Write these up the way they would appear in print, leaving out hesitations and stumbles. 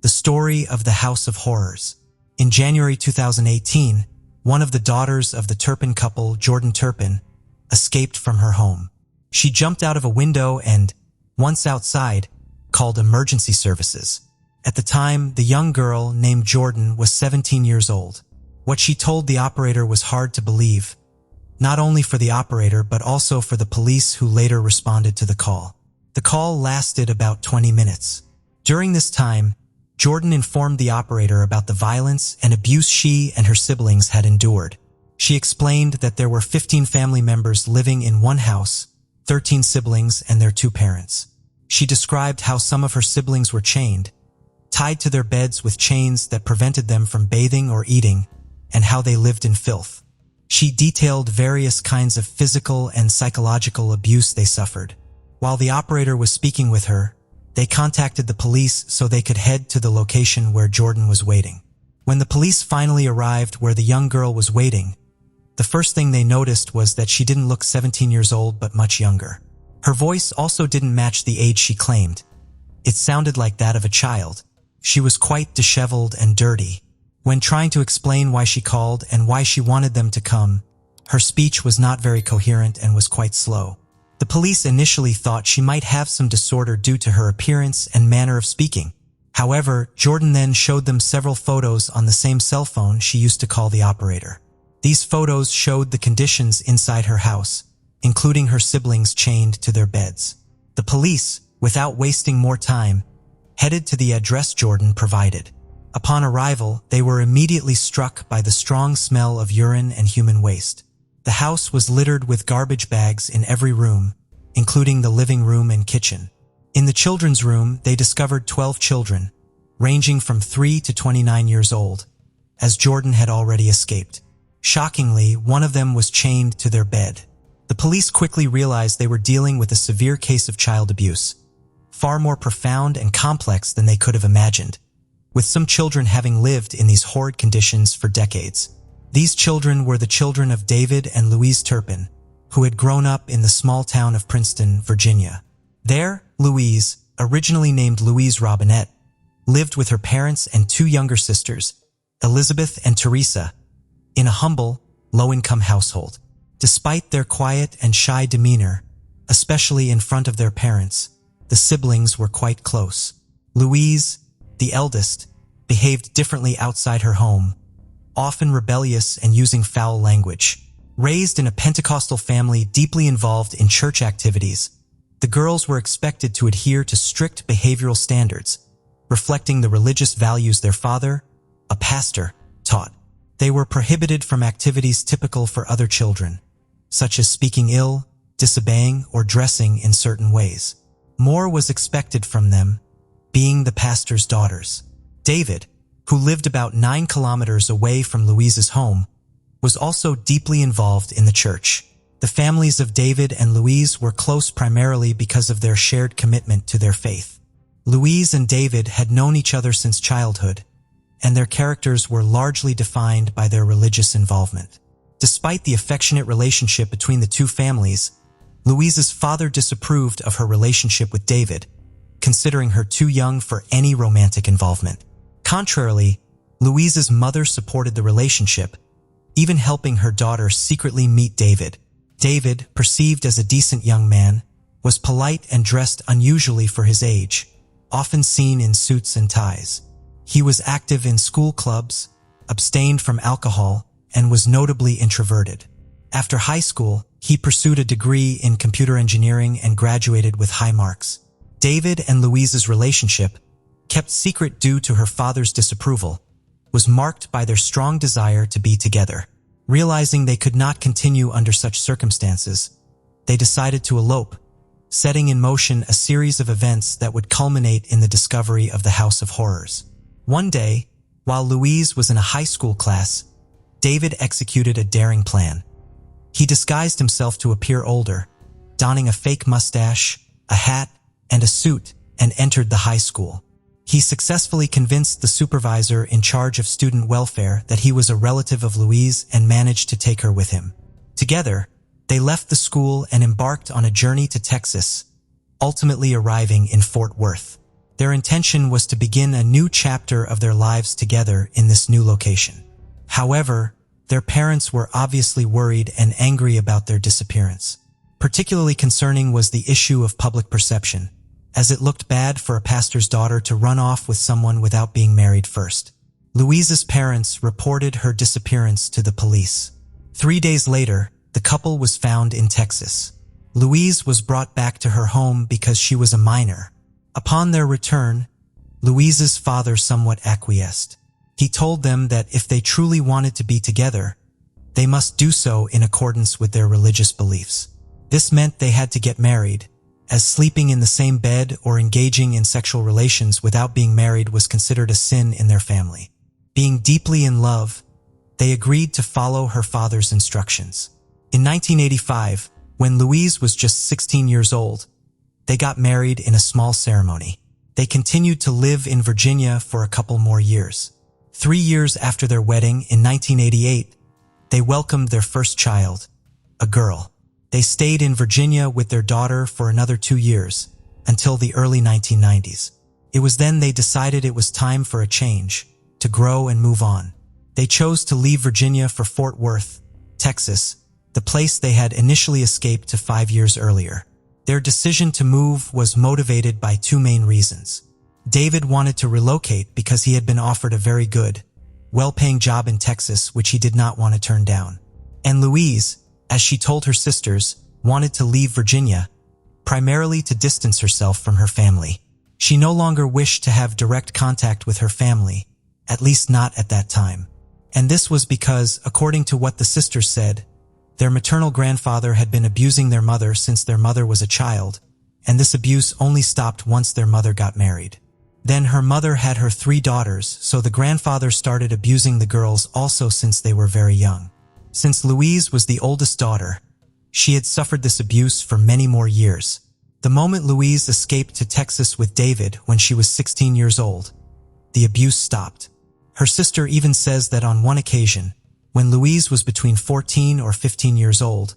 the story of the House of Horrors. In January 2018, one of the daughters of the Turpin couple, Jordan Turpin, escaped from her home. She jumped out of a window and, once outside, called emergency services. At the time, the young girl, named Jordan, was 17 years old. What she told the operator was hard to believe, not only for the operator but also for the police who later responded to the call. The call lasted about 20 minutes. During this time, Jordan informed the operator about the violence and abuse she and her siblings had endured. She explained that there were 15 family members living in one house, 13 siblings and their 2 parents. She described how some of her siblings were chained, tied to their beds with chains that prevented them from bathing or eating, and how they lived in filth. She detailed various kinds of physical and psychological abuse they suffered. While the operator was speaking with her, they contacted the police so they could head to the location where Jordan was waiting. When the police finally arrived where the young girl was waiting, the first thing they noticed was that she didn't look 17 years old but much younger. Her voice also didn't match the age she claimed. It sounded like that of a child. She was quite disheveled and dirty. When trying to explain why she called and why she wanted them to come, her speech was not very coherent and was quite slow. The police initially thought she might have some disorder due to her appearance and manner of speaking. However, Jordan then showed them several photos on the same cell phone she used to call the operator. These photos showed the conditions inside her house, including her siblings chained to their beds. The police, without wasting more time, headed to the address Jordan provided. Upon arrival, they were immediately struck by the strong smell of urine and human waste. The house was littered with garbage bags in every room, including the living room and kitchen. In the children's room, they discovered 12 children, ranging from 3 to 29 years old, as Jordan had already escaped. Shockingly, one of them was chained to their bed. The police quickly realized they were dealing with a severe case of child abuse, far more profound and complex than they could have imagined, with some children having lived in these horrid conditions for decades. These children were the children of David and Louise Turpin, who had grown up in the small town of Princeton, Virginia. There, Louise, originally named Louise Robinette, lived with her parents and 2 younger sisters, Elizabeth and Teresa, in a humble, low-income household. Despite their quiet and shy demeanor, especially in front of their parents, the siblings were quite close. Louise, the eldest, behaved differently outside her home, often rebellious and using foul language. Raised in a Pentecostal family deeply involved in church activities, the girls were expected to adhere to strict behavioral standards, reflecting the religious values their father, a pastor, taught. They were prohibited from activities typical for other children, such as speaking ill, disobeying, or dressing in certain ways. More was expected from them, being the pastor's daughters. David, who lived about 9 kilometers away from Louise's home, was also deeply involved in the church. The families of David and Louise were close primarily because of their shared commitment to their faith. Louise and David had known each other since childhood, and their characters were largely defined by their religious involvement. Despite the affectionate relationship between the 2 families, Louise's father disapproved of her relationship with David, considering her too young for any romantic involvement. Contrarily, Louise's mother supported the relationship, even helping her daughter secretly meet David. David, perceived as a decent young man, was polite and dressed unusually for his age, often seen in suits and ties. He was active in school clubs, abstained from alcohol, and was notably introverted. After high school, he pursued a degree in computer engineering and graduated with high marks. David and Louise's relationship, kept secret due to her father's disapproval, was marked by their strong desire to be together. Realizing they could not continue under such circumstances, they decided to elope, setting in motion a series of events that would culminate in the discovery of the House of Horrors. One day, while Louise was in a high school class, David executed a daring plan. He disguised himself to appear older, donning a fake mustache, a hat, and a suit, and entered the high school. He successfully convinced the supervisor in charge of student welfare that he was a relative of Louise and managed to take her with him. Together, they left the school and embarked on a journey to Texas, ultimately arriving in Fort Worth. Their intention was to begin a new chapter of their lives together in this new location. However, their parents were obviously worried and angry about their disappearance. Particularly concerning was the issue of public perception, as it looked bad for a pastor's daughter to run off with someone without being married first. Louise's parents reported her disappearance to the police. 3 days later, the couple was found in Texas. Louise was brought back to her home because she was a minor. Upon their return, Louise's father somewhat acquiesced. He told them that if they truly wanted to be together, they must do so in accordance with their religious beliefs. This meant they had to get married, as sleeping in the same bed or engaging in sexual relations without being married was considered a sin in their family. Being deeply in love, they agreed to follow her father's instructions. In 1985, when Louise was just 16 years old, they got married in a small ceremony. They continued to live in Virginia for a couple more years. 3 years after their wedding in 1988, they welcomed their first child, a girl. They stayed in Virginia with their daughter for another 2 years, until the early 1990s. It was then they decided it was time for a change, to grow and move on. They chose to leave Virginia for Fort Worth, Texas, the place they had initially escaped to 5 years earlier. Their decision to move was motivated by 2 main reasons. David wanted to relocate because he had been offered a very good, well-paying job in Texas which he did not want to turn down. And Louise, as she told her sisters, wanted to leave Virginia, primarily to distance herself from her family. She no longer wished to have direct contact with her family, at least not at that time. And this was because, according to what the sisters said, their maternal grandfather had been abusing their mother since their mother was a child, and this abuse only stopped once their mother got married. Then her mother had her 3 daughters, so the grandfather started abusing the girls also since they were very young. Since Louise was the oldest daughter, she had suffered this abuse for many more years. The moment Louise escaped to Texas with David when she was 16 years old, the abuse stopped. Her sister even says that on one occasion, when Louise was between 14 or 15 years old,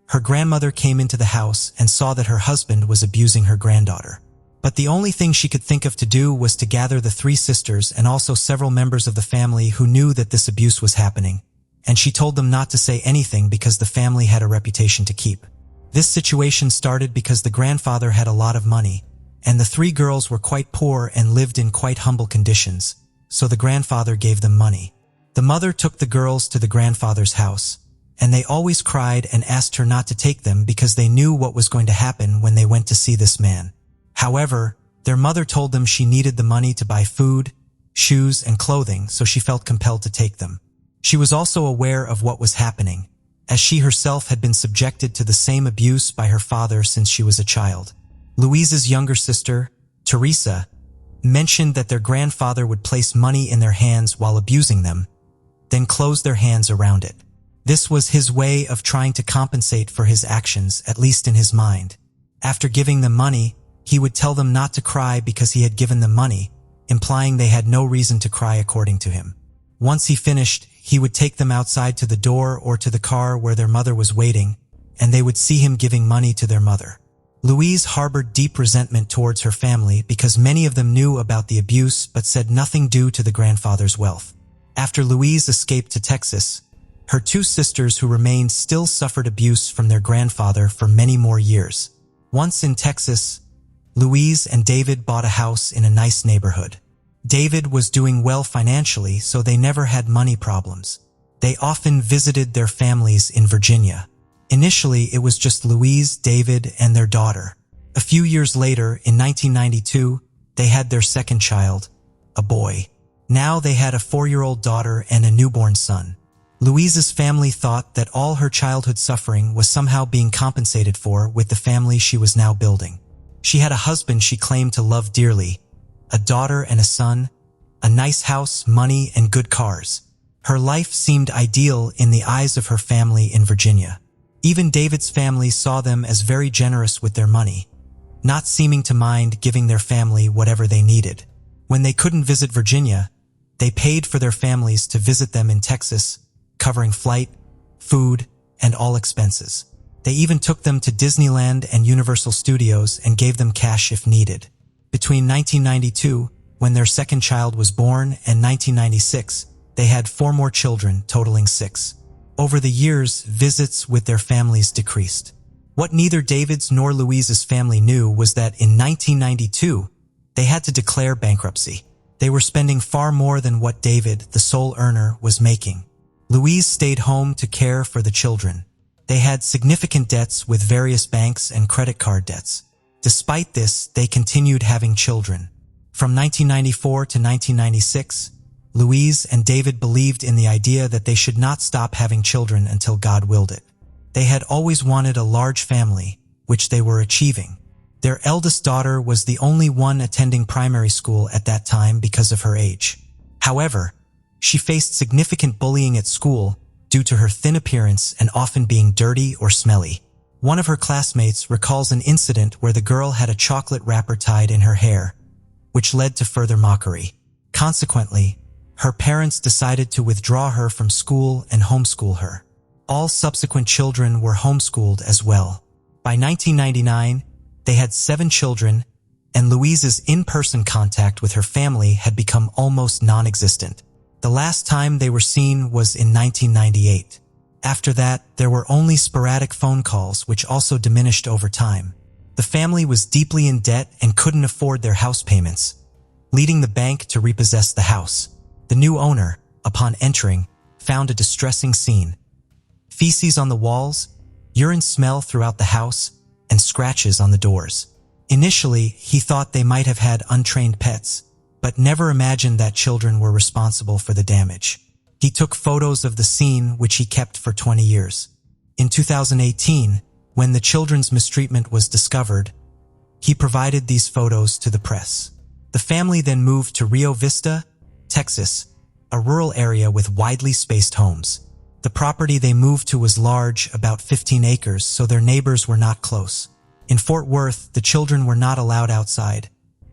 her grandmother came into the house and saw that her husband was abusing her granddaughter. But the only thing she could think of to do was to gather the 3 sisters and also several members of the family who knew that this abuse was happening, and she told them not to say anything because the family had a reputation to keep. This situation started because the grandfather had a lot of money, and the 3 girls were quite poor and lived in quite humble conditions, so the grandfather gave them money. The mother took the girls to the grandfather's house, and they always cried and asked her not to take them because they knew what was going to happen when they went to see this man. However, their mother told them she needed the money to buy food, shoes, and clothing, so she felt compelled to take them. She was also aware of what was happening, as she herself had been subjected to the same abuse by her father since she was a child. Louise's younger sister, Teresa, mentioned that their grandfather would place money in their hands while abusing them, then close their hands around it. This was his way of trying to compensate for his actions, at least in his mind. After giving them money, he would tell them not to cry because he had given them money, implying they had no reason to cry according to him. Once he finished, he would take them outside to the door or to the car where their mother was waiting, and they would see him giving money to their mother. Louise harbored deep resentment towards her family because many of them knew about the abuse but said nothing due to the grandfather's wealth. After Louise escaped to Texas, her 2 sisters who remained still suffered abuse from their grandfather for many more years. Once in Texas, Louise and David bought a house in a nice neighborhood. David was doing well financially, so they never had money problems. They often visited their families in Virginia. Initially, it was just Louise, David, and their daughter. A few years later, in 1992, they had their second child, a boy. Now they had a 4-year-old daughter and a newborn son. Louise's family thought that all her childhood suffering was somehow being compensated for with the family she was now building. She had a husband she claimed to love dearly, a daughter and a son, a nice house, money, and good cars. Her life seemed ideal in the eyes of her family in Virginia. Even David's family saw them as very generous with their money, not seeming to mind giving their family whatever they needed. When they couldn't visit Virginia, they paid for their families to visit them in Texas, covering flight, food, and all expenses. They even took them to Disneyland and Universal Studios and gave them cash if needed. Between 1992, when their second child was born, and 1996, they had 4 more children, totaling 6. Over the years, visits with their families decreased. What neither David's nor Louise's family knew was that in 1992, they had to declare bankruptcy. They were spending far more than what David, the sole earner, was making. Louise stayed home to care for the children. They had significant debts with various banks and credit card debts. Despite this, they continued having children. From 1994 to 1996, Louise and David believed in the idea that they should not stop having children until God willed it. They had always wanted a large family, which they were achieving. Their eldest daughter was the only one attending primary school at that time because of her age. However, she faced significant bullying at school due to her thin appearance and often being dirty or smelly. One of her classmates recalls an incident where the girl had a chocolate wrapper tied in her hair, which led to further mockery. Consequently, her parents decided to withdraw her from school and homeschool her. All subsequent children were homeschooled as well. By 1999, they had 7 children, and Louise's in-person contact with her family had become almost non-existent. The last time they were seen was in 1998. After that, there were only sporadic phone calls, which also diminished over time. The family was deeply in debt and couldn't afford their house payments, leading the bank to repossess the house. The new owner, upon entering, found a distressing scene. Feces on the walls, urine smell throughout the house, and scratches on the doors. Initially, he thought they might have had untrained pets, but never imagined that children were responsible for the damage. He took photos of the scene, which he kept for 20 years. In 2018, when the children's mistreatment was discovered, he provided these photos to the press. The family then moved to Rio Vista, Texas, a rural area with widely spaced homes. The property they moved to was large, about 15 acres, so their neighbors were not close. In Fort Worth, the children were not allowed outside,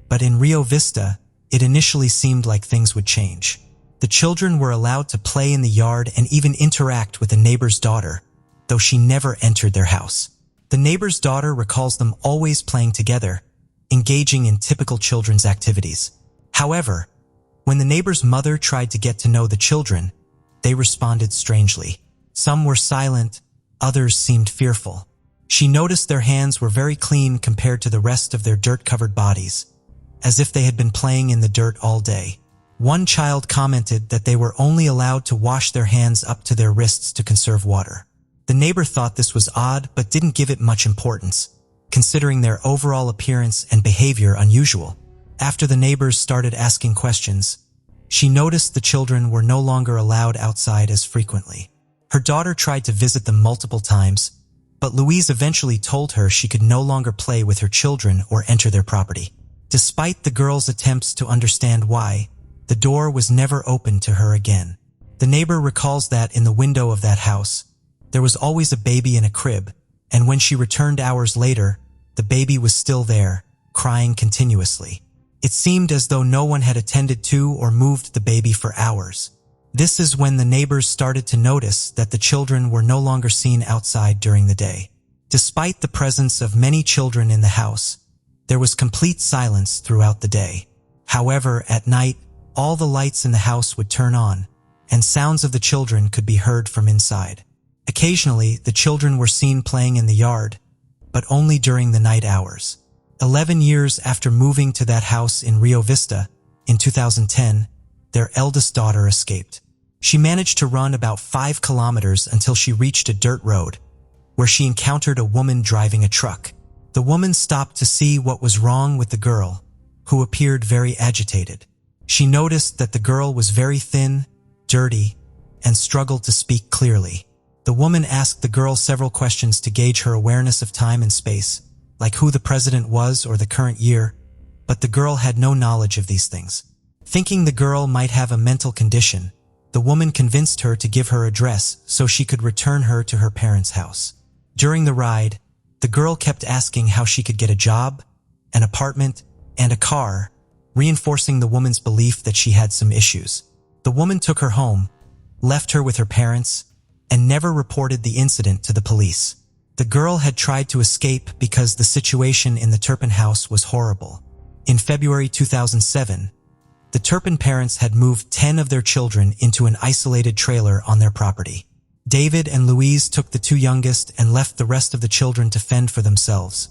but in Rio Vista, it initially seemed like things would change. The children were allowed to play in the yard and even interact with a neighbor's daughter, though she never entered their house. The neighbor's daughter recalls them always playing together, engaging in typical children's activities. However, when the neighbor's mother tried to get to know the children, they responded strangely. Some were silent, others seemed fearful. She noticed their hands were very clean compared to the rest of their dirt-covered bodies, as if they had been playing in the dirt all day. One child commented that they were only allowed to wash their hands up to their wrists to conserve water. The neighbor thought this was odd but didn't give it much importance, considering their overall appearance and behavior unusual. After the neighbors started asking questions, she noticed the children were no longer allowed outside as frequently. Her daughter tried to visit them multiple times, but Louise eventually told her she could no longer play with her children or enter their property. Despite the girl's attempts to understand why, the door was never opened to her again. The neighbor recalls that in the window of that house, there was always a baby in a crib, and when she returned hours later, the baby was still there, crying continuously. It seemed as though no one had attended to or moved the baby for hours. This is when the neighbors started to notice that the children were no longer seen outside during the day. Despite the presence of many children in the house, there was complete silence throughout the day. However, at night, all the lights in the house would turn on, and sounds of the children could be heard from inside. Occasionally, the children were seen playing in the yard, but only during the night hours. 11 years after moving to that house in Rio Vista, in 2010, their eldest daughter escaped. She managed to run about 5 kilometers until she reached a dirt road, where she encountered a woman driving a truck. The woman stopped to see what was wrong with the girl, who appeared very agitated. She noticed that the girl was very thin, dirty, and struggled to speak clearly. The woman asked the girl several questions to gauge her awareness of time and space, like who the president was or the current year, but the girl had no knowledge of these things. Thinking the girl might have a mental condition, the woman convinced her to give her address so she could return her to her parents' house. During the ride, the girl kept asking how she could get a job, an apartment, and a car, reinforcing the woman's belief that she had some issues. The woman took her home, left her with her parents, and never reported the incident to the police. The girl had tried to escape because the situation in the Turpin house was horrible. In February 2007, the Turpin parents had moved 10 of their children into an isolated trailer on their property. David and Louise took the two youngest and left the rest of the children to fend for themselves,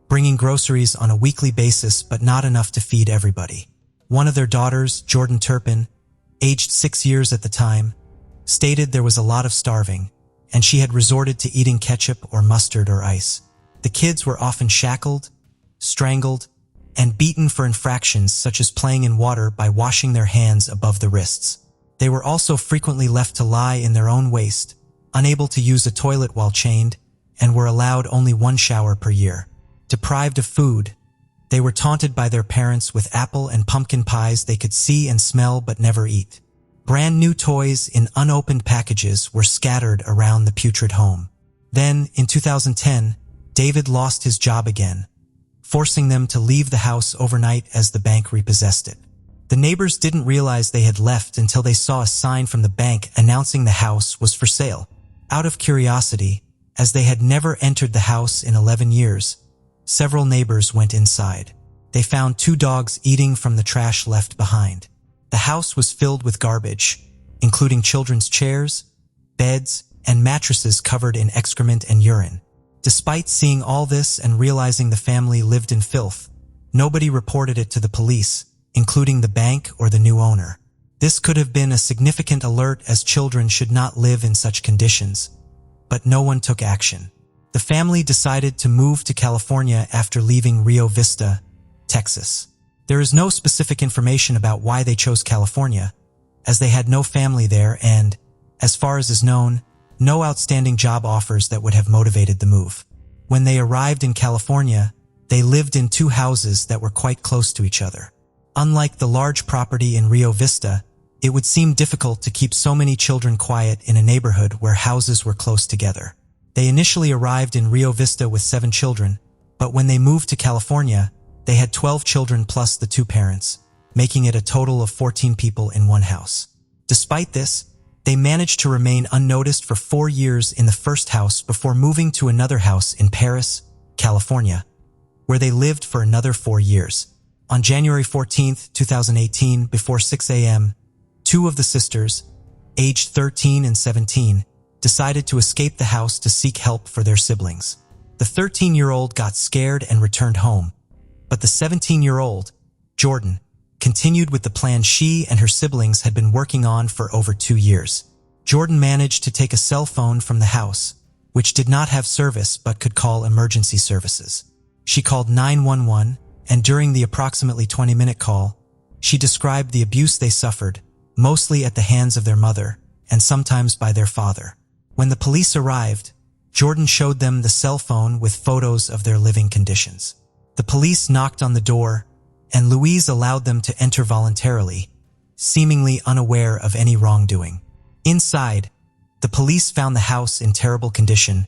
bringing groceries on a weekly basis but not enough to feed everybody. One of their daughters, Jodie Turpin, aged 6 years at the time, stated there was a lot of starving, and she had resorted to eating ketchup or mustard or ice. The kids were often shackled, strangled, and beaten for infractions such as playing in water by washing their hands above the wrists. They were also frequently left to lie in their own waste, unable to use a toilet while chained, and were allowed only one shower per year. Deprived of food, they were taunted by their parents with apple and pumpkin pies they could see and smell but never eat. Brand new toys in unopened packages were scattered around the putrid home. Then, in 2010, David lost his job again, forcing them to leave the house overnight as the bank repossessed it. The neighbors didn't realize they had left until they saw a sign from the bank announcing the house was for sale. Out of curiosity, as they had never entered the house in 11 years, several neighbors went inside. They found 2 dogs eating from the trash left behind. The house was filled with garbage, including children's chairs, beds, and mattresses covered in excrement and urine. Despite seeing all this and realizing the family lived in filth, nobody reported it to the police, including the bank or the new owner. This could have been a significant alert as children should not live in such conditions, but no one took action. The family decided to move to California after leaving Rio Vista, Texas. There is no specific information about why they chose California, as they had no family there and, as far as is known, no outstanding job offers that would have motivated the move. When they arrived in California, they lived in 2 houses that were quite close to each other. Unlike the large property in Rio Vista, it would seem difficult to keep so many children quiet in a neighborhood where houses were close together. They initially arrived in Rio Vista with 7 children, but when they moved to California, they had 12 children plus the 2 parents, making it a total of 14 people in one house. Despite this, they managed to remain unnoticed for 4 years in the first house before moving to another house in Paris, California, where they lived for another 4 years. On January 14, 2018, before 6 a.m., 2 of the sisters, aged 13 and 17, decided to escape the house to seek help for their siblings. The 13-year-old got scared and returned home, but the 17-year-old, Jodie, continued with the plan she and her siblings had been working on for over 2 years. Jodie managed to take a cell phone from the house, which did not have service but could call emergency services. She called 911, and during the approximately 20-minute call, she described the abuse they suffered, mostly at the hands of their mother, and sometimes by their father. When the police arrived, Jodie showed them the cell phone with photos of their living conditions. The police knocked on the door, and Louise allowed them to enter voluntarily, seemingly unaware of any wrongdoing. Inside, the police found the house in terrible condition,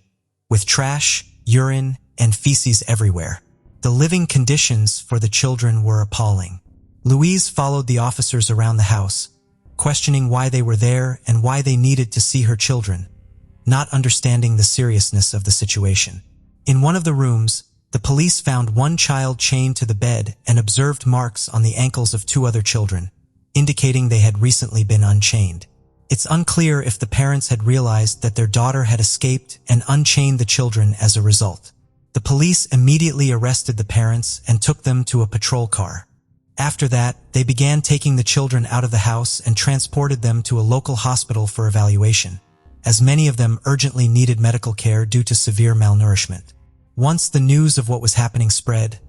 with trash, urine, and feces everywhere. The living conditions for the children were appalling. Louise followed the officers around the house, questioning why they were there and why they needed to see her children, not understanding the seriousness of the situation. In one of the rooms, the police found one child chained to the bed and observed marks on the ankles of 2 other children, indicating they had recently been unchained. It's unclear if the parents had realized that their daughter had escaped and unchained the children as a result. The police immediately arrested the parents and took them to a patrol car. After that, they began taking the children out of the house and transported them to a local hospital for evaluation, as many of them urgently needed medical care due to severe malnourishment. Once the news of what was happening spread,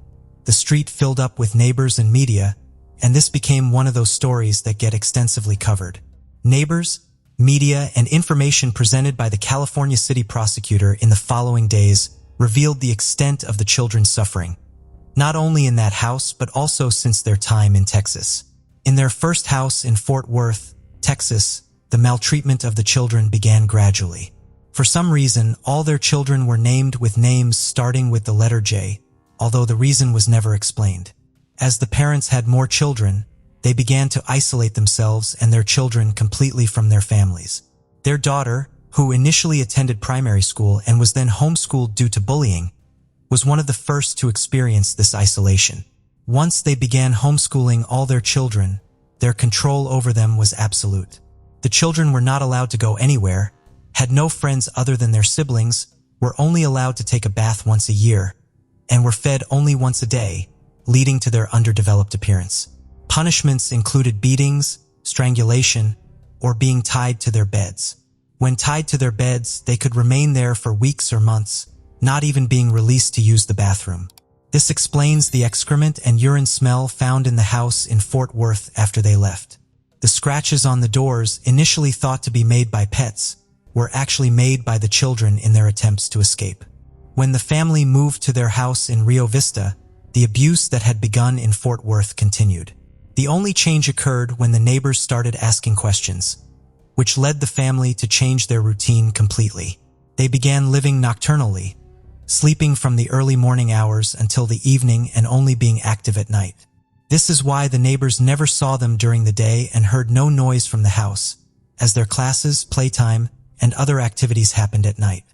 the street filled up with neighbors and media, and this became one of those stories that get extensively covered. Neighbors, media, and information presented by the California City prosecutor in the following days revealed the extent of the children's suffering, not only in that house but also since their time in Texas. In their first house in Fort Worth, Texas, the maltreatment of the children began gradually. For some reason, all their children were named with names starting with the letter J, although the reason was never explained. As the parents had more children, they began to isolate themselves and their children completely from their families. Their daughter, who initially attended primary school and was then homeschooled due to bullying, was one of the first to experience this isolation. Once they began homeschooling all their children, their control over them was absolute. The children were not allowed to go anywhere, had no friends other than their siblings, were only allowed to take a bath once a year, and were fed only once a day, leading to their underdeveloped appearance. Punishments included beatings, strangulation, or being tied to their beds. When tied to their beds, they could remain there for weeks or months, not even being released to use the bathroom. This explains the excrement and urine smell found in the house in Fort Worth after they left. The scratches on the doors, initially thought to be made by pets, were actually made by the children in their attempts to escape. When the family moved to their house in Rio Vista, the abuse that had begun in Fort Worth continued. The only change occurred when the neighbors started asking questions, which led the family to change their routine completely. They began living nocturnally, sleeping from the early morning hours until the evening and only being active at night. This is why the neighbors never saw them during the day and heard no noise from the house, as their classes, playtime, and other activities happened at night.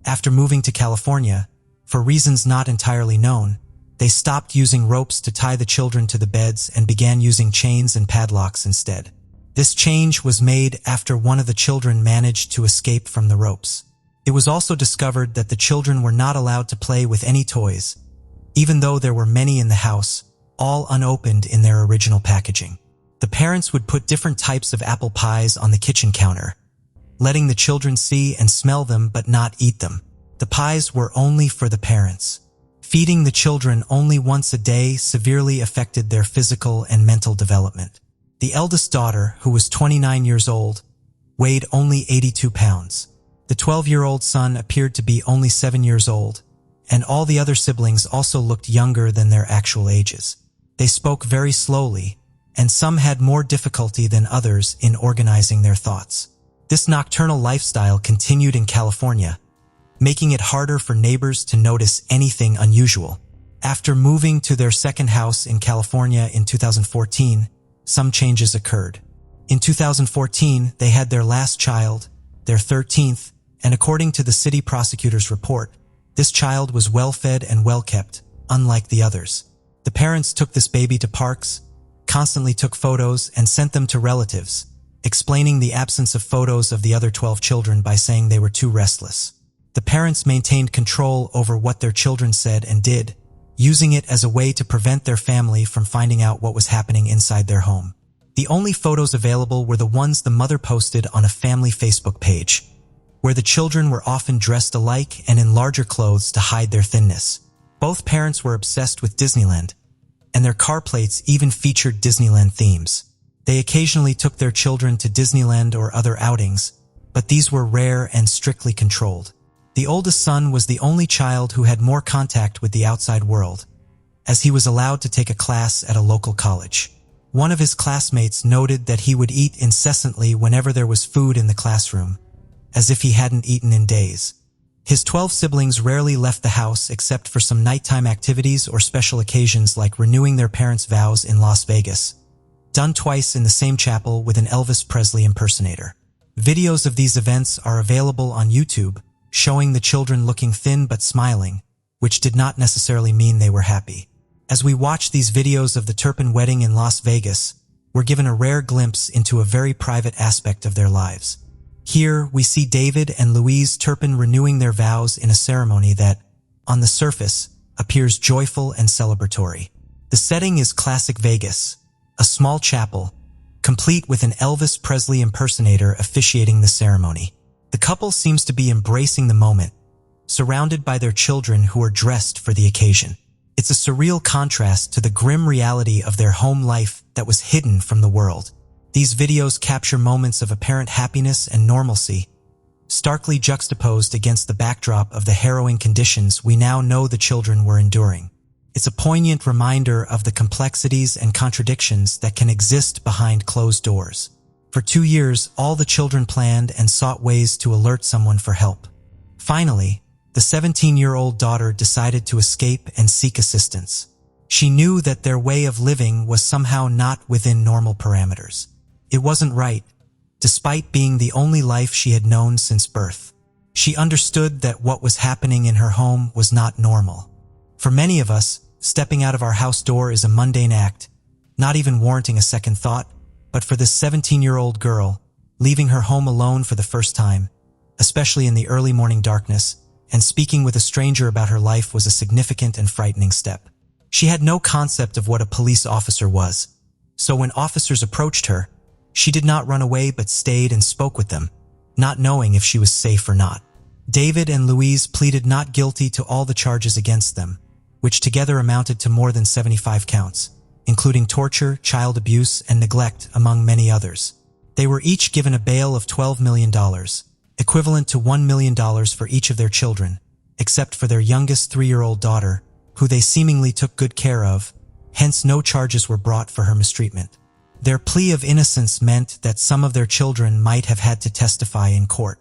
After moving to California, for reasons not entirely known, they stopped using ropes to tie the children to the beds and began using chains and padlocks instead. This change was made after one of the children managed to escape from the ropes. It was also discovered that the children were not allowed to play with any toys, even though there were many in the house, all unopened in their original packaging. The parents would put different types of apple pies on the kitchen counter, letting the children see and smell them but not eat them. The pies were only for the parents. Feeding the children only once a day severely affected their physical and mental development. The eldest daughter, who was 29 years old, weighed only 82 pounds. The 12-year-old son appeared to be only 7 years old, and all the other siblings also looked younger than their actual ages. They spoke very slowly, and some had more difficulty than others in organizing their thoughts. This nocturnal lifestyle continued in California, making it harder for neighbors to notice anything unusual. After moving to their second house in California in 2014, some changes occurred. In 2014, they had their last child, their 13th, and according to the city prosecutor's report, this child was well-fed and well-kept, unlike the others. The parents took this baby to parks, constantly took photos, and sent them to relatives, explaining the absence of photos of the other 12 children by saying they were too restless. The parents maintained control over what their children said and did, using it as a way to prevent their family from finding out what was happening inside their home. The only photos available were the ones the mother posted on a family Facebook page, where the children were often dressed alike and in larger clothes to hide their thinness. Both parents were obsessed with Disneyland, and their car plates even featured Disneyland themes. They occasionally took their children to Disneyland or other outings, but these were rare and strictly controlled. The oldest son was the only child who had more contact with the outside world, as he was allowed to take a class at a local college. One of his classmates noted that he would eat incessantly whenever there was food in the classroom, as if he hadn't eaten in days. His 12 siblings rarely left the house except for some nighttime activities or special occasions like renewing their parents' vows in Las Vegas, done twice in the same chapel with an Elvis Presley impersonator. Videos of these events are available on YouTube, showing the children looking thin but smiling, which did not necessarily mean they were happy. As we watch these videos of the Turpin wedding in Las Vegas, we're given a rare glimpse into a very private aspect of their lives. Here, we see David and Louise Turpin renewing their vows in a ceremony that, on the surface, appears joyful and celebratory. The setting is classic Vegas, a small chapel, complete with an Elvis Presley impersonator officiating the ceremony. The couple seems to be embracing the moment, surrounded by their children who are dressed for the occasion. It's a surreal contrast to the grim reality of their home life that was hidden from the world. These videos capture moments of apparent happiness and normalcy, starkly juxtaposed against the backdrop of the harrowing conditions we now know the children were enduring. It's a poignant reminder of the complexities and contradictions that can exist behind closed doors. For 2 years, all the children planned and sought ways to alert someone for help. Finally, the 17-year-old daughter decided to escape and seek assistance. She knew that their way of living was somehow not within normal parameters. It wasn't right, despite being the only life she had known since birth. She understood that what was happening in her home was not normal. For many of us, Stepping out of our house door is a mundane act, not even warranting a second thought, but for this 17-year-old girl, leaving her home alone for the first time, especially in the early morning darkness, and speaking with a stranger about her life was a significant and frightening step. She had no concept of what a police officer was, so when officers approached her, she did not run away but stayed and spoke with them, not knowing if she was safe or not. David and Louise pleaded not guilty to all the charges against them, which together amounted to more than 75 counts, including torture, child abuse, and neglect, among many others. They were each given a bail of $12 million, equivalent to $1 million for each of their children, except for their youngest 3-year-old daughter, who they seemingly took good care of, hence no charges were brought for her mistreatment. Their plea of innocence meant that some of their children might have had to testify in court.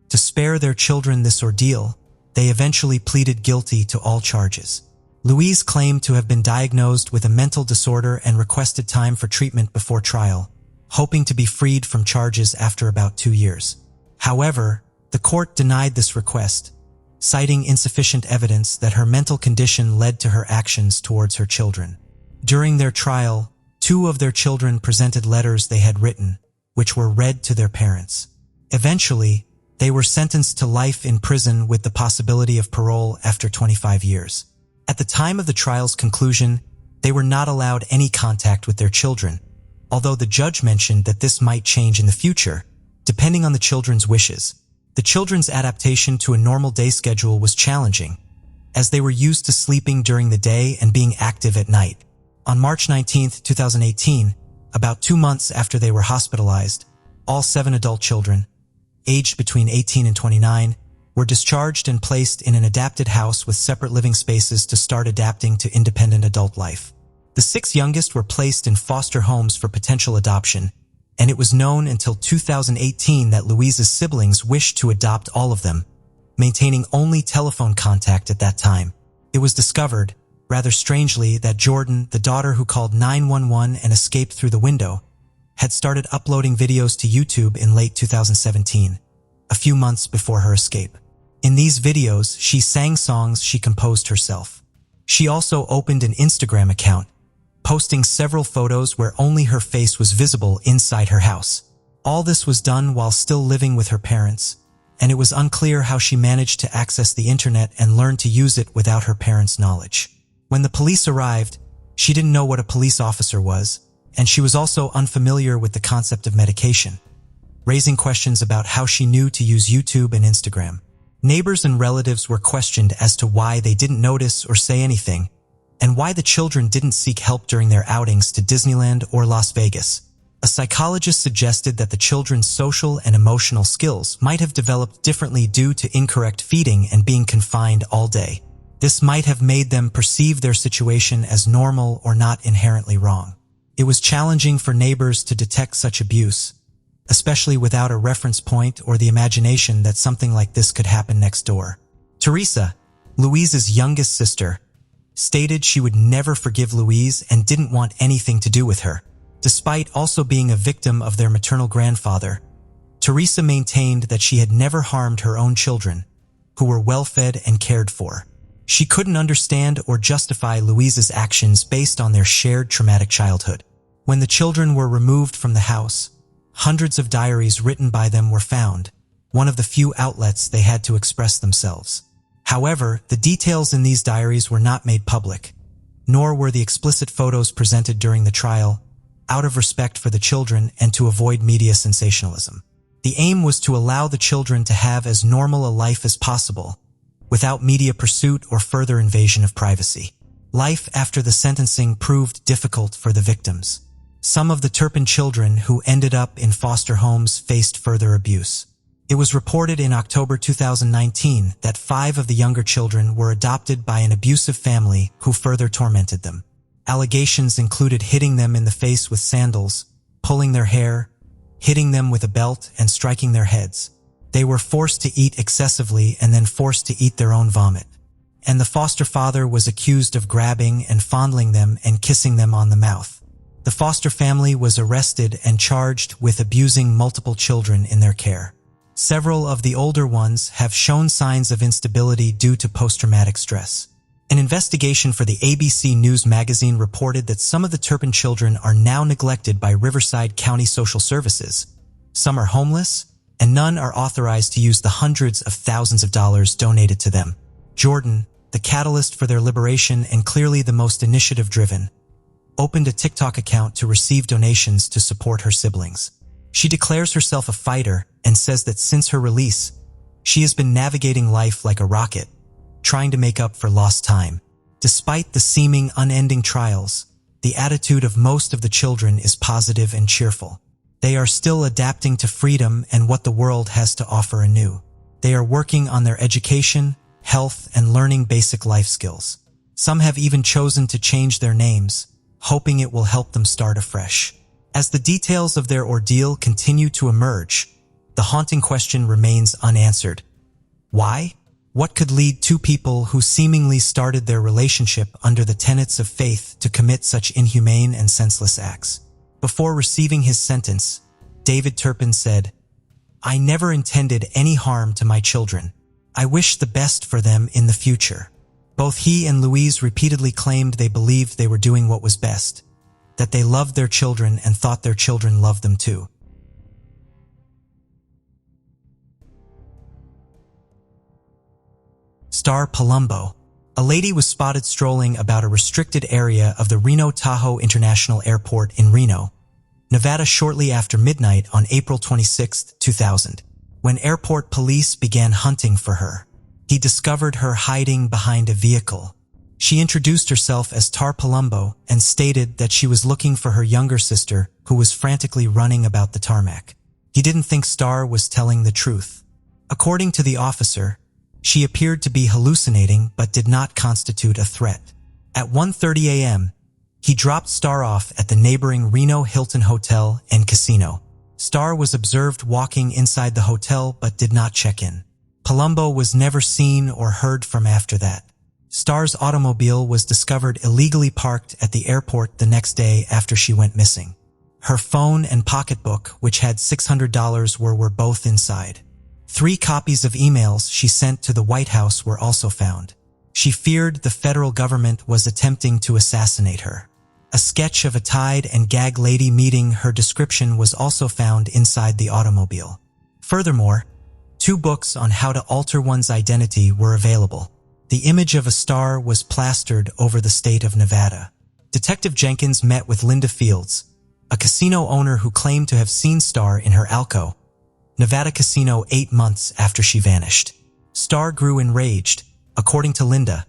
To spare their children this ordeal, they eventually pleaded guilty to all charges. Louise claimed to have been diagnosed with a mental disorder and requested time for treatment before trial, hoping to be freed from charges after about 2 years. However, the court denied this request, citing insufficient evidence that her mental condition led to her actions towards her children. During their trial, 2 of their children presented letters they had written, which were read to their parents. Eventually, they were sentenced to life in prison with the possibility of parole after 25 years. At the time of the trial's conclusion, they were not allowed any contact with their children, although the judge mentioned that this might change in the future, depending on the children's wishes. The children's adaptation to a normal day schedule was challenging, as they were used to sleeping during the day and being active at night. On March 19, 2018, about 2 months after they were hospitalized, all 7 adult children, aged between 18 and 29, were discharged and placed in an adapted house with separate living spaces to start adapting to independent adult life. The 6 youngest were placed in foster homes for potential adoption, and it was known until 2018 that Louise's siblings wished to adopt all of them, maintaining only telephone contact at that time. It was discovered, rather strangely, that Jordan, the daughter who called 911 and escaped through the window, had started uploading videos to YouTube in late 2017, a few months before her escape. In these videos, she sang songs she composed herself. She also opened an Instagram account, posting several photos where only her face was visible inside her house. All this was done while still living with her parents, and it was unclear how she managed to access the internet and learn to use it without her parents' knowledge. When the police arrived, she didn't know what a police officer was, and she was also unfamiliar with the concept of medication, raising questions about how she knew to use YouTube and Instagram. Neighbors and relatives were questioned as to why they didn't notice or say anything, and why the children didn't seek help during their outings to Disneyland or Las Vegas. A psychologist suggested that the children's social and emotional skills might have developed differently due to incorrect feeding and being confined all day. This might have made them perceive their situation as normal or not inherently wrong. It was challenging for neighbors to detect such abuse, especially without a reference point or the imagination that something like this could happen next door. Teresa, Louise's youngest sister, stated she would never forgive Louise and didn't want anything to do with her. Despite also being a victim of their maternal grandfather, Teresa maintained that she had never harmed her own children, who were well-fed and cared for. She couldn't understand or justify Louise's actions based on their shared traumatic childhood. When the children were removed from the house, hundreds of diaries written by them were found, one of the few outlets they had to express themselves. However, the details in these diaries were not made public, nor were the explicit photos presented during the trial, out of respect for the children and to avoid media sensationalism. The aim was to allow the children to have as normal a life as possible, without media pursuit or further invasion of privacy. Life after the sentencing proved difficult for the victims. Some of the Turpin children who ended up in foster homes faced further abuse. It was reported in October 2019 that 5 of the younger children were adopted by an abusive family who further tormented them. Allegations included hitting them in the face with sandals, pulling their hair, hitting them with a belt, and striking their heads. They were forced to eat excessively and then forced to eat their own vomit. And the foster father was accused of grabbing and fondling them and kissing them on the mouth. The foster family was arrested and charged with abusing multiple children in their care. Several of the older ones have shown signs of instability due to post-traumatic stress. An investigation for the ABC News magazine reported that some of the Turpin children are now neglected by Riverside County Social Services. Some are homeless, and none are authorized to use the hundreds of thousands of dollars donated to them. Jordan, the catalyst for their liberation and clearly the most initiative-driven, opened a TikTok account to receive donations to support her siblings. She declares herself a fighter and says that since her release, she has been navigating life like a rocket, trying to make up for lost time. Despite the seeming unending trials, the attitude of most of the children is positive and cheerful. They are still adapting to freedom and what the world has to offer anew. They are working on their education, health, and learning basic life skills. Some have even chosen to change their names, hoping it will help them start afresh. As the details of their ordeal continue to emerge, the haunting question remains unanswered. Why? What could lead two people who seemingly started their relationship under the tenets of faith to commit such inhumane and senseless acts? Before receiving his sentence, David Turpin said, "I never intended any harm to my children. I wish the best for them in the future." Both he and Louise repeatedly claimed they believed they were doing what was best, that they loved their children and thought their children loved them too. Star Palumbo. A lady was spotted strolling about a restricted area of the Reno-Tahoe International Airport in Reno, Nevada shortly after midnight on April 26, 2000, when airport police began hunting for her. He discovered her hiding behind a vehicle. She introduced herself as Tar Palumbo and stated that she was looking for her younger sister who was frantically running about the tarmac. He didn't think Star was telling the truth. According to the officer, she appeared to be hallucinating but did not constitute a threat. At 1:30 a.m., he dropped Star off at the neighboring Reno Hilton Hotel and Casino. Star was observed walking inside the hotel but did not check in. Palumbo was never seen or heard from after that. Star's automobile was discovered illegally parked at the airport the next day after she went missing. Her phone and pocketbook, which had $600, were both inside. 3 copies of emails she sent to the White House were also found. She feared the federal government was attempting to assassinate her. A sketch of a tied and gag lady meeting her description was also found inside the automobile. Furthermore, 2 books on how to alter one's identity were available. The image of a star was plastered over the state of Nevada. Detective Jenkins met with Linda Fields, a casino owner who claimed to have seen Star in her Alco, Nevada casino 8 months after she vanished. Star grew enraged, according to Linda,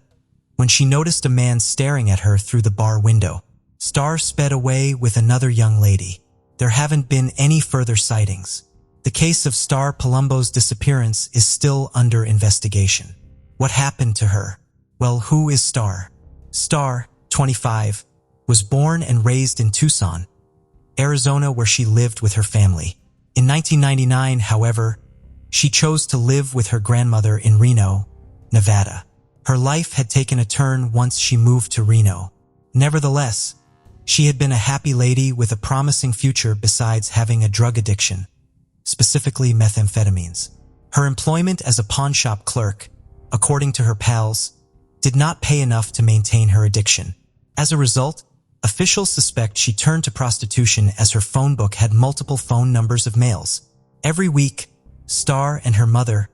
when she noticed a man staring at her through the bar window. Star sped away with another young lady. There haven't been any further sightings. The case of Star Palumbo's disappearance is still under investigation. What happened to her? Well, who is Star? Star, 25, was born and raised in Tucson, Arizona, where she lived with her family. In 1999, however, she chose to live with her grandmother in Reno, Nevada. Her life had taken a turn once she moved to Reno. Nevertheless, she had been a happy lady with a promising future besides having a drug addiction, specifically methamphetamines. Her employment as a pawnshop clerk, according to her pals, did not pay enough to maintain her addiction. As a result, officials suspect she turned to prostitution as her phone book had multiple phone numbers of males. Every week, Star and her mother,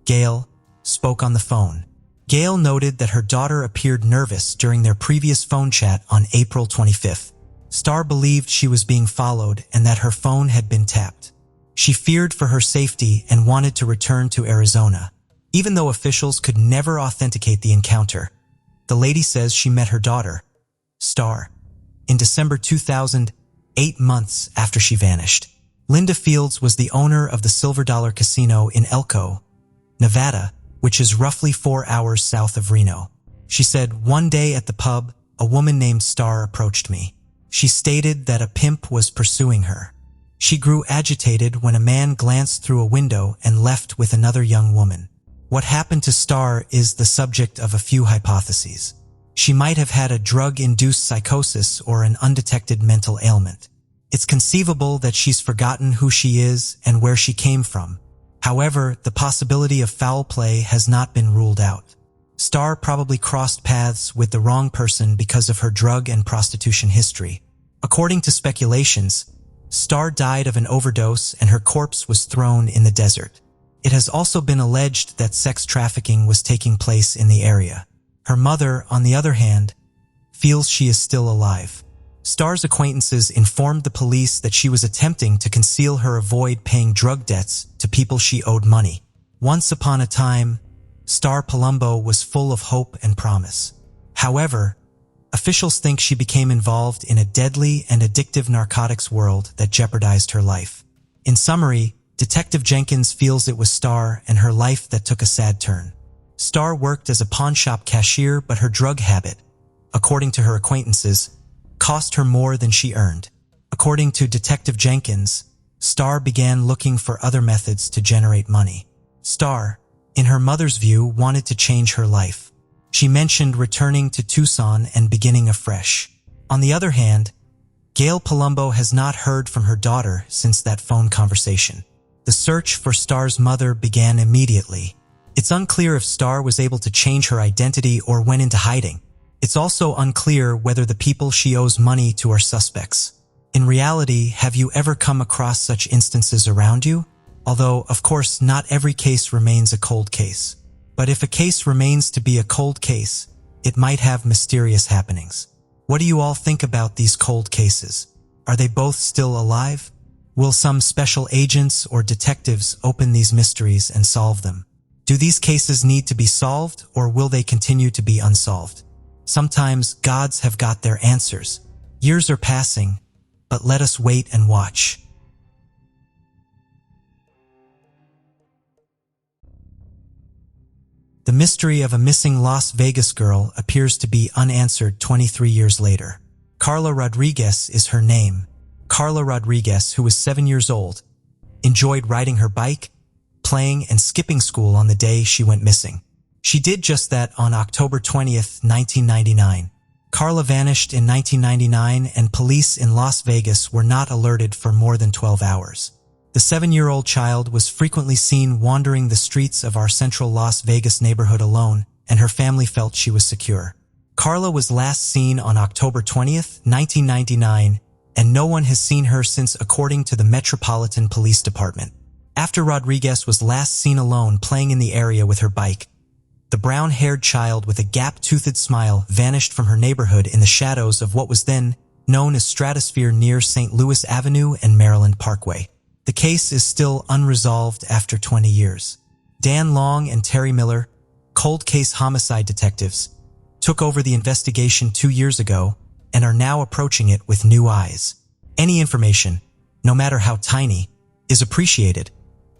Gail, spoke on the phone. Gail noted that her daughter appeared nervous during their previous phone chat on April 25th. Star believed she was being followed and that her phone had been tapped. She feared for her safety and wanted to return to Arizona. Even though officials could never authenticate the encounter, the lady says she met her daughter, Star, in December 2000, 8 months after she vanished. Linda Fields was the owner of the Silver Dollar Casino in Elko, Nevada, which is roughly 4 hours south of Reno. She said, "One day at the pub, a woman named Star approached me. She stated that a pimp was pursuing her. She grew agitated when a man glanced through a window and left with another young woman. What happened to Star is the subject of a few hypotheses. She might have had a drug-induced psychosis or an undetected mental ailment. It's conceivable that she's forgotten who she is and where she came from. However, the possibility of foul play has not been ruled out. Star probably crossed paths with the wrong person because of her drug and prostitution history. According to speculations, Star died of an overdose and her corpse was thrown in the desert. It has also been alleged that sex trafficking was taking place in the area. Her mother, on the other hand, feels she is still alive. Star's acquaintances informed the police that she was attempting to conceal her avoid paying drug debts to people she owed money. Once upon a time, Star Palumbo was full of hope and promise. However, officials think she became involved in a deadly and addictive narcotics world that jeopardized her life. In summary, Detective Jenkins feels it was Star and her life that took a sad turn. Star worked as a pawnshop cashier, but her drug habit, according to her acquaintances, cost her more than she earned. According to Detective Jenkins, Star began looking for other methods to generate money. Star, in her mother's view, wanted to change her life. She mentioned returning to Tucson and beginning afresh. On the other hand, Gail Palumbo has not heard from her daughter since that phone conversation. The search for Star's mother began immediately. It's unclear if Star was able to change her identity or went into hiding. It's also unclear whether the people she owes money to are suspects. In reality, have you ever come across such instances around you? Although, of course, not every case remains a cold case. But if a case remains to be a cold case, it might have mysterious happenings. What do you all think about these cold cases? Are they both still alive? Will some special agents or detectives open these mysteries and solve them? Do these cases need to be solved, or will they continue to be unsolved? Sometimes gods have got their answers. Years are passing, but let us wait and watch. The mystery of a missing Las Vegas girl appears to be unanswered 23 years later. Carla Rodriguez is her name. Carla Rodriguez, who was 7 years old, enjoyed riding her bike, playing, and skipping school on the day she went missing. She did just that on October 20th, 1999. Carla vanished in 1999, and police in Las Vegas were not alerted for more than 12 hours. The 7-year-old child was frequently seen wandering the streets of our central Las Vegas neighborhood alone, and her family felt she was secure. Carla was last seen on October 20th, 1999, and no one has seen her since, according to the Metropolitan Police Department. After Rodriguez was last seen alone playing in the area with her bike, the brown-haired child with a gap-toothed smile vanished from her neighborhood in the shadows of what was then known as Stratosphere near St. Louis Avenue and Maryland Parkway. The case is still unresolved after 20 years. Dan Long and Terry Miller, cold case homicide detectives, took over the investigation 2 years ago and are now approaching it with new eyes. Any information, no matter how tiny, is appreciated,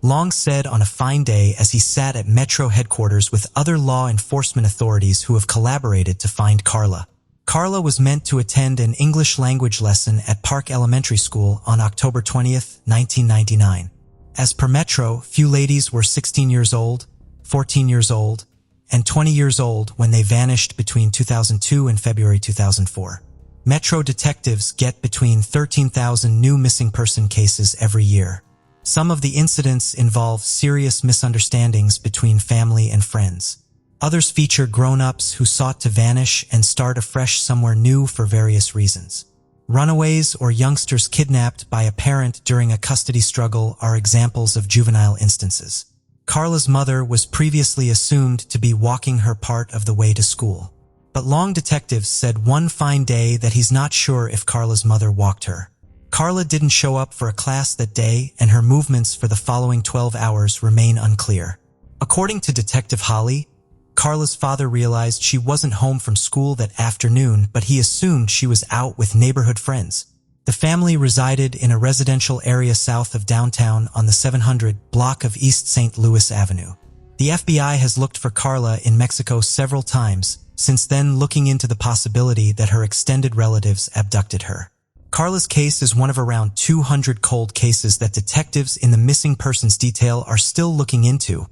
Long said on a fine day as he sat at Metro headquarters with other law enforcement authorities who have collaborated to find Carla. Carla was meant to attend an English language lesson at Park Elementary School on October 20th, 1999. As per Metro, few ladies were 16 years old, 14 years old, and 20 years old when they vanished between 2002 and February 2004. Metro detectives get between 13,000 new missing person cases every year. Some of the incidents involve serious misunderstandings between family and friends. Others feature grown-ups who sought to vanish and start afresh somewhere new for various reasons. Runaways or youngsters kidnapped by a parent during a custody struggle are examples of juvenile instances. Carla's mother was previously assumed to be walking her part of the way to school. But Long detectives said one fine day that he's not sure if Carla's mother walked her. Carla didn't show up for a class that day, and her movements for the following 12 hours remain unclear. According to Detective Holly, Carla's father realized she wasn't home from school that afternoon, but he assumed she was out with neighborhood friends. The family resided in a residential area south of downtown on the 700 block of East St. Louis Avenue. The FBI has looked for Carla in Mexico several times, since then looking into the possibility that her extended relatives abducted her. Carla's case is one of around 200 cold cases that detectives in the missing persons detail are still looking into,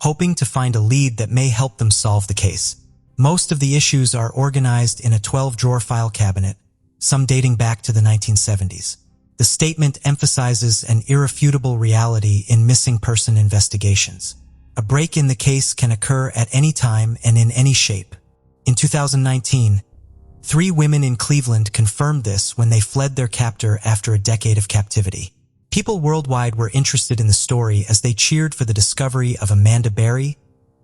hoping to find a lead that may help them solve the case. Most of the issues are organized in a 12-drawer file cabinet, some dating back to the 1970s. The statement emphasizes an irrefutable reality in missing person investigations. A break in the case can occur at any time and in any shape. In 2019, 3 women in Cleveland confirmed this when they fled their captor after a decade of captivity. People worldwide were interested in the story as they cheered for the discovery of Amanda Berry,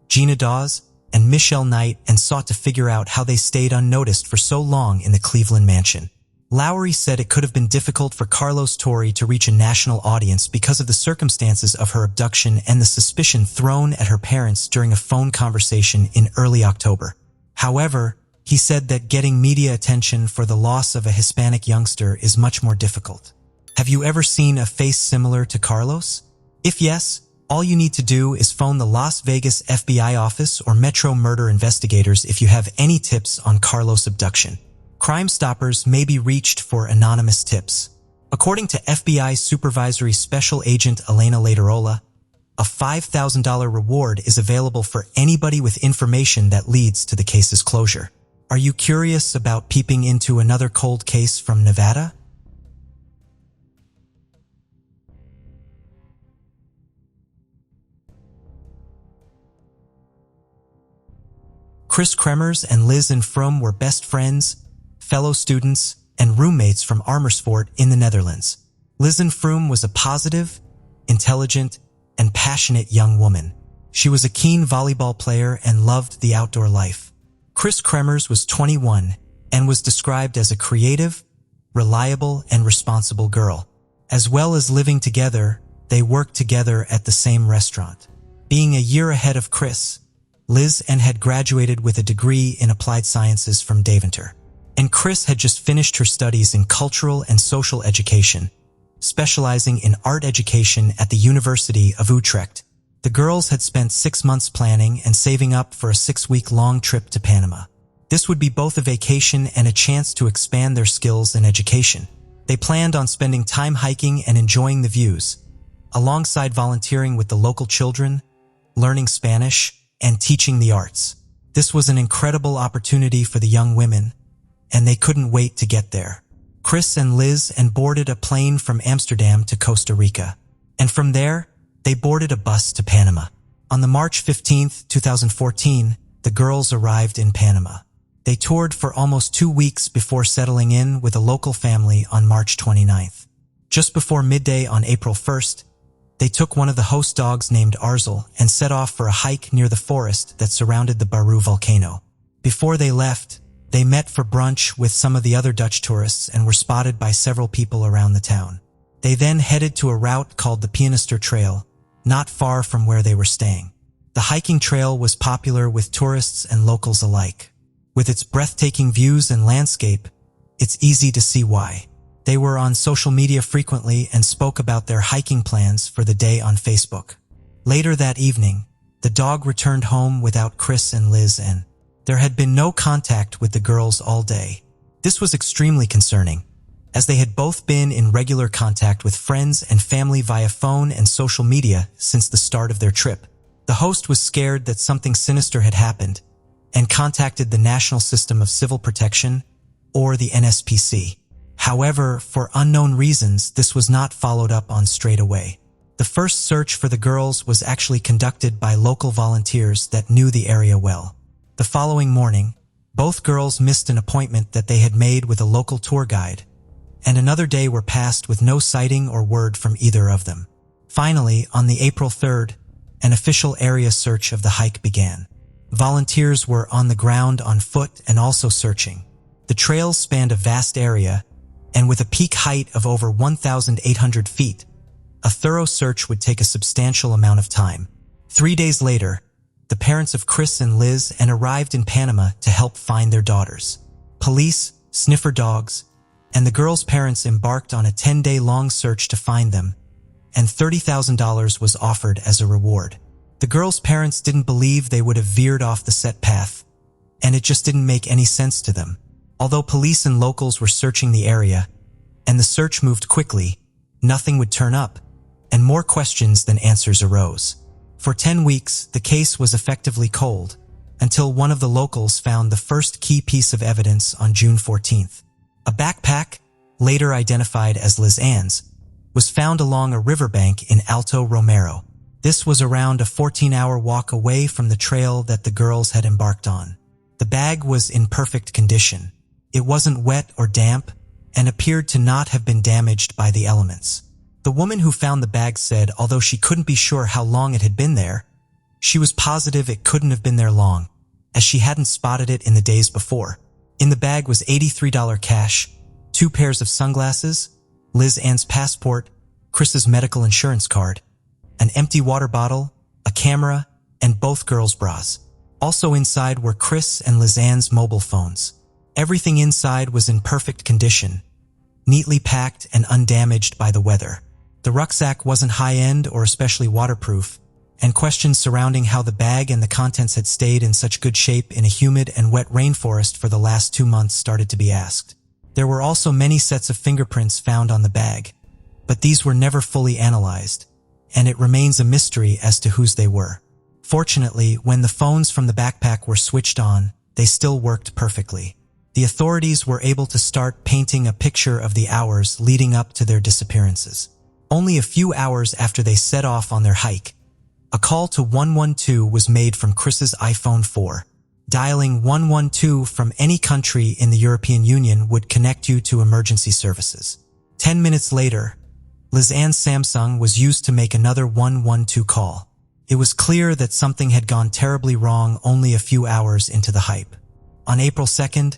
Gina Dawes, and Michelle Knight and sought to figure out how they stayed unnoticed for so long in the Cleveland mansion. Lowry said it could have been difficult for Carlos Torre to reach a national audience because of the circumstances of her abduction and the suspicion thrown at her parents during a phone conversation in early October. However, he said that getting media attention for the loss of a Hispanic youngster is much more difficult. Have you ever seen a face similar to Carlos? If yes, all you need to do is phone the Las Vegas FBI office or Metro Murder Investigators if you have any tips on Carlos' abduction. Crime Stoppers may be reached for anonymous tips. According to FBI Supervisory Special Agent Elena Laterola, a $5,000 reward is available for anybody with information that leads to the case's closure. Are you curious about peeping into another cold case from Nevada? Chris Kremers and Liz and Fromm were best friends, fellow students, and roommates from Amersfoort in the Netherlands. Liz and Fromm was a positive, intelligent, and passionate young woman. She was a keen volleyball player and loved the outdoor life. Chris Kremers was 21 and was described as a creative, reliable, and responsible girl. As well as living together, they worked together at the same restaurant. Being a year ahead of Chris, Liz had graduated with a degree in applied sciences from Deventer, and Chris had just finished her studies in cultural and social education, specializing in art education at the University of Utrecht. The girls had spent 6 months planning and saving up for a 6-week-long trip to Panama. This would be both a vacation and a chance to expand their skills and education. They planned on spending time hiking and enjoying the views, alongside volunteering with the local children, learning Spanish, and teaching the arts. This was an incredible opportunity for the young women, and they couldn't wait to get there. Chris and Liz boarded a plane from Amsterdam to Costa Rica, and from there, they boarded a bus to Panama. On the March 15, 2014, the girls arrived in Panama. They toured for almost 2 weeks before settling in with a local family on March 29th. Just before midday on April 1st, they took one of the host dogs named Arzel and set off for a hike near the forest that surrounded the Baru volcano. Before they left, they met for brunch with some of the other Dutch tourists and were spotted by several people around the town. They then headed to a route called the Pianister Trail, not far from where they were staying. The hiking trail was popular with tourists and locals alike. With its breathtaking views and landscape, it's easy to see why. They were on social media frequently and spoke about their hiking plans for the day on Facebook. Later that evening, the dog returned home without Chris and Liz, and there had been no contact with the girls all day. This was extremely concerning, as they had both been in regular contact with friends and family via phone and social media since the start of their trip. The host was scared that something sinister had happened and contacted the National System of Civil Protection, or the NSPC. However, for unknown reasons, this was not followed up on straight away. The first search for the girls was actually conducted by local volunteers that knew the area well. The following morning, both girls missed an appointment that they had made with a local tour guide, and another day were passed with no sighting or word from either of them. Finally, on the April 3rd, an official area search of the hike began. Volunteers were on the ground on foot and also searching. The trails spanned a vast area, and with a peak height of over 1,800 feet, a thorough search would take a substantial amount of time. 3 days later, the parents of Chris and Liz arrived in Panama to help find their daughters. Police, sniffer dogs, and the girls' parents embarked on a 10-day-long search to find them, and $30,000 was offered as a reward. The girls' parents didn't believe they would have veered off the set path, and it just didn't make any sense to them. Although police and locals were searching the area, and the search moved quickly, nothing would turn up, and more questions than answers arose. For 10 weeks, the case was effectively cold, until one of the locals found the first key piece of evidence on June 14th. A backpack, later identified as Liz Ann's, was found along a riverbank in Alto Romero. This was around a 14-hour walk away from the trail that the girls had embarked on. The bag was in perfect condition. It wasn't wet or damp and appeared to not have been damaged by the elements. The woman who found the bag said although she couldn't be sure how long it had been there, she was positive it couldn't have been there long, as she hadn't spotted it in the days before. In the bag was $83 cash, 2 pairs of sunglasses, Liz Ann's passport, Chris's medical insurance card, an empty water bottle, a camera, and both girls' bras. Also inside were Chris and Liz Ann's mobile phones. Everything inside was in perfect condition, neatly packed and undamaged by the weather. The rucksack wasn't high-end or especially waterproof, and questions surrounding how the bag and the contents had stayed in such good shape in a humid and wet rainforest for the last 2 months started to be asked. There were also many sets of fingerprints found on the bag, but these were never fully analyzed, and it remains a mystery as to whose they were. Fortunately, when the phones from the backpack were switched on, they still worked perfectly. The authorities were able to start painting a picture of the hours leading up to their disappearances. Only a few hours after they set off on their hike, a call to 112 was made from Chris's iPhone 4. Dialing 112 from any country in the European Union would connect you to emergency services. 10 minutes later, Liz Ann's Samsung was used to make another 112 call. It was clear that something had gone terribly wrong only a few hours into the hike. On April 2nd,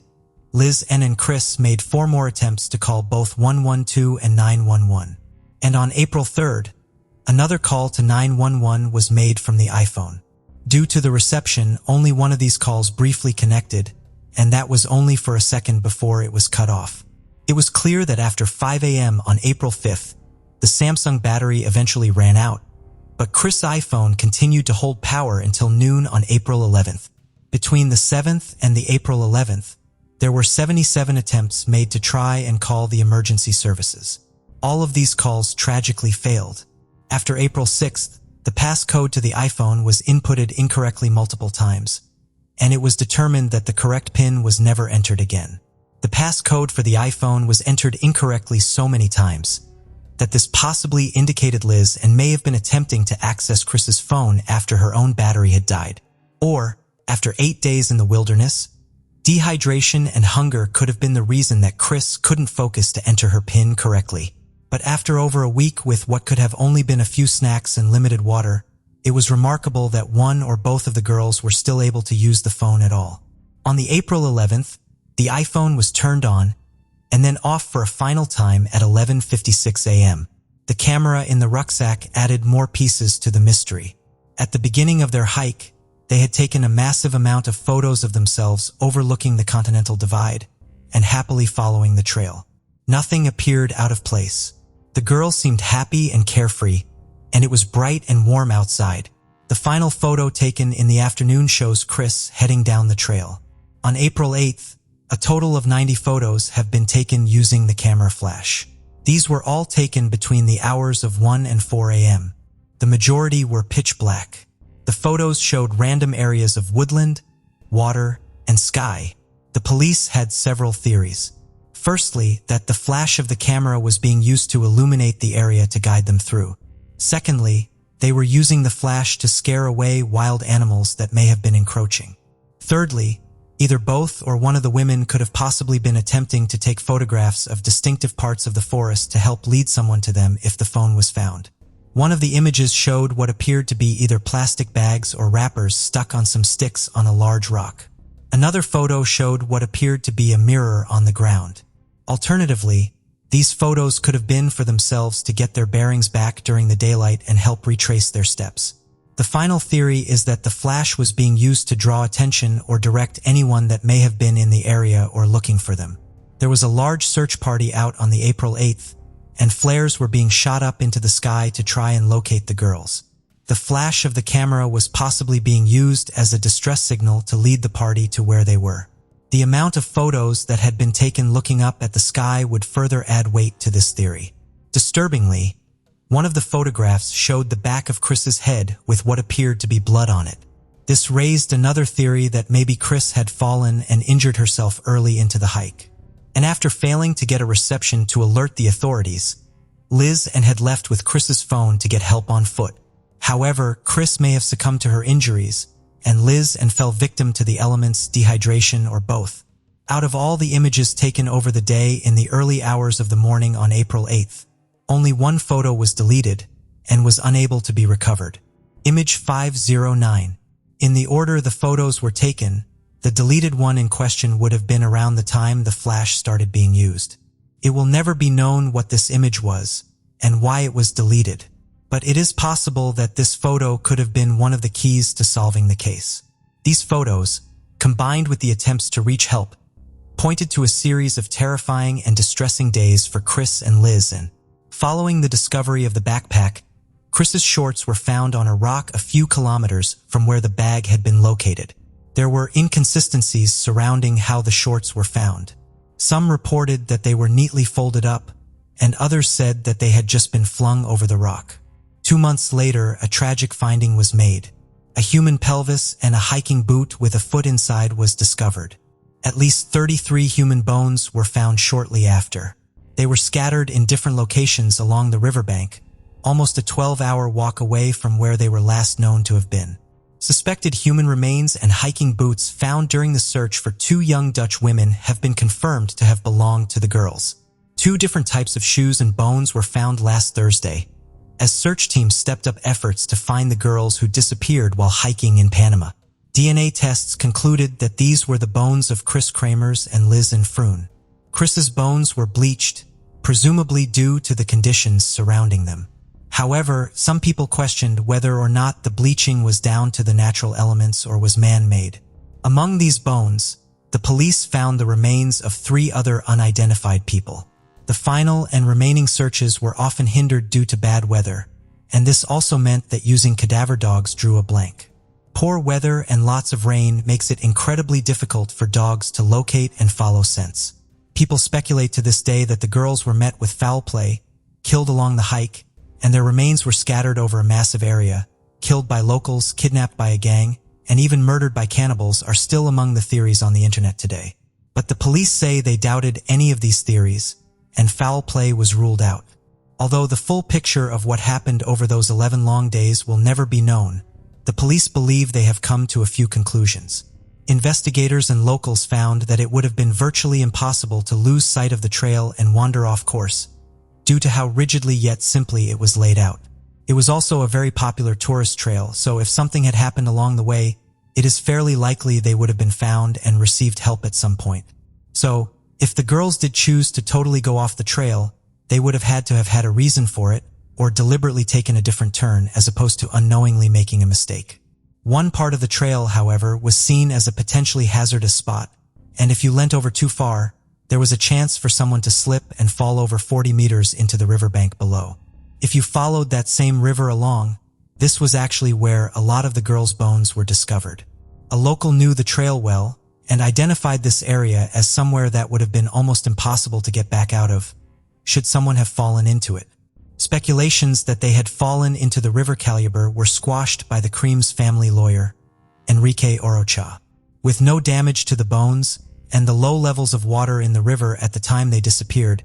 Liz Ann and Chris made 4 more attempts to call both 112 and 911. And on April 3rd, another call to 911 was made from the iPhone. Due to the reception, only one of these calls briefly connected, and that was only for a second before it was cut off. It was clear that after 5 a.m. on April 5th, the Samsung battery eventually ran out, but Chris' iPhone continued to hold power until noon on April 11th. Between the 7th and the April 11th, there were 77 attempts made to try and call the emergency services. All of these calls tragically failed. After April 6th, the passcode to the iPhone was inputted incorrectly multiple times, and it was determined that the correct PIN was never entered again. The passcode for the iPhone was entered incorrectly so many times that this possibly indicated Liz and may have been attempting to access Chris's phone after her own battery had died. Or, after 8 days in the wilderness, dehydration and hunger could have been the reason that Chris couldn't focus to enter her PIN correctly. But after over a week with what could have only been a few snacks and limited water, it was remarkable that one or both of the girls were still able to use the phone at all. On the April 11th, the iPhone was turned on and then off for a final time at 11:56 a.m. The camera in the rucksack added more pieces to the mystery. At the beginning of their hike, they had taken a massive amount of photos of themselves overlooking the Continental Divide and happily following the trail. Nothing appeared out of place. The girls seemed happy and carefree, and it was bright and warm outside. The final photo taken in the afternoon shows Chris heading down the trail. On April 8th, a total of 90 photos have been taken using the camera flash. These were all taken between the hours of 1 and 4 a.m. The majority were pitch black. The photos showed random areas of woodland, water, and sky. The police had several theories. Firstly, that the flash of the camera was being used to illuminate the area to guide them through. Secondly, they were using the flash to scare away wild animals that may have been encroaching. Thirdly, either both or one of the women could have possibly been attempting to take photographs of distinctive parts of the forest to help lead someone to them if the phone was found. One of the images showed what appeared to be either plastic bags or wrappers stuck on some sticks on a large rock. Another photo showed what appeared to be a mirror on the ground. Alternatively, these photos could have been for themselves to get their bearings back during the daylight and help retrace their steps. The final theory is that the flash was being used to draw attention or direct anyone that may have been in the area or looking for them. There was a large search party out on the April 8th, and flares were being shot up into the sky to try and locate the girls. The flash of the camera was possibly being used as a distress signal to lead the party to where they were. The amount of photos that had been taken looking up at the sky would further add weight to this theory. Disturbingly, one of the photographs showed the back of Chris's head with what appeared to be blood on it. This raised another theory that maybe Chris had fallen and injured herself early into the hike. And after failing to get a reception to alert the authorities, Liz Ann had left with Chris's phone to get help on foot. However, Chris may have succumbed to her injuries, and Liz and fell victim to the elements, dehydration, or both. Out of all the images taken over the day in the early hours of the morning on April 8th, only one photo was deleted and was unable to be recovered. Image 509. In the order the photos were taken, the deleted one in question would have been around the time the flash started being used. It will never be known what this image was and why it was deleted, but it is possible that this photo could have been one of the keys to solving the case. These photos, combined with the attempts to reach help, pointed to a series of terrifying and distressing days for Chris and Liz, and following the discovery of the backpack, Chris's shorts were found on a rock a few kilometers from where the bag had been located. There were inconsistencies surrounding how the shorts were found. Some reported that they were neatly folded up, and others said that they had just been flung over the rock. 2 months later, a tragic finding was made. A human pelvis and a hiking boot with a foot inside was discovered. At least 33 human bones were found shortly after. They were scattered in different locations along the riverbank, almost a 12-hour walk away from where they were last known to have been. Suspected human remains and hiking boots found during the search for 2 young Dutch women have been confirmed to have belonged to the girls. 2 different types of shoes and bones were found last Thursday, as search teams stepped up efforts to find the girls who disappeared while hiking in Panama. DNA tests concluded that these were the bones of Chris Kramers and Liz Froon. Chris's bones were bleached, presumably due to the conditions surrounding them. However, some people questioned whether or not the bleaching was down to the natural elements or was man-made. Among these bones, the police found the remains of 3 other unidentified people. The final and remaining searches were often hindered due to bad weather, and this also meant that using cadaver dogs drew a blank. Poor weather and lots of rain makes it incredibly difficult for dogs to locate and follow scents. People speculate to this day that the girls were met with foul play, killed along the hike, and their remains were scattered over a massive area, killed by locals, kidnapped by a gang, and even murdered by cannibals are still among the theories on the internet today. But the police say they doubted any of these theories, and foul play was ruled out. Although the full picture of what happened over those 11 long days will never be known, the police believe they have come to a few conclusions. Investigators and locals found that it would have been virtually impossible to lose sight of the trail and wander off course, due to how rigidly yet simply it was laid out. It was also a very popular tourist trail, so if something had happened along the way, it is fairly likely they would have been found and received help at some point. So, if the girls did choose to totally go off the trail, they would have had a reason for it, or deliberately taken a different turn as opposed to unknowingly making a mistake. One part of the trail, however, was seen as a potentially hazardous spot, and if you leant over too far, there was a chance for someone to slip and fall over 40 meters into the riverbank below. If you followed that same river along, this was actually where a lot of the girls' bones were discovered. A local knew the trail well and identified this area as somewhere that would have been almost impossible to get back out of, should someone have fallen into it. Speculations that they had fallen into the river caliber were squashed by the Cream's family lawyer, Enrique Orocha. With no damage to the bones and the low levels of water in the river at the time they disappeared,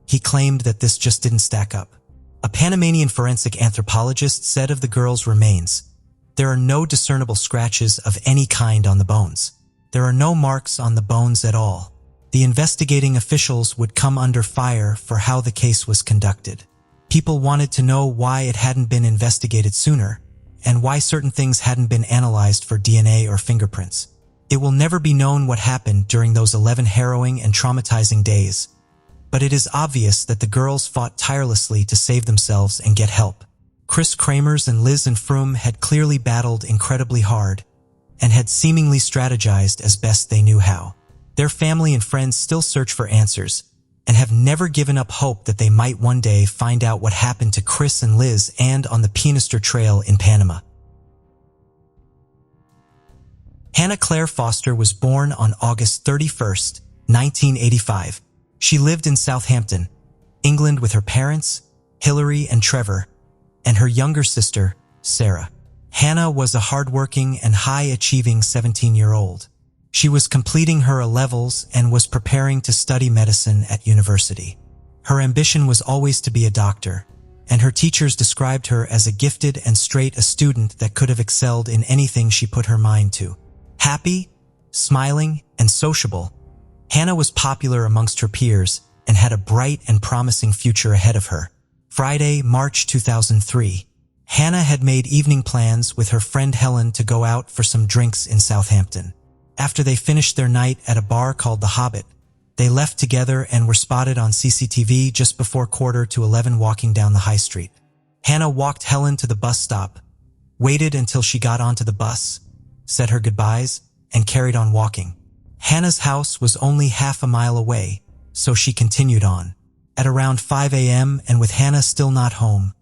he claimed that this just didn't stack up. A Panamanian forensic anthropologist said of the girls' remains, "There are no discernible scratches of any kind on the bones. There are no marks on the bones at all." The investigating officials would come under fire for how the case was conducted. People wanted to know why it hadn't been investigated sooner, and why certain things hadn't been analyzed for DNA or fingerprints. It will never be known what happened during those 11 harrowing and traumatizing days, but it is obvious that the girls fought tirelessly to save themselves and get help. Chris Kramers and Liz Froon had clearly battled incredibly hard, and had seemingly strategized as best they knew how. Their family and friends still search for answers, and have never given up hope that they might one day find out what happened to Chris and Liz and on the Penister Trail in Panama. Hannah Claire Foster was born on August 31st, 1985. She lived in Southampton, England with her parents, Hilary and Trevor, and her younger sister, Sarah. Hannah was a hardworking and high-achieving 17-year-old. She was completing her A-levels and was preparing to study medicine at university. Her ambition was always to be a doctor, and her teachers described her as a gifted and straight a student that could have excelled in anything she put her mind to. Happy, smiling, and sociable, Hannah was popular amongst her peers and had a bright and promising future ahead of her. Friday, March 2003. Hannah had made evening plans with her friend Helen to go out for some drinks in Southampton. After they finished their night at a bar called The Hobbit, they left together and were spotted on CCTV just before 10:45 walking down the high street. Hannah walked Helen to the bus stop, waited until she got onto the bus, said her goodbyes, and carried on walking. Hannah's house was only half a mile away, so she continued on. At around 5 a.m. and with Hannah still not home,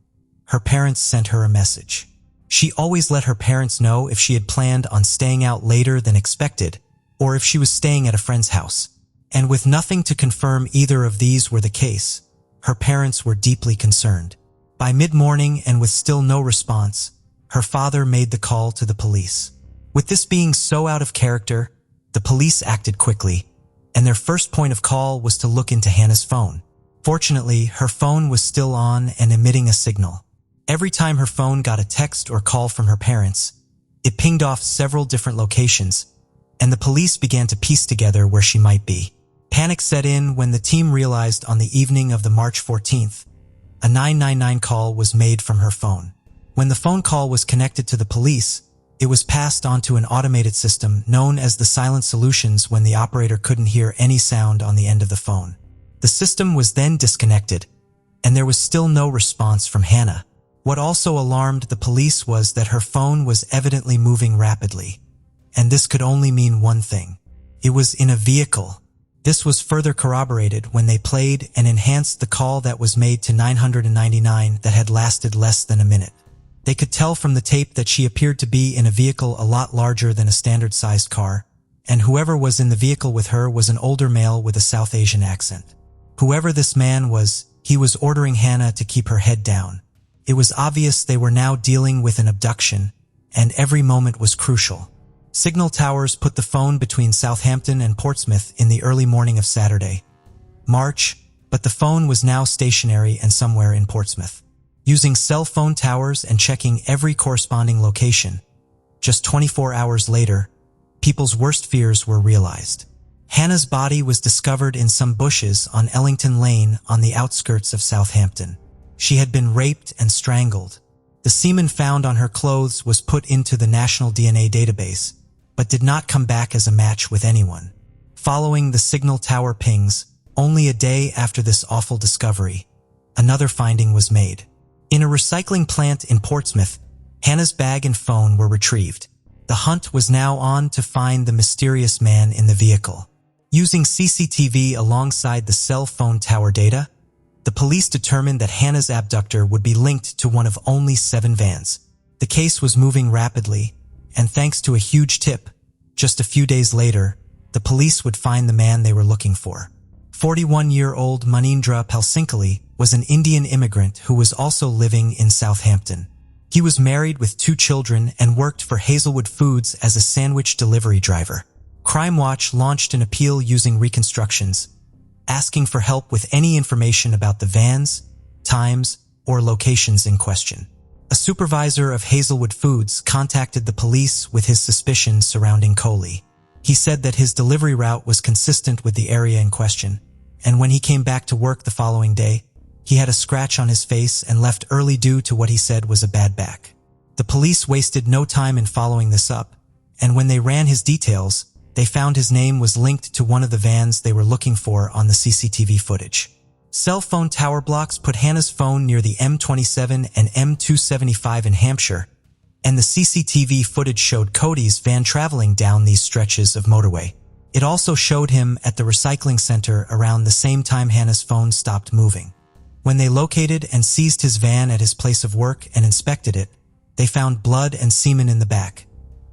her parents sent her a message. She always let her parents know if she had planned on staying out later than expected, or if she was staying at a friend's house. And with nothing to confirm either of these were the case, her parents were deeply concerned. By mid-morning and with still no response, her father made the call to the police. With this being so out of character, the police acted quickly, and their first point of call was to look into Hannah's phone. Fortunately, her phone was still on and emitting a signal. Every time her phone got a text or call from her parents, it pinged off several different locations, and the police began to piece together where she might be. Panic set in when the team realized on the evening of the March 14th, a 999 call was made from her phone. When the phone call was connected to the police, it was passed on to an automated system known as the silent solutions when the operator couldn't hear any sound on the end of the phone. The system was then disconnected, and there was still no response from Hannah. What also alarmed the police was that her phone was evidently moving rapidly, and this could only mean one thing. It was in a vehicle. This was further corroborated when they played and enhanced the call that was made to 999 that had lasted less than a minute. They could tell from the tape that she appeared to be in a vehicle a lot larger than a standard-sized car, and whoever was in the vehicle with her was an older male with a South Asian accent. Whoever this man was, he was ordering Hannah to keep her head down. It was obvious they were now dealing with an abduction, and every moment was crucial. Signal towers put the phone between Southampton and Portsmouth in the early morning of Saturday, March, but the phone was now stationary and somewhere in Portsmouth. Using cell phone towers and checking every corresponding location, just 24 hours later, people's worst fears were realized. Hannah's body was discovered in some bushes on Ellington Lane on the outskirts of Southampton. She had been raped and strangled. The semen found on her clothes was put into the National DNA database, but did not come back as a match with anyone. Following the signal tower pings, only a day after this awful discovery, another finding was made. In a recycling plant in Portsmouth, Hannah's bag and phone were retrieved. The hunt was now on to find the mysterious man in the vehicle. Using CCTV alongside the cell phone tower data, the police determined that Hannah's abductor would be linked to one of only 7 vans. The case was moving rapidly, and thanks to a huge tip, just a few days later, the police would find the man they were looking for. 41-year-old Manindra Palsinkali was an Indian immigrant who was also living in Southampton. He was married with 2 children and worked for Hazelwood Foods as a sandwich delivery driver. Crime Watch launched an appeal using reconstructions, asking for help with any information about the vans, times, or locations in question. A supervisor of Hazelwood Foods contacted the police with his suspicions surrounding Coley. He said that his delivery route was consistent with the area in question, and when he came back to work the following day, he had a scratch on his face and left early due to what he said was a bad back. The police wasted no time in following this up, and when they ran his details, they found his name was linked to one of the vans they were looking for on the CCTV footage. Cell phone tower blocks put Hannah's phone near the M27 and M275 in Hampshire, and the CCTV footage showed Cody's van traveling down these stretches of motorway. It also showed him at the recycling center around the same time Hannah's phone stopped moving. When they located and seized his van at his place of work and inspected it, they found blood and semen in the back,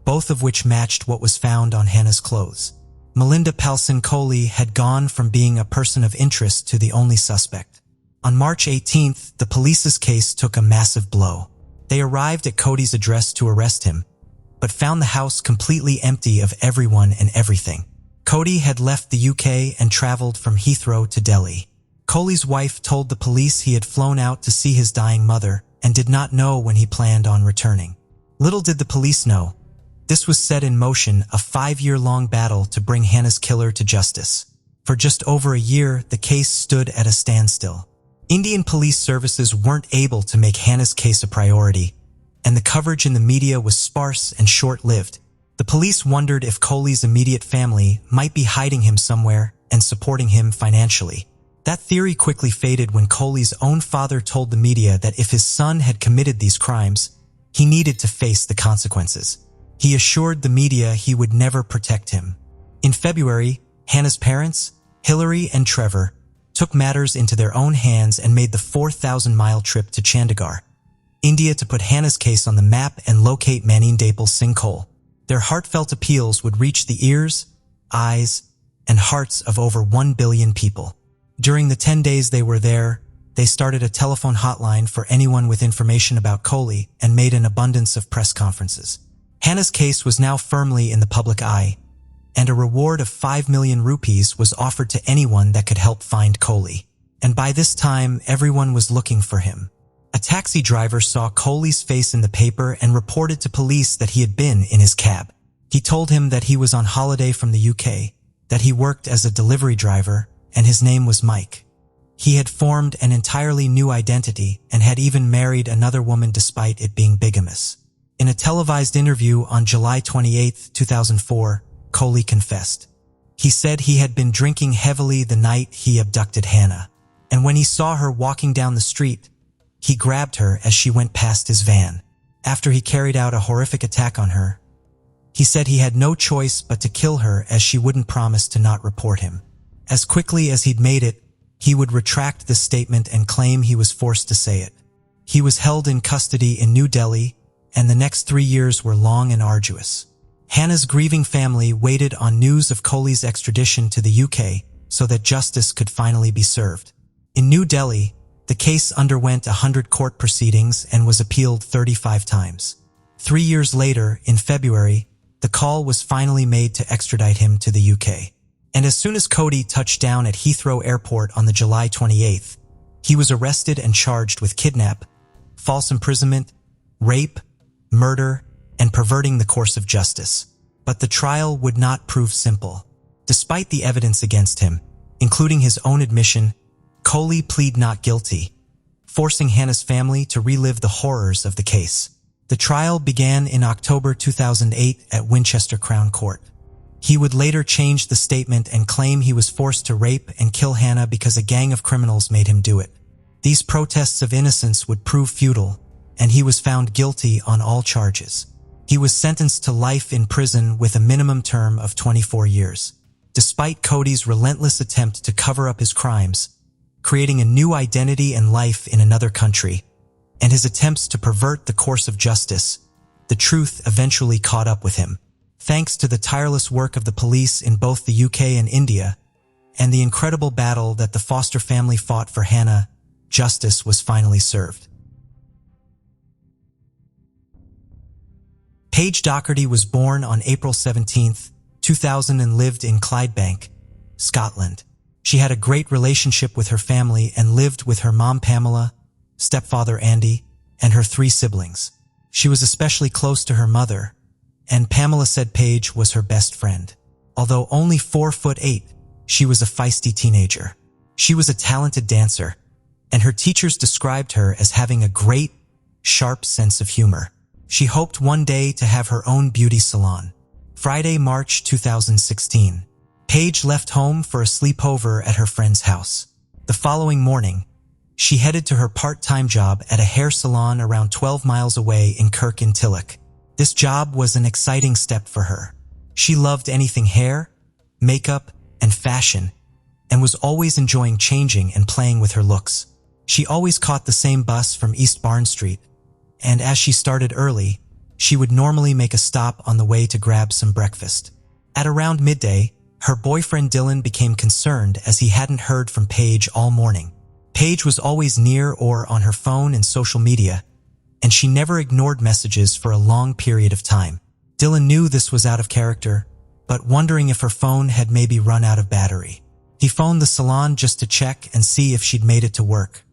both of which matched what was found on Hannah's clothes. Melinda Palsinkali had gone from being a person of interest to the only suspect. On March 18th, the police's case took a massive blow. They arrived at Cody's address to arrest him, but found the house completely empty of everyone and everything. Cody had left the UK and traveled from Heathrow to Delhi. Coley's wife told the police he had flown out to see his dying mother and did not know when he planned on returning. Little did the police know, this was set in motion a 5-year-long battle to bring Hannah's killer to justice. For just over a year, the case stood at a standstill. Indian police services weren't able to make Hannah's case a priority, and the coverage in the media was sparse and short-lived. The police wondered if Coley's immediate family might be hiding him somewhere and supporting him financially. That theory quickly faded when Coley's own father told the media that if his son had committed these crimes, he needed to face the consequences. He assured the media he would never protect him. In February, Hannah's parents, Hillary and Trevor, took matters into their own hands and made the 4,000-mile trip to Chandigarh, India, to put Hannah's case on the map and locate Maneen Dapal's sinkhole. Their heartfelt appeals would reach the ears, eyes, and hearts of over 1 billion people. During the 10 days they were there, they started a telephone hotline for anyone with information about Coley and made an abundance of press conferences. Hannah's case was now firmly in the public eye, and a reward of 5 million rupees was offered to anyone that could help find Coley. And by this time, everyone was looking for him. A taxi driver saw Coley's face in the paper and reported to police that he had been in his cab. He told him that he was on holiday from the UK, that he worked as a delivery driver, and his name was Mike. He had formed an entirely new identity and had even married another woman despite it being bigamous. In a televised interview on July 28, 2004, Coley confessed. He said he had been drinking heavily the night he abducted Hannah, and when he saw her walking down the street, he grabbed her as she went past his van. After he carried out a horrific attack on her, he said he had no choice but to kill her as she wouldn't promise to not report him. As quickly as he'd made it, he would retract this statement and claim he was forced to say it. He was held in custody in New Delhi, and the next 3 years were long and arduous. Hannah's grieving family waited on news of Coley's extradition to the UK so that justice could finally be served. In New Delhi, the case underwent 100 court proceedings and was appealed 35 times. 3 years later, in February, the call was finally made to extradite him to the UK. And as soon as Cody touched down at Heathrow Airport on the July 28th, he was arrested and charged with kidnap, false imprisonment, rape, murder, and perverting the course of justice. But the trial would not prove simple. Despite the evidence against him, including his own admission, Coley pleaded not guilty, forcing Hannah's family to relive the horrors of the case. The trial began in October 2008 at Winchester Crown Court. He would later change the statement and claim he was forced to rape and kill Hannah because a gang of criminals made him do it. These protests of innocence would prove futile, and he was found guilty on all charges. He was sentenced to life in prison with a minimum term of 24 years. Despite Cody's relentless attempt to cover up his crimes, creating a new identity and life in another country, and his attempts to pervert the course of justice, the truth eventually caught up with him. Thanks to the tireless work of the police in both the UK and India, and the incredible battle that the Foster family fought for Hannah, justice was finally served. Paige Doherty was born on April 17, 2000 and lived in Clydebank, Scotland. She had a great relationship with her family and lived with her mom Pamela, stepfather Andy, and her 3 siblings. She was especially close to her mother, and Pamela said Paige was her best friend. Although only 4'8", she was a feisty teenager. She was a talented dancer, and her teachers described her as having a great, sharp sense of humor. She hoped one day to have her own beauty salon. Friday, March 2016. Paige left home for a sleepover at her friend's house. The following morning, she headed to her part-time job at a hair salon around 12 miles away in Kirkintilloch. This job was an exciting step for her. She loved anything hair, makeup, and fashion, and was always enjoying changing and playing with her looks. She always caught the same bus from East Barn Street, and as she started early, she would normally make a stop on the way to grab some breakfast. At around midday, her boyfriend Dylan became concerned as he hadn't heard from Paige all morning. Paige was always near or on her phone and social media, and she never ignored messages for a long period of time. Dylan knew this was out of character, but wondering if her phone had maybe run out of battery. He phoned the salon just to check and see if she'd made it to work.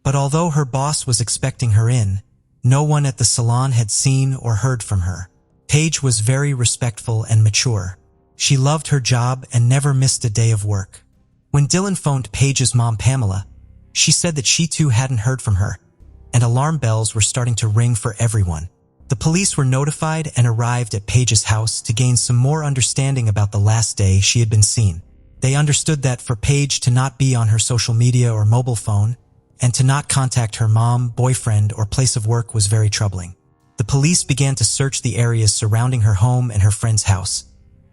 But although her boss was expecting her in, no one at the salon had seen or heard from her. Paige was very respectful and mature. She loved her job and never missed a day of work. When Dylan phoned Paige's mom, Pamela, she said that she too hadn't heard from her, and alarm bells were starting to ring for everyone. The police were notified and arrived at Paige's house to gain some more understanding about the last day she had been seen. They understood that for Paige to not be on her social media or mobile phone, and to not contact her mom, boyfriend, or place of work was very troubling. The police began to search the areas surrounding her home and her friend's house.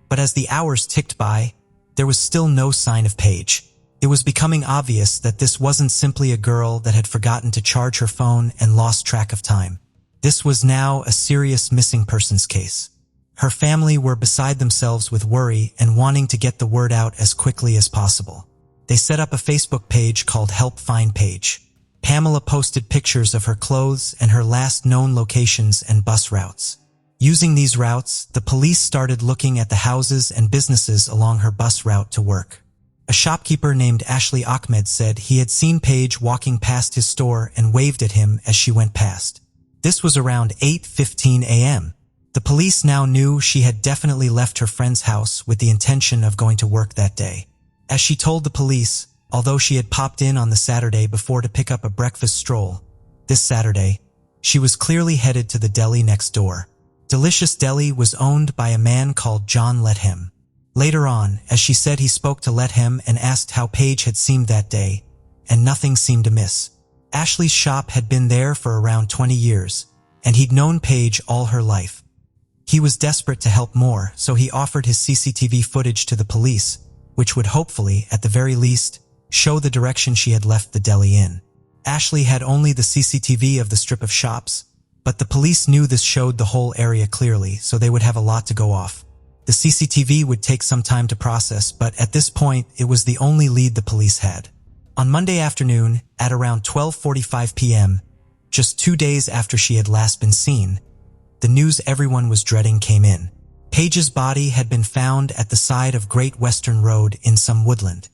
But as the hours ticked by, there was still no sign of Paige. It was becoming obvious that this wasn't simply a girl that had forgotten to charge her phone and lost track of time. This was now a serious missing persons case. Her family were beside themselves with worry and wanting to get the word out as quickly as possible. They set up a Facebook page called Help Find Paige. Pamela posted pictures of her clothes and her last known locations and bus routes. Using these routes, the police started looking at the houses and businesses along her bus route to work. A shopkeeper named Ashley Ahmed said he had seen Paige walking past his store and waved at him as she went past. This was around 8:15 a.m. The police now knew she had definitely left her friend's house with the intention of going to work that day. As she told the police, although she had popped in on the Saturday before to pick up a breakfast stroll, this Saturday, she was clearly headed to the deli next door. Delicious Deli was owned by a man called John Lethem. Later on, as she said, he spoke to Lethem and asked how Paige had seemed that day, and nothing seemed amiss. Ashley's shop had been there for around 20 years, and he'd known Paige all her life. He was desperate to help more, so he offered his CCTV footage to the police, which would hopefully, at the very least, show the direction she had left the deli in. Ashley had only the CCTV of the strip of shops, but the police knew this showed the whole area clearly, so they would have a lot to go off. The CCTV would take some time to process, but at this point, it was the only lead the police had. On Monday afternoon, at around 12:45 p.m., just 2 days after she had last been seen, the news everyone was dreading came in. Paige's body had been found at the side of Great Western Road in some woodland.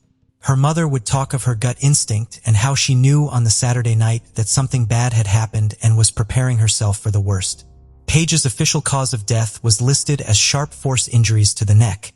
Her mother would talk of her gut instinct and how she knew on the Saturday night that something bad had happened and was preparing herself for the worst. Paige's official cause of death was listed as sharp force injuries to the neck,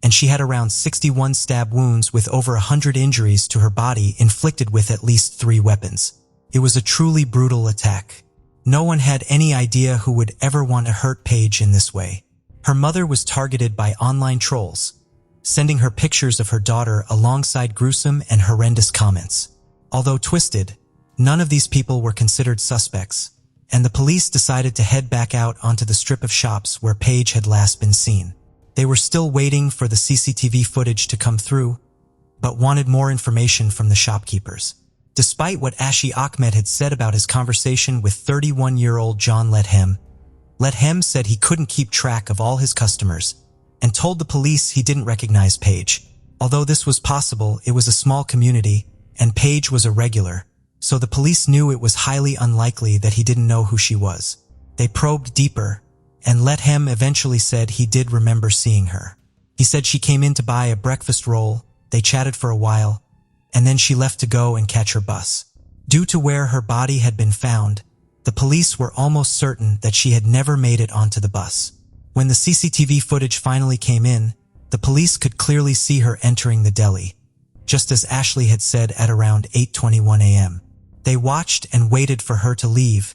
and she had around 61 stab wounds with over 100 injuries to her body inflicted with at least 3 weapons. It was a truly brutal attack. No one had any idea who would ever want to hurt Paige in this way. Her mother was targeted by online trolls, sending her pictures of her daughter alongside gruesome and horrendous comments. Although twisted, none of these people were considered suspects, and the police decided to head back out onto the strip of shops where Paige had last been seen. They were still waiting for the CCTV footage to come through, but wanted more information from the shopkeepers. Despite what Ashley Ahmed had said about his conversation with 31-year-old John Lethem, Lethem said he couldn't keep track of all his customers and told the police he didn't recognize Paige. Although this was possible, it was a small community and Paige was a regular, so the police knew it was highly unlikely that he didn't know who she was. They probed deeper, and Lethem eventually said he did remember seeing her. He said she came in to buy a breakfast roll, they chatted for a while, and then she left to go and catch her bus. Due to where her body had been found, the police were almost certain that she had never made it onto the bus. When the CCTV footage finally came in, the police could clearly see her entering the deli, just as Ashley had said at around 8:21 a.m. They watched and waited for her to leave,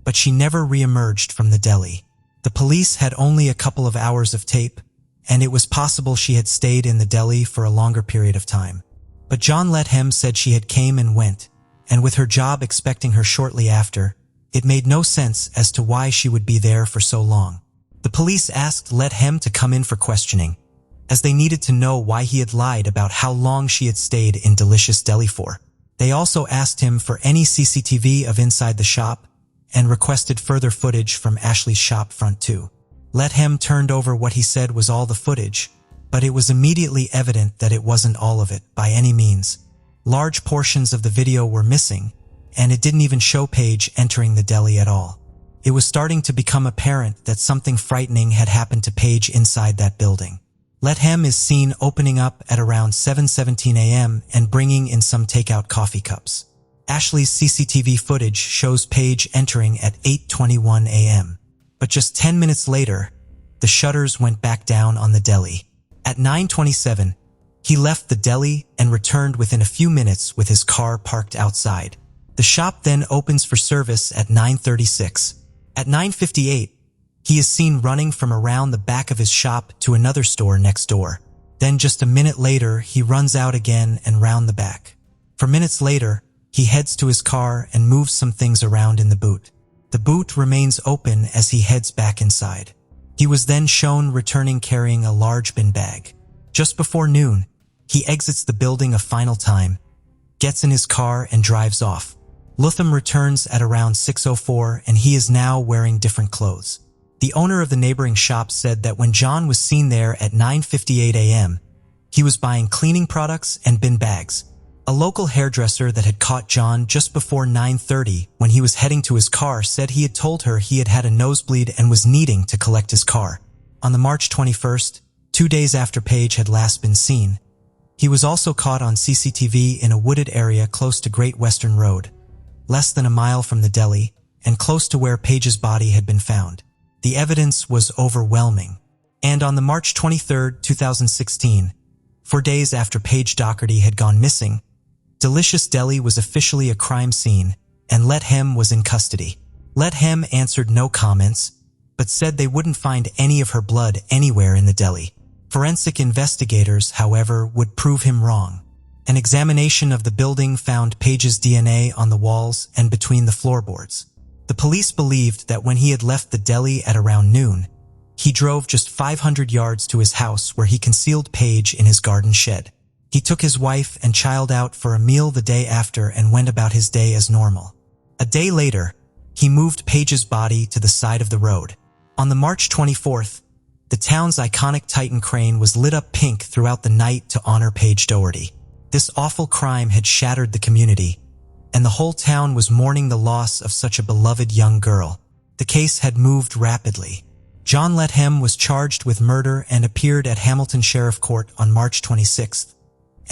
but she never re-emerged from the deli. The police had only a couple of hours of tape, and it was possible she had stayed in the deli for a longer period of time. But John Lethem said she had came and went, and with her job expecting her shortly after, it made no sense as to why she would be there for so long. The police asked Lethem to come in for questioning, as they needed to know why he had lied about how long she had stayed in Delicious Deli for. They also asked him for any CCTV of inside the shop and requested further footage from Ashley's shop front too. Lethem turned over what he said was all the footage, but it was immediately evident that it wasn't all of it by any means. Large portions of the video were missing, and it didn't even show Paige entering the deli at all. It was starting to become apparent that something frightening had happened to Paige inside that building. Let Hem is seen opening up at around 7:17 a.m. and bringing in some takeout coffee cups. Ashley's CCTV footage shows Paige entering at 8:21 a.m. But just 10 minutes later, the shutters went back down on the deli. At 9:27, he left the deli and returned within a few minutes with his car parked outside. The shop then opens for service at 9:36. At 9:58, he is seen running from around the back of his shop to another store next door. Then just a minute later, he runs out again and round the back. For minutes later, he heads to his car and moves some things around in the boot. The boot remains open as he heads back inside. He was then shown returning carrying a large bin bag. Just before noon, he exits the building a final time, gets in his car and drives off. Lutham returns at around 6:04 and he is now wearing different clothes. The owner of the neighboring shop said that when John was seen there at 9:58 a.m., he was buying cleaning products and bin bags. A local hairdresser that had caught John just before 9:30 when he was heading to his car said he had told her he had had a nosebleed and was needing to collect his car. On the March 21st, 2 days after Paige had last been seen, he was also caught on CCTV in a wooded area close to Great Western Road, less than a mile from the deli, and close to where Paige's body had been found. The evidence was overwhelming. And on the March 23, 2016, 4 days after Paige Doherty had gone missing, Delicious Deli was officially a crime scene, and Let Hem was in custody. Let Hem answered no comments, but said they wouldn't find any of her blood anywhere in the deli. Forensic investigators, however, would prove him wrong. An examination of the building found Paige's DNA on the walls and between the floorboards. The police believed that when he had left the deli at around noon, he drove just 500 yards to his house where he concealed Paige in his garden shed. He took his wife and child out for a meal the day after and went about his day as normal. A day later, he moved Paige's body to the side of the road. On the March 24th, the town's iconic Titan crane was lit up pink throughout the night to honor Paige Doherty. This awful crime had shattered the community, and the whole town was mourning the loss of such a beloved young girl. The case had moved rapidly. John Let Hem was charged with murder and appeared at Hamilton Sheriff Court on March 26th,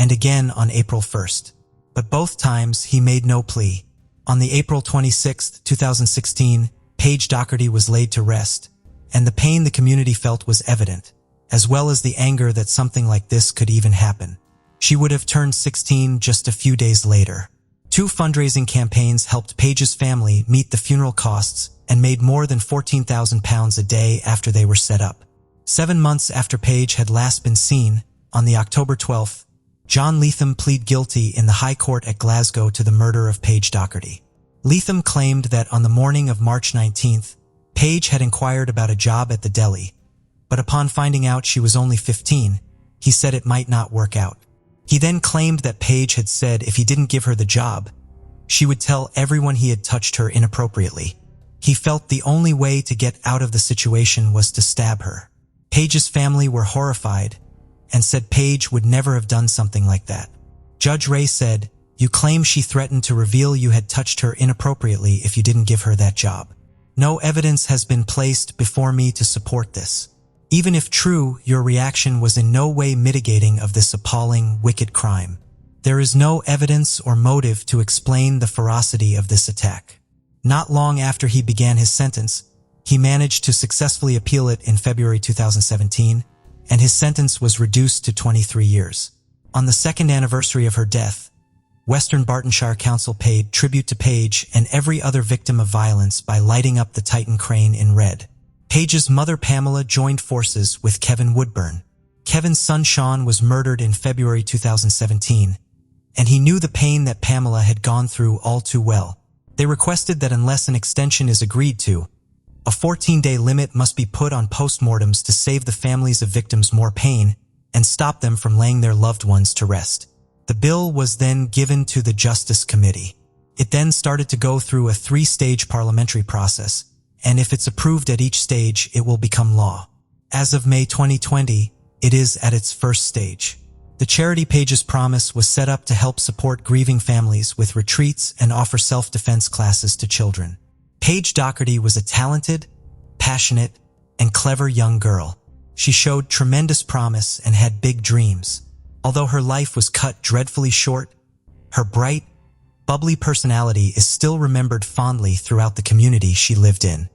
and again on April 1st. But both times he made no plea. On the April 26, 2016, Paige Doherty was laid to rest, and the pain the community felt was evident, as well as the anger that something like this could even happen. She would have turned 16 just a few days later. 2 fundraising campaigns helped Paige's family meet the funeral costs and made more than £14,000 a day after they were set up. 7 months after Paige had last been seen, on the October 12th, John Leatham pleaded guilty in the High Court at Glasgow to the murder of Paige Doherty. Leatham claimed that on the morning of March 19th, Paige had inquired about a job at the deli, but upon finding out she was only 15, he said it might not work out. He then claimed that Paige had said if he didn't give her the job, she would tell everyone he had touched her inappropriately. He felt the only way to get out of the situation was to stab her. Paige's family were horrified and said Paige would never have done something like that. Judge Ray said, "You claim she threatened to reveal you had touched her inappropriately if you didn't give her that job. No evidence has been placed before me to support this. Even if true, your reaction was in no way mitigating of this appalling, wicked crime. There is no evidence or motive to explain the ferocity of this attack." Not long after he began his sentence, he managed to successfully appeal it in February 2017, and his sentence was reduced to 23 years. On the second anniversary of her death, Western Bartonshire Council paid tribute to Paige and every other victim of violence by lighting up the Titan crane in red. Paige's mother Pamela joined forces with Kevin Woodburn. Kevin's son Sean was murdered in February 2017, and he knew the pain that Pamela had gone through all too well. They requested that unless an extension is agreed to, a 14-day limit must be put on postmortems to save the families of victims more pain and stop them from laying their loved ones to rest. The bill was then given to the Justice Committee. It then started to go through a 3-stage parliamentary process, and if it's approved at each stage, it will become law. As of May 2020, it is at its first stage. The charity Paige's Promise was set up to help support grieving families with retreats and offer self-defense classes to children. Paige Doherty was a talented, passionate, and clever young girl. She showed tremendous promise and had big dreams. Although her life was cut dreadfully short, her bright, bubbly personality is still remembered fondly throughout the community she lived in.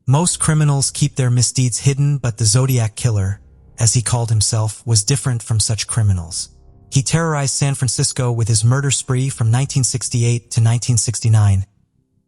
Most criminals keep their misdeeds hidden, but the Zodiac Killer, as he called himself, was different from such criminals. He terrorized San Francisco with his murder spree from 1968 to 1969,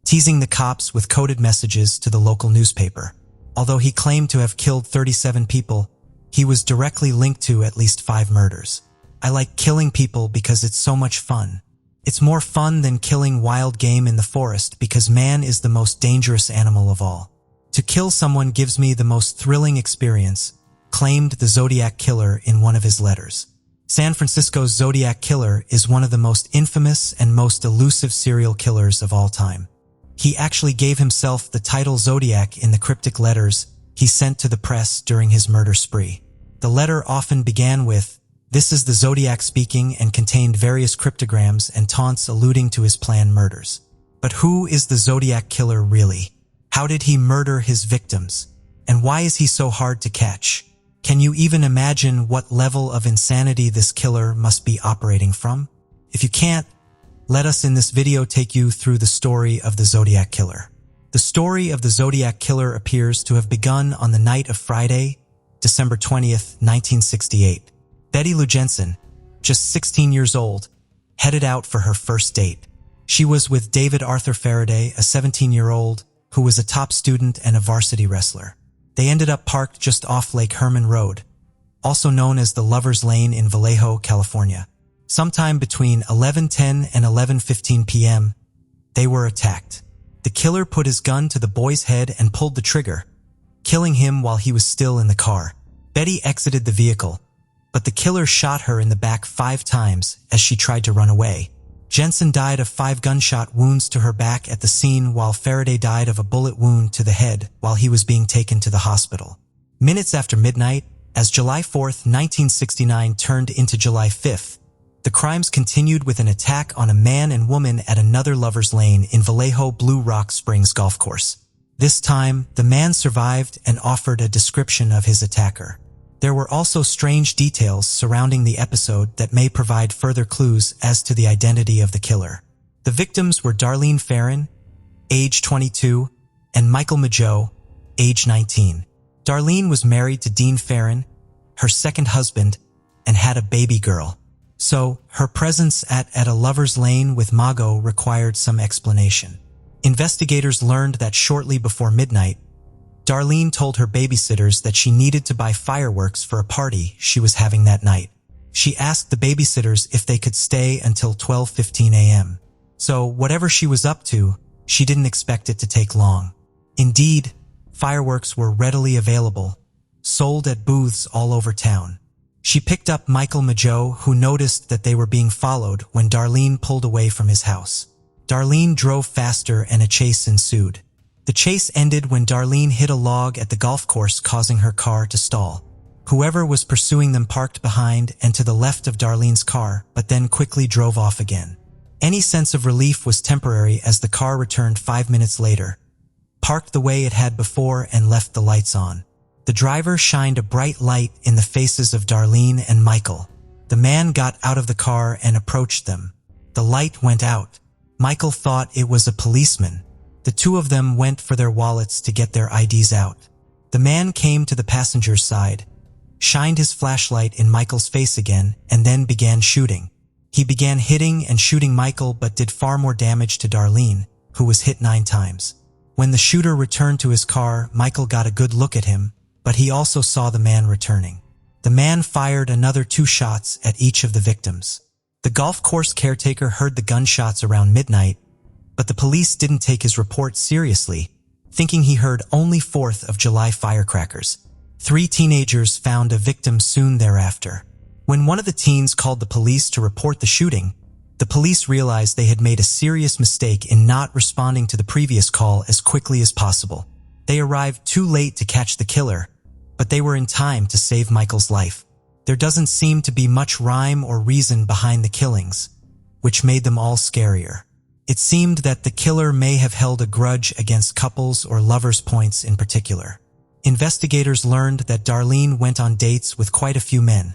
teasing the cops with coded messages to the local newspaper. Although he claimed to have killed 37 people, he was directly linked to at least 5 murders. I like killing people because it's so much fun. It's more fun than killing wild game in the forest because man is the most dangerous animal of all. To kill someone gives me the most thrilling experience, claimed the Zodiac Killer in one of his letters. San Francisco's Zodiac Killer is one of the most infamous and most elusive serial killers of all time. He actually gave himself the title Zodiac in the cryptic letters he sent to the press during his murder spree. The letter often began with, "This is the Zodiac speaking," and contained various cryptograms and taunts alluding to his planned murders. But who is the Zodiac Killer really? How did he murder his victims? And why is he so hard to catch? Can you even imagine what level of insanity this killer must be operating from? If you can't, let us in this video take you through the story of the Zodiac Killer. The story of the Zodiac Killer appears to have begun on the night of Friday, December 20th, 1968. Betty Lou Jensen, just 16 years old, headed out for her first date. She was with David Arthur Faraday, a 17-year-old, who was a top student and a varsity wrestler. They ended up parked just off Lake Herman Road, also known as the Lover's Lane in Vallejo, California. Sometime between 11:10 and 11:15 p.m., they were attacked. The killer put his gun to the boy's head and pulled the trigger, killing him while he was still in the car. Betty exited the vehicle, but the killer shot her in the back 5 times as she tried to run away. Jensen died of 5 gunshot wounds to her back at the scene, while Faraday died of a bullet wound to the head while he was being taken to the hospital. Minutes after midnight, as July 4th, 1969 turned into July 5th, the crimes continued with an attack on a man and woman at another Lover's Lane in Vallejo Blue Rock Springs golf course. This time, the man survived and offered a description of his attacker. There were also strange details surrounding the episode that may provide further clues as to the identity of the killer. The victims were Darlene Ferrin, age 22, and Michael Mageau, age 19. Darlene was married to Dean Ferrin, her second husband, and had a baby girl. So, her presence at a Lover's Lane with Mageau required some explanation. Investigators learned that shortly before midnight, Darlene told her babysitters that she needed to buy fireworks for a party she was having that night. She asked the babysitters if they could stay until 12:15 a.m. So, whatever she was up to, she didn't expect it to take long. Indeed, fireworks were readily available, sold at booths all over town. She picked up Michael Mageau, who noticed that they were being followed when Darlene pulled away from his house. Darlene drove faster and a chase ensued. The chase ended when Darlene hit a log at the golf course, causing her car to stall. Whoever was pursuing them parked behind and to the left of Darlene's car, but then quickly drove off again. Any sense of relief was temporary as the car returned 5 minutes later, parked the way it had before, and left the lights on. The driver shined a bright light in the faces of Darlene and Michael. The man got out of the car and approached them. The light went out. Michael thought it was a policeman. The two of them went for their wallets to get their IDs out. The man came to the passenger's side, shined his flashlight in Michael's face again, and then began shooting. He began hitting and shooting Michael, but did far more damage to Darlene, who was hit 9 times. When the shooter returned to his car, Michael got a good look at him, but he also saw the man returning. The man fired another 2 shots at each of the victims. The golf course caretaker heard the gunshots around midnight, but the police didn't take his report seriously, thinking he heard only 4th of July firecrackers. 3 teenagers found a victim soon thereafter. When one of the teens called the police to report the shooting, the police realized they had made a serious mistake in not responding to the previous call as quickly as possible. They arrived too late to catch the killer, but they were in time to save Michael's life. There doesn't seem to be much rhyme or reason behind the killings, which made them all scarier. It seemed that the killer may have held a grudge against couples or lovers' points in particular. Investigators learned that Darlene went on dates with quite a few men,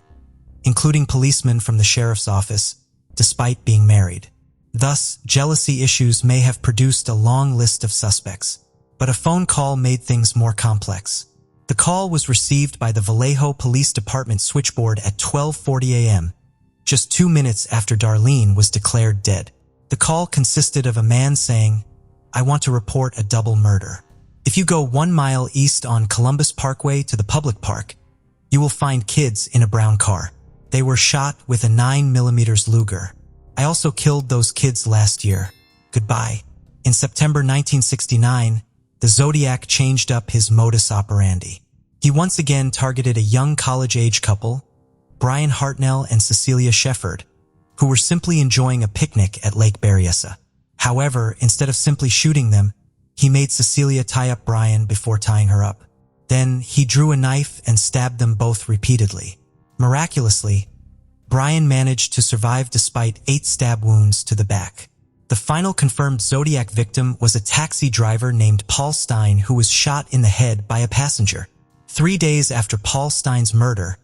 including policemen from the sheriff's office, despite being married. Thus, jealousy issues may have produced a long list of suspects. But a phone call made things more complex. The call was received by the Vallejo Police Department switchboard at 12:40 a.m., just 2 minutes after Darlene was declared dead. The call consisted of a man saying, "I want to report a double murder. If you go 1 mile east on Columbus Parkway to the public park, you will find kids in a brown car. They were shot with a 9mm Luger. I also killed those kids last year. Goodbye." In September 1969, the Zodiac changed up his modus operandi. He once again targeted a young college-age couple, Brian Hartnell and Cecilia Shefford, who were simply enjoying a picnic at Lake Berryessa. However, instead of simply shooting them, he made Cecilia tie up Brian before tying her up. Then he drew a knife and stabbed them both repeatedly. Miraculously, Brian managed to survive despite 8 stab wounds to the back. The final confirmed Zodiac victim was a taxi driver named Paul Stein who was shot in the head by a passenger. 3 days after Paul Stein's murder,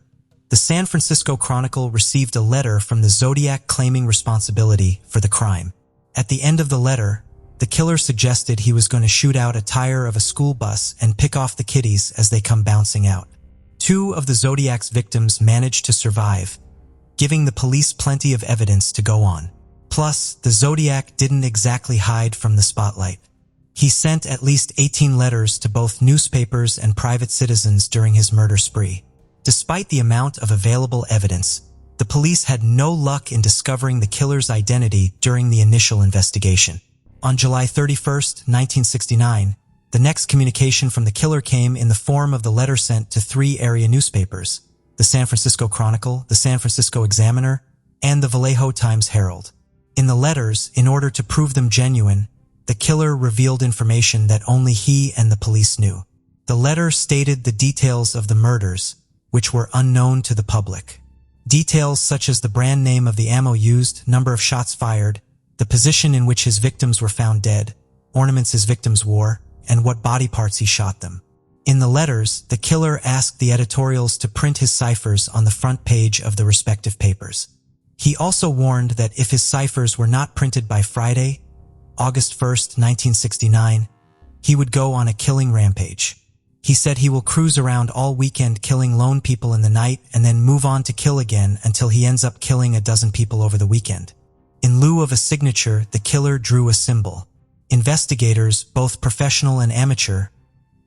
the San Francisco Chronicle received a letter from the Zodiac claiming responsibility for the crime. At the end of the letter, the killer suggested he was going to shoot out a tire of a school bus and pick off the kiddies as they come bouncing out. 2 of the Zodiac's victims managed to survive, giving the police plenty of evidence to go on. Plus, the Zodiac didn't exactly hide from the spotlight. He sent at least 18 letters to both newspapers and private citizens during his murder spree. Despite the amount of available evidence, the police had no luck in discovering the killer's identity during the initial investigation. On July 31, 1969, the next communication from the killer came in the form of the letter sent to 3 area newspapers: the San Francisco Chronicle, the San Francisco Examiner, and the Vallejo Times-Herald. In the letters, in order to prove them genuine, the killer revealed information that only he and the police knew. The letter stated the details of the murders, which were unknown to the public. Details such as the brand name of the ammo used, number of shots fired, the position in which his victims were found dead, ornaments his victims wore, and what body parts he shot them. In the letters, the killer asked the editorials to print his ciphers on the front page of the respective papers. He also warned that if his ciphers were not printed by Friday, August 1, 1969, he would go on a killing rampage. He said he will cruise around all weekend killing lone people in the night and then move on to kill again until he ends up killing a dozen people over the weekend. In lieu of a signature, the killer drew a symbol. Investigators, both professional and amateur,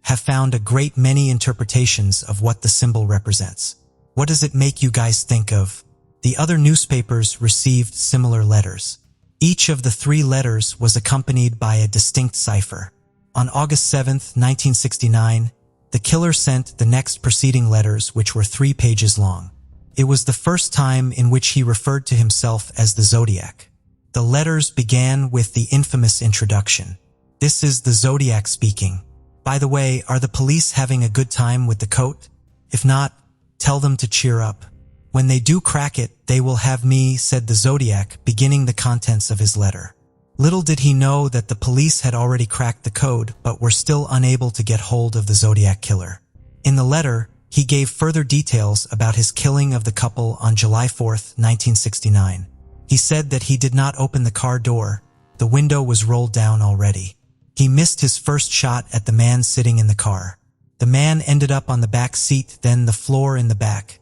have found a great many interpretations of what the symbol represents. What does it make you guys think of? The other newspapers received similar letters. Each of the 3 letters was accompanied by a distinct cipher. On August 7, 1969, the killer sent the next preceding letters, which were 3 pages long. It was the first time in which he referred to himself as the Zodiac. The letters began with the infamous introduction. "This is the Zodiac speaking. By the way, are the police having a good time with the coat? If not, tell them to cheer up. When they do crack it, they will have me," said the Zodiac, beginning the contents of his letter. Little did he know that the police had already cracked the code, but were still unable to get hold of the Zodiac Killer. In the letter, he gave further details about his killing of the couple on July 4, 1969. He said that he did not open the car door. The window was rolled down already. He missed his first shot at the man sitting in the car. The man ended up on the back seat, then the floor in the back,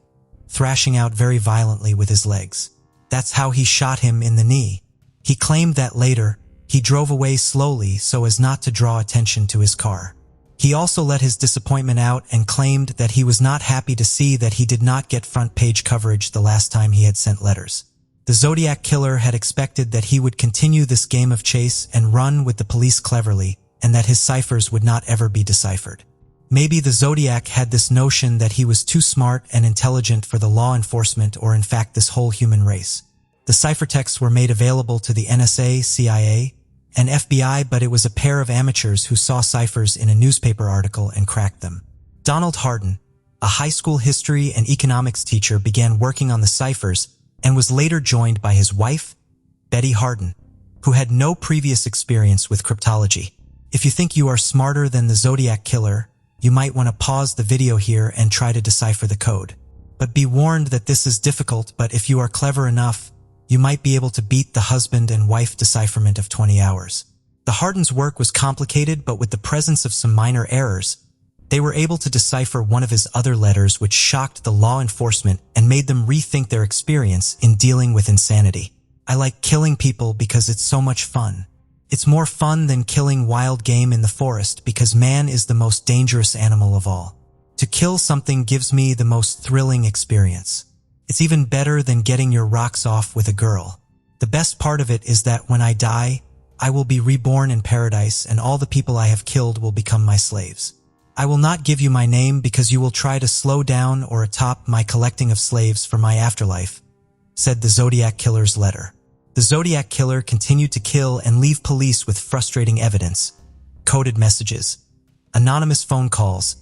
thrashing out very violently with his legs. That's how he shot him in the knee. He claimed that later, he drove away slowly so as not to draw attention to his car. He also let his disappointment out and claimed that he was not happy to see that he did not get front page coverage the last time he had sent letters. The Zodiac Killer had expected that he would continue this game of chase and run with the police cleverly, and that his ciphers would not ever be deciphered. Maybe the Zodiac had this notion that he was too smart and intelligent for the law enforcement, or in fact this whole human race. The ciphertexts were made available to the NSA, CIA, and FBI, but it was a pair of amateurs who saw ciphers in a newspaper article and cracked them. Donald Harden, a high school history and economics teacher, began working on the ciphers and was later joined by his wife, Betty Harden, who had no previous experience with cryptology. If you think you are smarter than the Zodiac Killer, you might want to pause the video here and try to decipher the code. But be warned that this is difficult, but if you are clever enough, you might be able to beat the husband and wife decipherment of 20 hours. The Hardens' work was complicated, but with the presence of some minor errors, they were able to decipher one of his other letters, which shocked the law enforcement and made them rethink their experience in dealing with insanity. I like killing people because it's so much fun. It's more fun than killing wild game in the forest because man is the most dangerous animal of all. To kill something gives me the most thrilling experience. It's even better than getting your rocks off with a girl. The best part of it is that when I die, I will be reborn in paradise and all the people I have killed will become my slaves. I will not give you my name because you will try to slow down or atop my collecting of slaves for my afterlife, said the Zodiac Killer's letter. The Zodiac Killer continued to kill and leave police with frustrating evidence, coded messages, anonymous phone calls,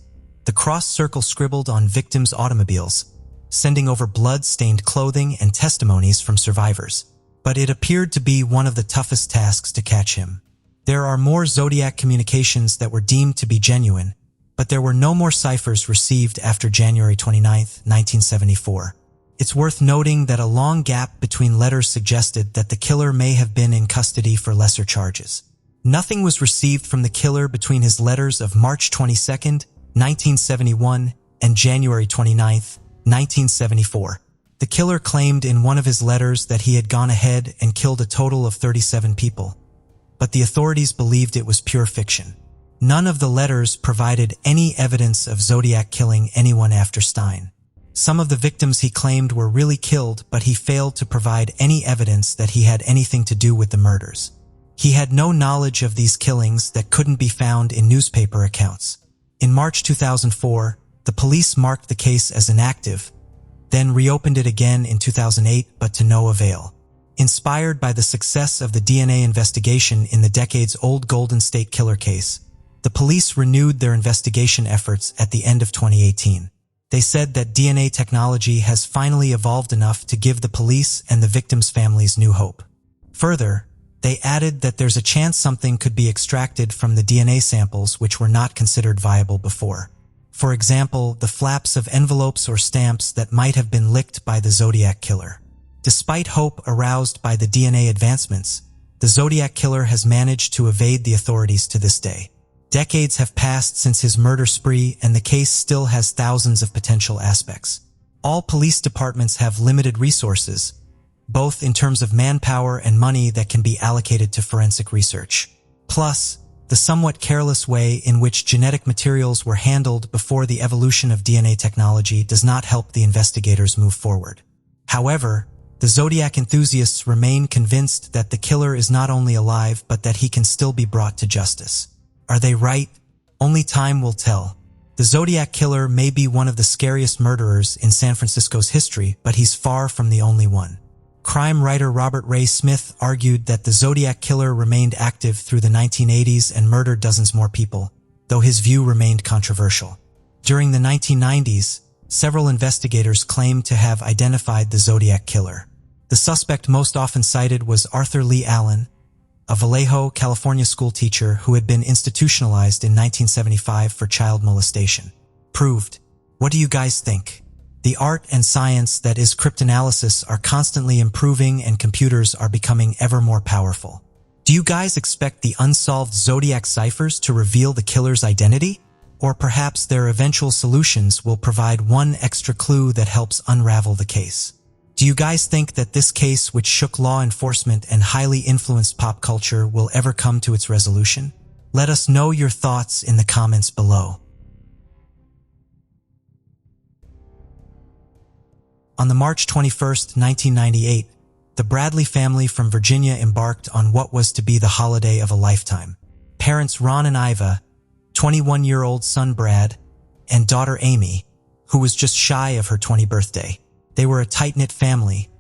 the cross circle scribbled on victims' automobiles, sending over blood-stained clothing and testimonies from survivors. But it appeared to be one of the toughest tasks to catch him. There are more Zodiac communications that were deemed to be genuine, but there were no more ciphers received after January 29, 1974. It's worth noting that a long gap between letters suggested that the killer may have been in custody for lesser charges. Nothing was received from the killer between his letters of March 22, 1971 and January 29, 1974. The killer claimed in one of his letters that he had gone ahead and killed a total of 37 people, but the authorities believed it was pure fiction. None of the letters provided any evidence of Zodiac killing anyone after Stein. Some of the victims he claimed were really killed, but he failed to provide any evidence that he had anything to do with the murders. He had no knowledge of these killings that couldn't be found in newspaper accounts. In March 2004, the police marked the case as inactive, then reopened it again in 2008, but to no avail. Inspired by the success of the DNA investigation in the decades-old Golden State Killer case, the police renewed their investigation efforts at the end of 2018. They said that DNA technology has finally evolved enough to give the police and the victims' families new hope. Further, they added that there's a chance something could be extracted from the DNA samples which were not considered viable before. For example, the flaps of envelopes or stamps that might have been licked by the Zodiac Killer. Despite hope aroused by the DNA advancements, the Zodiac Killer has managed to evade the authorities to this day. Decades have passed since his murder spree, and the case still has thousands of potential aspects. All police departments have limited resources, both in terms of manpower and money that can be allocated to forensic research. Plus, the somewhat careless way in which genetic materials were handled before the evolution of DNA technology does not help the investigators move forward. However, the Zodiac enthusiasts remain convinced that the killer is not only alive but that he can still be brought to justice. Are they right? Only time will tell. The Zodiac Killer may be one of the scariest murderers in San Francisco's history, but he's far from the only one. Crime writer Robert Ray Smith argued that the Zodiac Killer remained active through the 1980s and murdered dozens more people, though his view remained controversial. During the 1990s, several investigators claimed to have identified the Zodiac Killer. The suspect most often cited was Arthur Lee Allen, a Vallejo, California school teacher who had been institutionalized in 1975 for child molestation. Proved. What do you guys think? The art and science that is cryptanalysis are constantly improving and computers are becoming ever more powerful. Do you guys expect the unsolved Zodiac ciphers to reveal the killer's identity? Or perhaps their eventual solutions will provide one extra clue that helps unravel the case? Do you guys think that this case, which shook law enforcement and highly influenced pop culture, will ever come to its resolution? Let us know your thoughts in the comments below. On the March 21, 1998, the Bradley family from Virginia embarked on what was to be the holiday of a lifetime. Parents Ron and Iva, 21-year-old son Brad, and daughter Amy, who was just shy of her 20th birthday. They were a tight-knit family,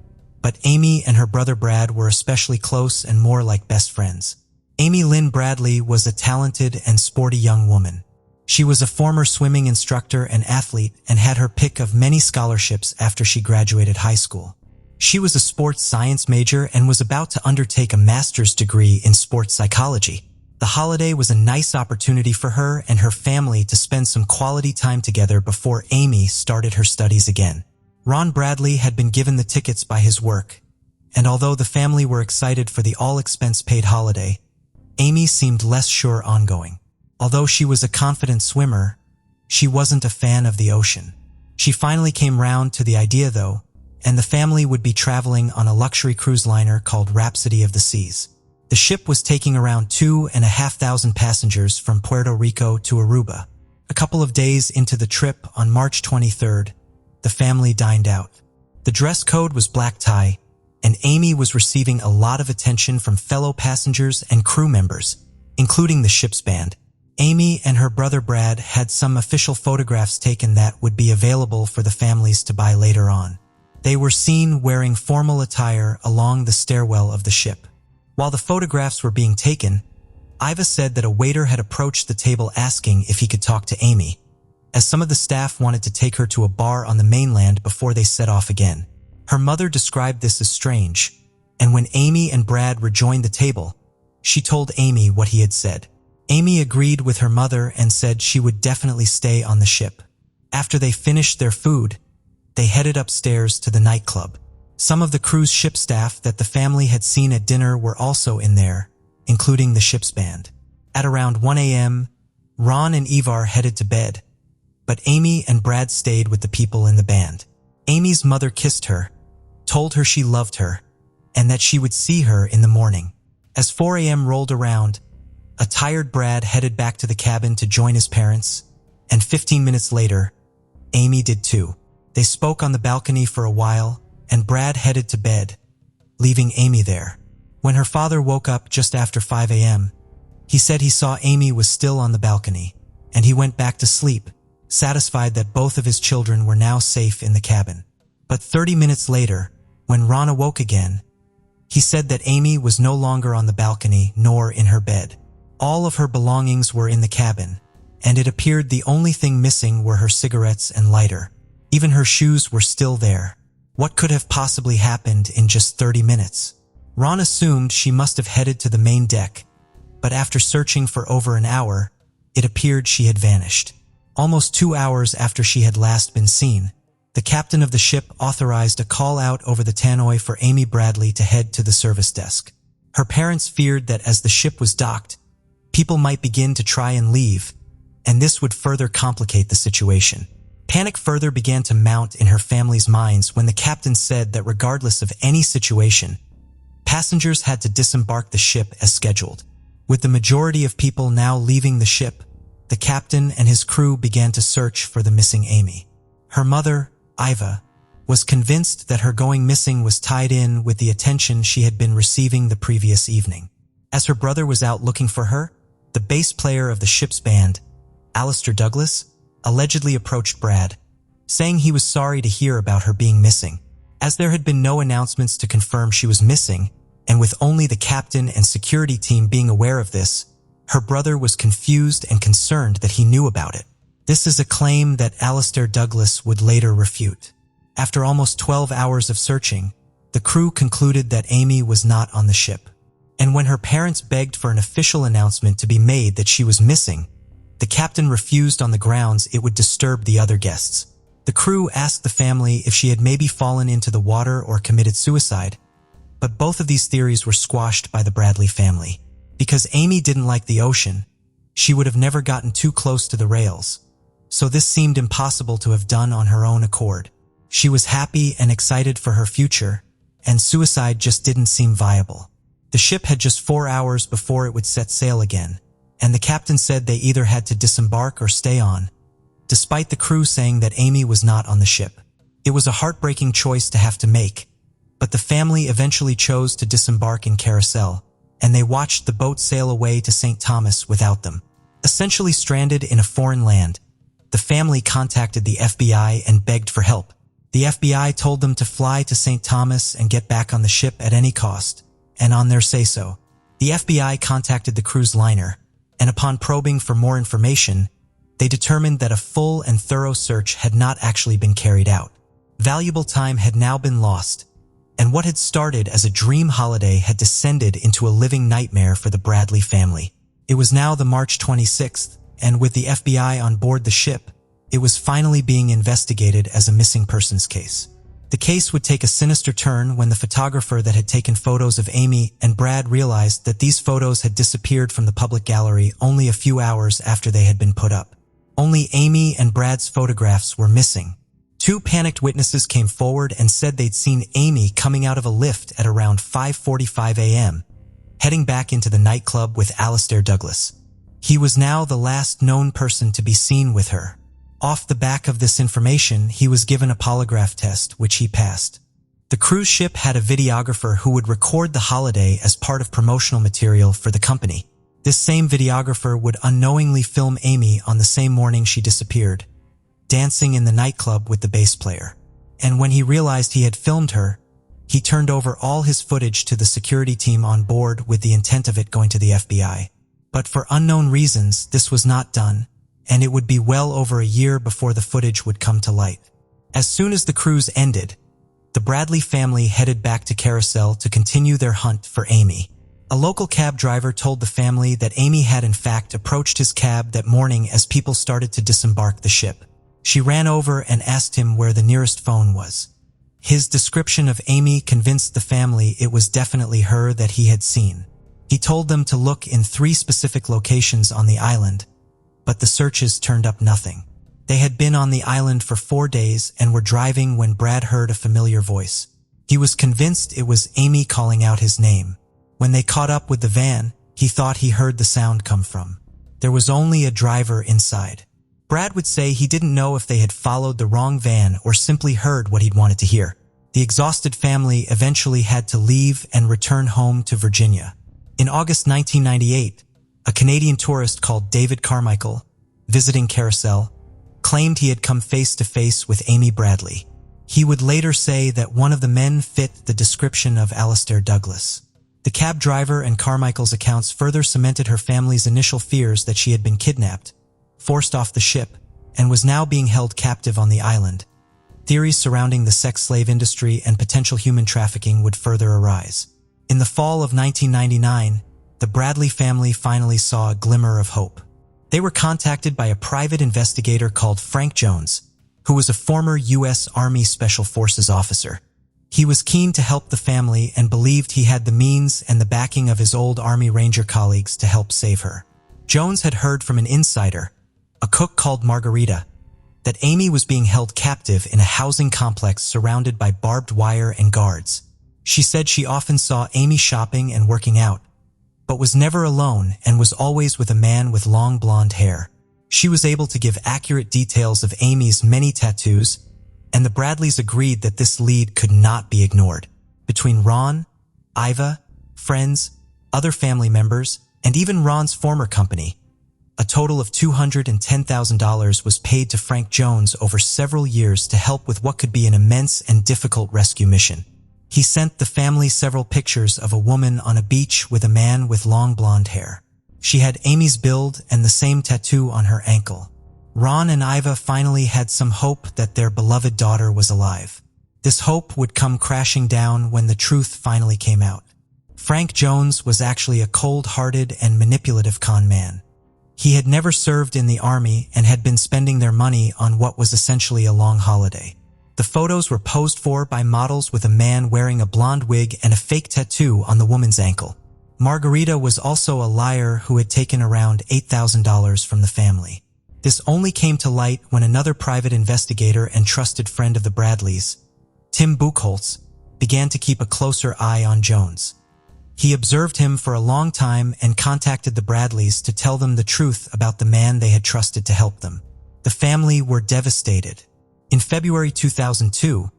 but Amy and her brother Brad were especially close and more like best friends. Amy Lynn Bradley was a talented and sporty young woman. She was a former swimming instructor and athlete and had her pick of many scholarships after she graduated high school. She was a sports science major and was about to undertake a master's degree in sports psychology. The holiday was a nice opportunity for her and her family to spend some quality time together before Amy started her studies again. Ron Bradley had been given the tickets by his work, and although the family were excited for the all-expense-paid holiday, Amy seemed less sure on going. Although she was a confident swimmer, she wasn't a fan of the ocean. She finally came round to the idea, though, and the family would be traveling on a luxury cruise liner called Rhapsody of the Seas. The ship was taking around 2,500 passengers from Puerto Rico to Aruba. A couple of days into the trip, on March 23rd, the family dined out. The dress code was black tie, and Amy was receiving a lot of attention from fellow passengers and crew members, including the ship's band. Amy and her brother Brad had some official photographs taken that would be available for the families to buy later on. They were seen wearing formal attire along the stairwell of the ship. While the photographs were being taken, Iva said that a waiter had approached the table asking if he could talk to Amy, as some of the staff wanted to take her to a bar on the mainland before they set off again. Her mother described this as strange, and when Amy and Brad rejoined the table, she told Amy what he had said. Amy agreed with her mother and said she would definitely stay on the ship. After they finished their food, they headed upstairs to the nightclub. Some of the cruise ship staff that the family had seen at dinner were also in there, including the ship's band. At around 1 a.m., Ron and Ivar headed to bed, but Amy and Brad stayed with the people in the band. Amy's mother kissed her, told her she loved her, and that she would see her in the morning. As 4 a.m. rolled around, a tired Brad headed back to the cabin to join his parents, and 15 minutes later, Amy did too. They spoke on the balcony for a while, and Brad headed to bed, leaving Amy there. When her father woke up just after 5 a.m., he said he saw Amy was still on the balcony, and he went back to sleep, satisfied that both of his children were now safe in the cabin. But 30 minutes later, when Ron awoke again, he said that Amy was no longer on the balcony nor in her bed. All of her belongings were in the cabin, and it appeared the only thing missing were her cigarettes and lighter. Even her shoes were still there. What could have possibly happened in just 30 minutes? Ron assumed she must have headed to the main deck, but after searching for over an hour, it appeared she had vanished. Almost 2 hours after she had last been seen, the captain of the ship authorized a call out over the tannoy for Amy Bradley to head to the service desk. Her parents feared that as the ship was docked, people might begin to try and leave, and this would further complicate the situation. Panic further began to mount in her family's minds when the captain said that regardless of any situation, passengers had to disembark the ship as scheduled. With the majority of people now leaving the ship, the captain and his crew began to search for the missing Amy. Her mother, Iva, was convinced that her going missing was tied in with the attention she had been receiving the previous evening. As her brother was out looking for her, the bass player of the ship's band, Alistair Douglas, allegedly approached Brad, saying he was sorry to hear about her being missing. As there had been no announcements to confirm she was missing, and with only the captain and security team being aware of this, her brother was confused and concerned that he knew about it. This is a claim that Alistair Douglas would later refute. After almost 12 hours of searching, the crew concluded that Amy was not on the ship. And when her parents begged for an official announcement to be made that she was missing, the captain refused on the grounds it would disturb the other guests. The crew asked the family if she had maybe fallen into the water or committed suicide, but both of these theories were squashed by the Bradley family. Because Amy didn't like the ocean, she would have never gotten too close to the rails, so this seemed impossible to have done on her own accord. She was happy and excited for her future, and suicide just didn't seem viable. The ship had just 4 hours before it would set sail again, and the captain said they either had to disembark or stay on, despite the crew saying that Amy was not on the ship. It was a heartbreaking choice to have to make, but the family eventually chose to disembark in Carousel, and they watched the boat sail away to St. Thomas without them. Essentially stranded in a foreign land, the family contacted the FBI and begged for help. The FBI told them to fly to St. Thomas and get back on the ship at any cost, and on their say-so, the FBI contacted the cruise liner, and upon probing for more information, they determined that a full and thorough search had not actually been carried out. Valuable time had now been lost, and what had started as a dream holiday had descended into a living nightmare for the Bradley family. It was now the March 26th, and with the FBI on board the ship, it was finally being investigated as a missing persons case. The case would take a sinister turn when the photographer that had taken photos of Amy and Brad realized that these photos had disappeared from the public gallery only a few hours after they had been put up. Only Amy and Brad's photographs were missing. Two panicked witnesses came forward and said they'd seen Amy coming out of a lift at around 5:45 a.m., heading back into the nightclub with Alistair Douglas. He was now the last known person to be seen with her. Off the back of this information, he was given a polygraph test, which he passed. The cruise ship had a videographer who would record the holiday as part of promotional material for the company. This same videographer would unknowingly film Amy on the same morning she disappeared, dancing in the nightclub with the bass player. And when he realized he had filmed her, he turned over all his footage to the security team on board with the intent of it going to the FBI. But for unknown reasons, this was not done, and it would be well over a year before the footage would come to light. As soon as the cruise ended, the Bradley family headed back to Carousel to continue their hunt for Amy. A local cab driver told the family that Amy had in fact approached his cab that morning as people started to disembark the ship. She ran over and asked him where the nearest phone was. His description of Amy convinced the family it was definitely her that he had seen. He told them to look in 3 specific locations on the island, but the searches turned up nothing. They had been on the island for 4 days and were driving when Brad heard a familiar voice. He was convinced it was Amy calling out his name. When they caught up with the van, he thought he heard the sound come from. There was only a driver inside. Brad would say he didn't know if they had followed the wrong van or simply heard what he'd wanted to hear. The exhausted family eventually had to leave and return home to Virginia. In August 1998, a Canadian tourist called David Carmichael, visiting Carousel, claimed he had come face-to-face with Amy Bradley. He would later say that one of the men fit the description of Alistair Douglas. The cab driver and Carmichael's accounts further cemented her family's initial fears that she had been kidnapped, forced off the ship, and was now being held captive on the island. Theories surrounding the sex slave industry and potential human trafficking would further arise. In the fall of 1999, the Bradley family finally saw a glimmer of hope. They were contacted by a private investigator called Frank Jones, who was a former U.S. Army Special Forces officer. He was keen to help the family and believed he had the means and the backing of his old Army Ranger colleagues to help save her. Jones had heard from an insider, a cook called Margarita, that Amy was being held captive in a housing complex surrounded by barbed wire and guards. She said she often saw Amy shopping and working out, but was never alone and was always with a man with long blonde hair. She was able to give accurate details of Amy's many tattoos, and the Bradleys agreed that this lead could not be ignored. Between Ron, Iva, friends, other family members, and even Ron's former company, a total of $210,000 was paid to Frank Jones over several years to help with what could be an immense and difficult rescue mission. He sent the family several pictures of a woman on a beach with a man with long blonde hair. She had Amy's build and the same tattoo on her ankle. Ron and Iva finally had some hope that their beloved daughter was alive. This hope would come crashing down when the truth finally came out. Frank Jones was actually a cold-hearted and manipulative con man. He had never served in the army and had been spending their money on what was essentially a long holiday. The photos were posed for by models with a man wearing a blonde wig and a fake tattoo on the woman's ankle. Margarita was also a liar who had taken around $8,000 from the family. This only came to light when another private investigator and trusted friend of the Bradleys, Tim Buchholz, began to keep a closer eye on Jones. He observed him for a long time and contacted the Bradleys to tell them the truth about the man they had trusted to help them. The family were devastated. In February 2002,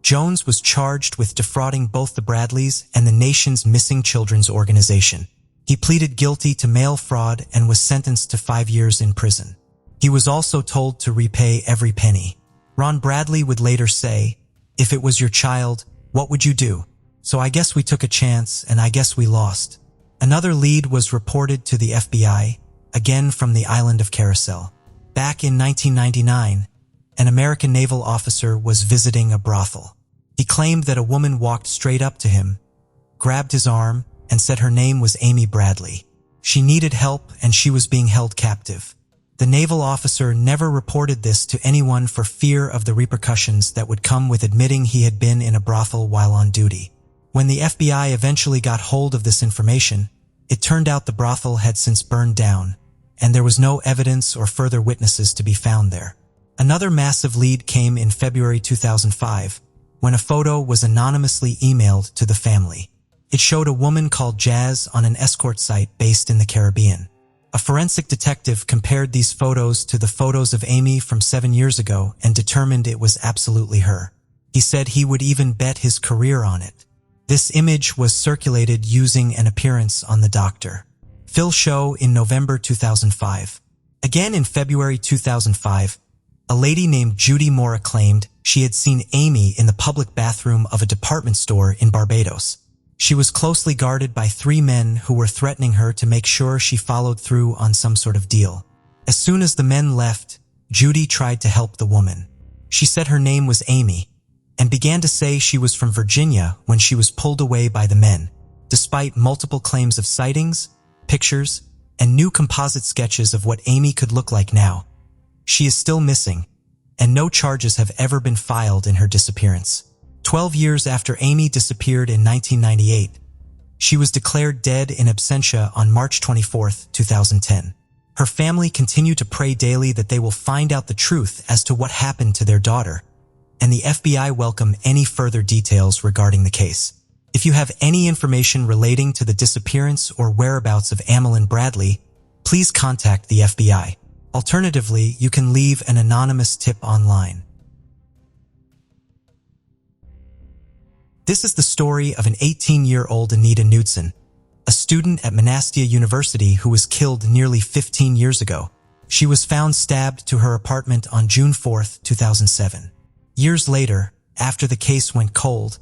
Jones was charged with defrauding both the Bradleys and the nation's missing children's organization. He pleaded guilty to mail fraud and was sentenced to 5 years in prison. He was also told to repay every penny. Ron Bradley would later say, "If it was your child, what would you do? So I guess we took a chance and I guess we lost." Another lead was reported to the FBI, again from the island of Carousel. Back in 1999, an American naval officer was visiting a brothel. He claimed that a woman walked straight up to him, grabbed his arm, and said her name was Amy Bradley. She needed help and she was being held captive. The naval officer never reported this to anyone for fear of the repercussions that would come with admitting he had been in a brothel while on duty. When the FBI eventually got hold of this information, it turned out the brothel had since burned down, and there was no evidence or further witnesses to be found there. Another massive lead came in February 2005, when a photo was anonymously emailed to the family. It showed a woman called Jazz on an escort site based in the Caribbean. A forensic detective compared these photos to the photos of Amy from 7 years ago and determined it was absolutely her. He said he would even bet his career on it. This image was circulated using an appearance on The Doctor. Phil Show in November 2005. Again in February 2005, a lady named Judy Mora claimed she had seen Amy in the public bathroom of a department store in Barbados. She was closely guarded by 3 men who were threatening her to make sure she followed through on some sort of deal. As soon as the men left, Judy tried to help the woman. She said her name was Amy and began to say she was from Virginia when she was pulled away by the men, despite multiple claims of sightings, pictures, and new composite sketches of what Amy could look like now. She is still missing, and no charges have ever been filed in her disappearance. 12 years after Amy disappeared in 1998, she was declared dead in absentia on March 24, 2010. Her family continue to pray daily that they will find out the truth as to what happened to their daughter, and the FBI welcome any further details regarding the case. If you have any information relating to the disappearance or whereabouts of Amy Lynn Bradley, please contact the FBI. Alternatively, you can leave an anonymous tip online. This is the story of an 18-year-old Anita Nudson, a student at Monastia University who was killed nearly 15 years ago. She was found stabbed to her apartment on June 4, 2007. Years later, after the case went cold,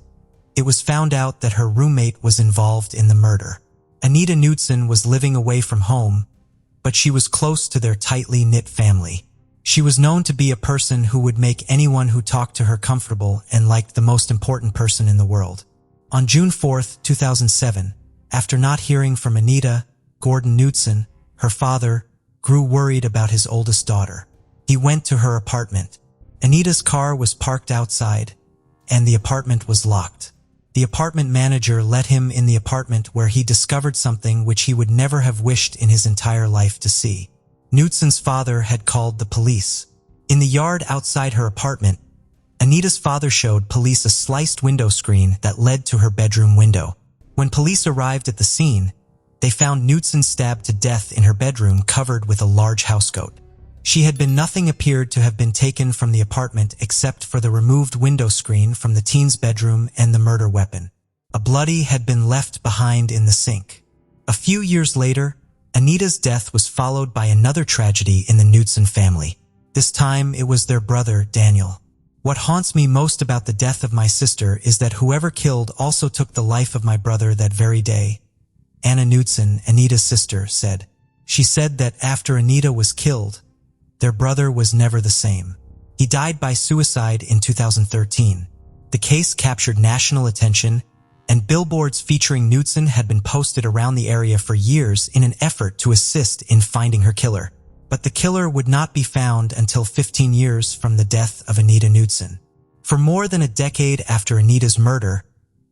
it was found out that her roommate was involved in the murder. Anita Nudson was living away from home, but she was close to their tightly knit family. She was known to be a person who would make anyone who talked to her comfortable and liked the most important person in the world. On June 4, 2007, after not hearing from Anita, Gordon Nudson, her father, grew worried about his oldest daughter. He went to her apartment. Anita's car was parked outside, and the apartment was locked. The apartment manager let him in the apartment where he discovered something which he would never have wished in his entire life to see. Nudson's father had called the police. In the yard outside her apartment, Anita's father showed police a sliced window screen that led to her bedroom window. When police arrived at the scene, they found Nudson stabbed to death in her bedroom covered with a large housecoat. Nothing appeared to have been taken from the apartment except for the removed window screen from the teen's bedroom and the murder weapon. A bloody had been left behind in the sink. A few years later, Anita's death was followed by another tragedy in the Nudson family. This time, it was their brother, Daniel. What haunts me most about the death of my sister is that whoever killed also took the life of my brother that very day. Anna Nudson, Anita's sister, said. She said that after Anita was killed, their brother was never the same. He died by suicide in 2013. The case captured national attention, and billboards featuring Nudson had been posted around the area for years in an effort to assist in finding her killer. But the killer would not be found until 15 years from the death of Anita Nudson. For more than a decade after Anita's murder,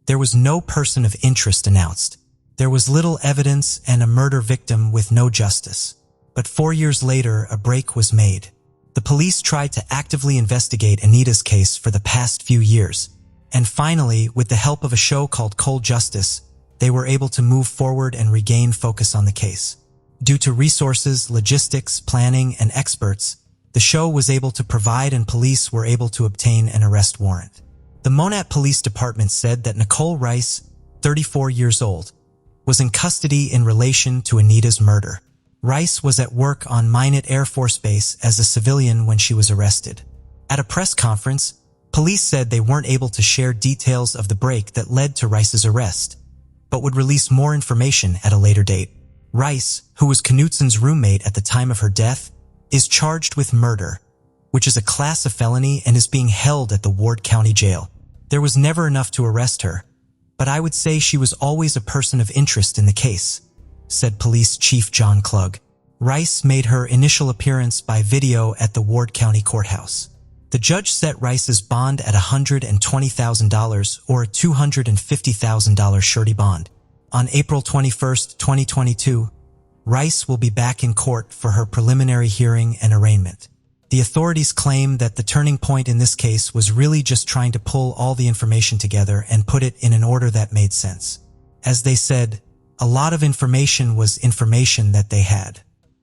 there was no person of interest announced. There was little evidence and a murder victim with no justice. But 4 years later, a break was made. The police tried to actively investigate Anita's case for the past few years. And finally, with the help of a show called Cold Justice, they were able to move forward and regain focus on the case. Due to resources, logistics, planning, and experts, the show was able to provide and police were able to obtain an arrest warrant. The Monat Police Department said that Nicole Rice, 34 years old, was in custody in relation to Anita's murder. Rice was at work on Minot Air Force Base as a civilian when she was arrested. At a press conference, police said they weren't able to share details of the break that led to Rice's arrest, but would release more information at a later date. Rice, who was Knutson's roommate at the time of her death, is charged with murder, which is a class of felony and is being held at the Ward County Jail. There was never enough to arrest her, but I would say she was always a person of interest in the case, said Police Chief John Klug. Rice made her initial appearance by video at the Ward County Courthouse. The judge set Rice's bond at $120,000 or a $250,000 surety bond. On April 21, 2022, Rice will be back in court for her preliminary hearing and arraignment. The authorities claim that the turning point in this case was really just trying to pull all the information together and put it in an order that made sense. As they said, a lot of information was information that they had.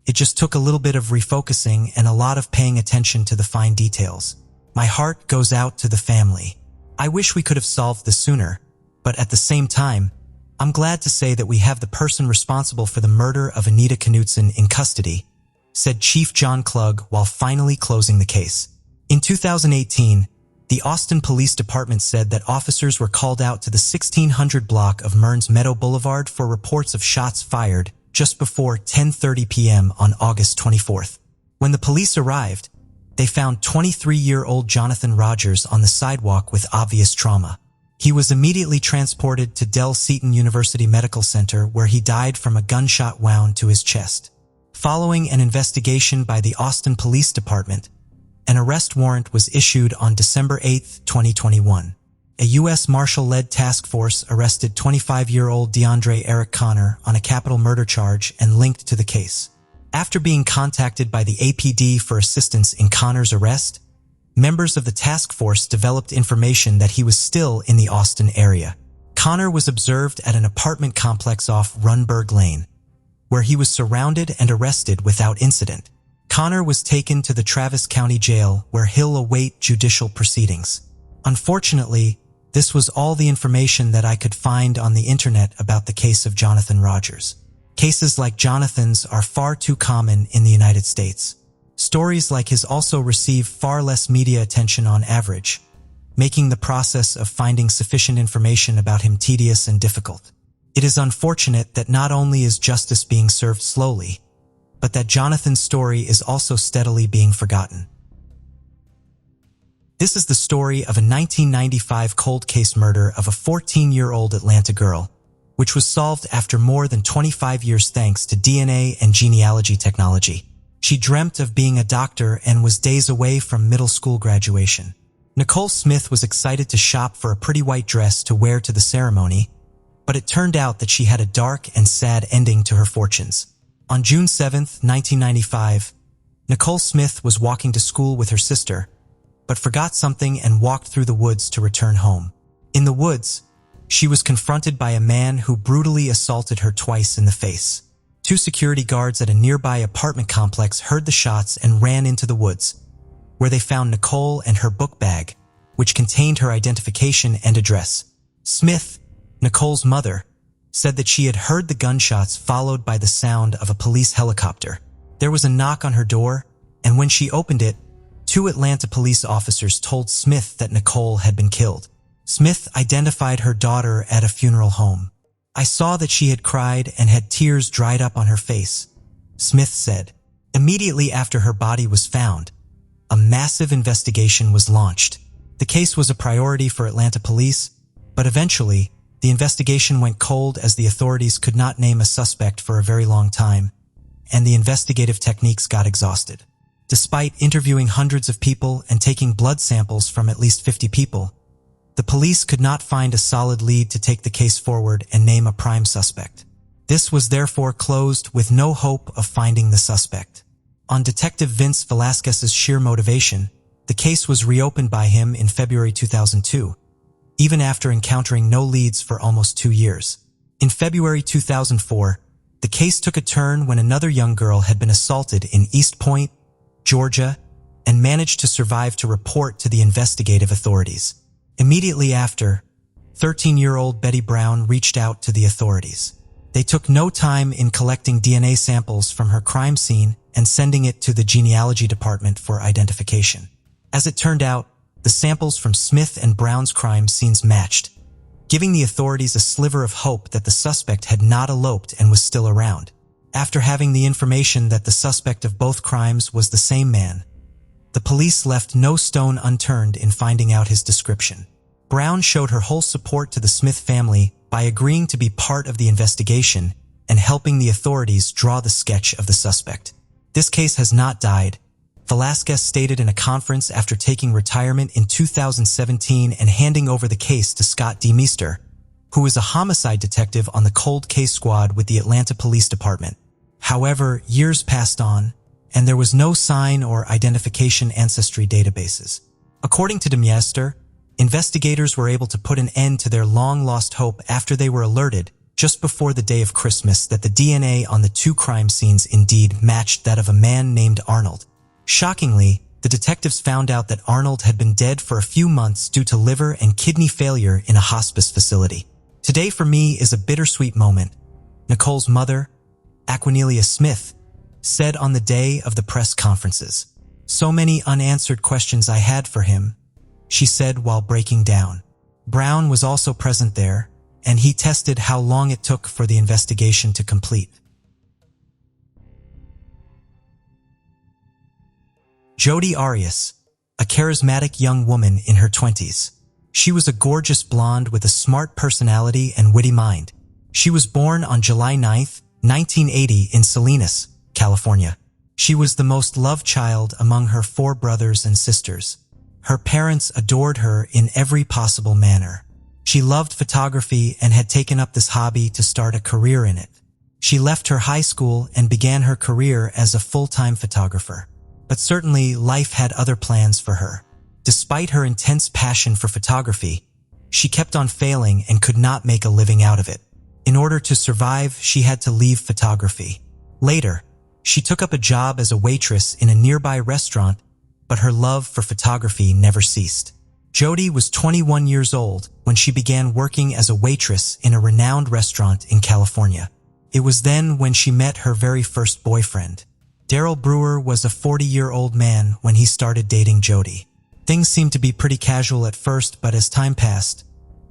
It just took a little bit of refocusing and a lot of paying attention to the fine details. My heart goes out to the family. I wish we could have solved this sooner, but at the same time, I'm glad to say that we have the person responsible for the murder of Anita Nudson in custody, said Chief John Klug while finally closing the case. In 2018, the Austin Police Department said that officers were called out to the 1600 block of Mearns Meadow Boulevard for reports of shots fired just before 10:30 p.m. on August 24th. When the police arrived, they found 23-year-old Jonathan Rogers on the sidewalk with obvious trauma. He was immediately transported to Del Seaton University Medical Center where he died from a gunshot wound to his chest. Following an investigation by the Austin Police Department, an arrest warrant was issued on December 8, 2021. A U.S. Marshal-led task force arrested 25-year-old DeAndre Eric Connor on a capital murder charge and linked to the case. After being contacted by the APD for assistance in Connor's arrest, members of the task force developed information that he was still in the Austin area. Connor was observed at an apartment complex off Runberg Lane, where he was surrounded and arrested without incident. Connor was taken to the Travis County Jail where he'll await judicial proceedings. Unfortunately, this was all the information that I could find on the internet about the case of Jonathan Rogers. Cases like Jonathan's are far too common in the United States. Stories like his also receive far less media attention on average, making the process of finding sufficient information about him tedious and difficult. It is unfortunate that not only is justice being served slowly, but that Jonathan's story is also steadily being forgotten. This is the story of a 1995 cold case murder of a 14-year-old Atlanta girl, which was solved after more than 25 years thanks to DNA and genealogy technology. She dreamt of being a doctor and was days away from middle school graduation. Nicole Smith was excited to shop for a pretty white dress to wear to the ceremony, but it turned out that she had a dark and sad ending to her fortunes. On June 7, 1995, Nicole Smith was walking to school with her sister, but forgot something and walked through the woods to return home. In the woods, she was confronted by a man who brutally assaulted her twice in the face. 2 security guards at a nearby apartment complex heard the shots and ran into the woods, where they found Nicole and her book bag, which contained her identification and address. Smith, Nicole's mother, said that she had heard the gunshots followed by the sound of a police helicopter. There was a knock on her door, and when she opened it, 2 Atlanta police officers told Smith that Nicole had been killed. Smith identified her daughter at a funeral home. "I saw that she had cried and had tears dried up on her face," Smith said. Immediately after her body was found, a massive investigation was launched. The case was a priority for Atlanta police, but eventually, the investigation went cold as the authorities could not name a suspect for a very long time, and the investigative techniques got exhausted. Despite interviewing hundreds of people and taking blood samples from at least 50 people, the police could not find a solid lead to take the case forward and name a prime suspect. This was therefore closed with no hope of finding the suspect. On Detective Vince Velasquez's sheer motivation, the case was reopened by him in February 2002, even after encountering no leads for almost 2 years. In February 2004, the case took a turn when another young girl had been assaulted in East Point, Georgia, and managed to survive to report to the investigative authorities. Immediately after, 13-year-old Betty Brown reached out to the authorities. They took no time in collecting DNA samples from her crime scene and sending it to the genealogy department for identification. As it turned out, the samples from Smith and Brown's crime scenes matched, giving the authorities a sliver of hope that the suspect had not eloped and was still around. After having the information that the suspect of both crimes was the same man, the police left no stone unturned in finding out his description. Brown showed her whole support to the Smith family by agreeing to be part of the investigation and helping the authorities draw the sketch of the suspect. This case has not died, Velasquez stated in a conference after taking retirement in 2017 and handing over the case to Scott D. Meester, who is a homicide detective on the Cold Case Squad with the Atlanta Police Department. However, years passed on, and there was no sign or identification ancestry databases. According to Meester, investigators were able to put an end to their long-lost hope after they were alerted, just before the day of Christmas, that the DNA on the two crime scenes indeed matched that of a man named Arnold. Shockingly, the detectives found out that Arnold had been dead for a few months due to liver and kidney failure in a hospice facility. Today for me is a bittersweet moment, Nicole's mother, Aquinelia Smith, said on the day of the press conferences. So many unanswered questions I had for him, she said while breaking down. Brown was also present there, and he tested how long it took for the investigation to complete. Jodie Arias, a charismatic young woman in her 20s. She was a gorgeous blonde with a smart personality and witty mind. She was born on July 9, 1980 in Salinas, California. She was the most loved child among her 4 brothers and sisters. Her parents adored her in every possible manner. She loved photography and had taken up this hobby to start a career in it. She left her high school and began her career as a full-time photographer. But certainly life had other plans for her. Despite her intense passion for photography, she kept on failing and could not make a living out of it. In order to survive, she had to leave photography. Later, she took up a job as a waitress in a nearby restaurant, but her love for photography never ceased. Jodie was 21 years old when she began working as a waitress in a renowned restaurant in California. It was then when she met her very first boyfriend. Daryl Brewer was a 40-year-old man when he started dating Jodie. Things seemed to be pretty casual at first, but as time passed,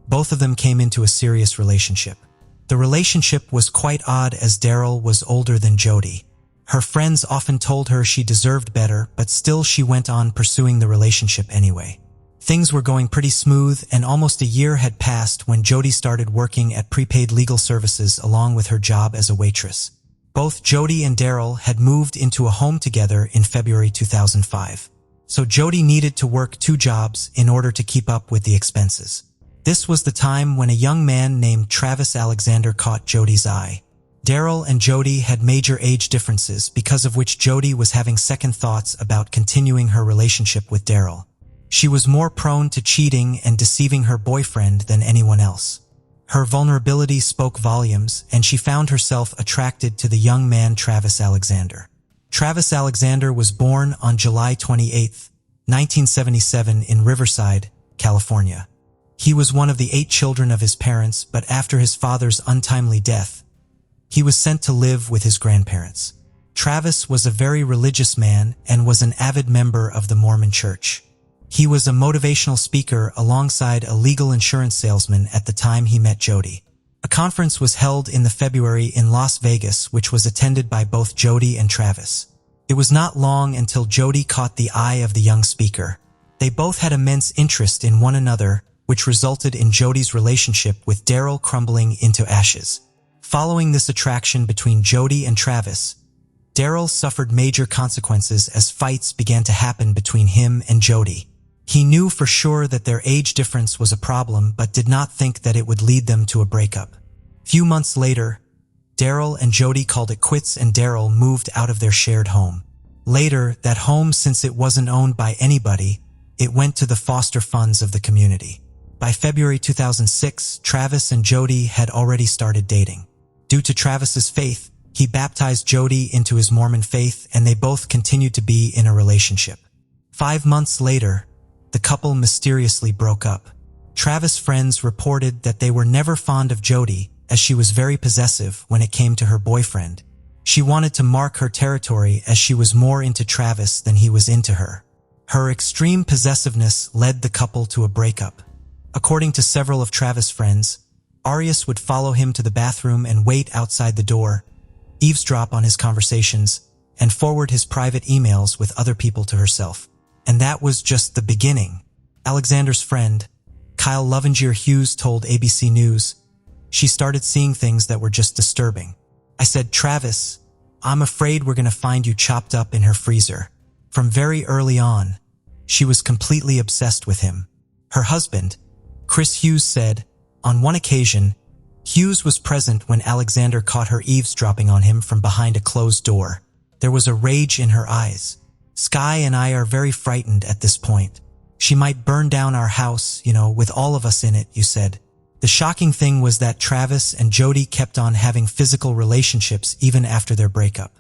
both of them came into a serious relationship. The relationship was quite odd as Daryl was older than Jodie. Her friends often told her she deserved better, but still she went on pursuing the relationship anyway. Things were going pretty smooth, and almost a year had passed when Jodie started working at prepaid legal services along with her job as a waitress. Both Jodie and Daryl had moved into a home together in February 2005. So Jodie needed to work 2 jobs in order to keep up with the expenses. This was the time when a young man named Travis Alexander caught Jodie's eye. Daryl and Jodie had major age differences, because of which Jodie was having second thoughts about continuing her relationship with Daryl. She was more prone to cheating and deceiving her boyfriend than anyone else. Her vulnerability spoke volumes, and she found herself attracted to the young man Travis Alexander. Travis Alexander was born on July 28, 1977 in Riverside, California. He was one of the 8 children of his parents, but after his father's untimely death, he was sent to live with his grandparents. Travis was a very religious man and was an avid member of the Mormon Church. He was a motivational speaker alongside a legal insurance salesman at the time he met Jodie. A conference was held in February in Las Vegas, which was attended by both Jodie and Travis. It was not long until Jodie caught the eye of the young speaker. They both had immense interest in one another, which resulted in Jodie's relationship with Daryl crumbling into ashes. Following this attraction between Jodie and Travis, Daryl suffered major consequences as fights began to happen between him and Jodie. He knew for sure that their age difference was a problem, but did not think that it would lead them to a breakup. Few months later, Daryl and Jodie called it quits and Daryl moved out of their shared home. Later, that home, since it wasn't owned by anybody, it went to the foster funds of the community. By February 2006, Travis and Jodie had already started dating. Due to Travis's faith, he baptized Jodie into his Mormon faith, and they both continued to be in a relationship. 5 months later, the couple mysteriously broke up. Travis' friends reported that they were never fond of Jodie, as she was very possessive when it came to her boyfriend. She wanted to mark her territory, as she was more into Travis than he was into her. Her extreme possessiveness led the couple to a breakup. According to several of Travis' friends, Arias would follow him to the bathroom and wait outside the door, eavesdrop on his conversations, and forward his private emails with other people to herself. And that was just the beginning. Alexander's friend, Kyle Lovinger Hughes told ABC News, "She started seeing things that were just disturbing. I said, Travis, I'm afraid we're going to find you chopped up in her freezer." From very early on, she was completely obsessed with him. Her husband, Chris Hughes, said, on one occasion, Hughes was present when Alexander caught her eavesdropping on him from behind a closed door. There was a rage in her eyes. "Sky and I are very frightened at this point. She might burn down our house, with all of us in it," you said. The shocking thing was that Travis and Jodie kept on having physical relationships even after their breakup.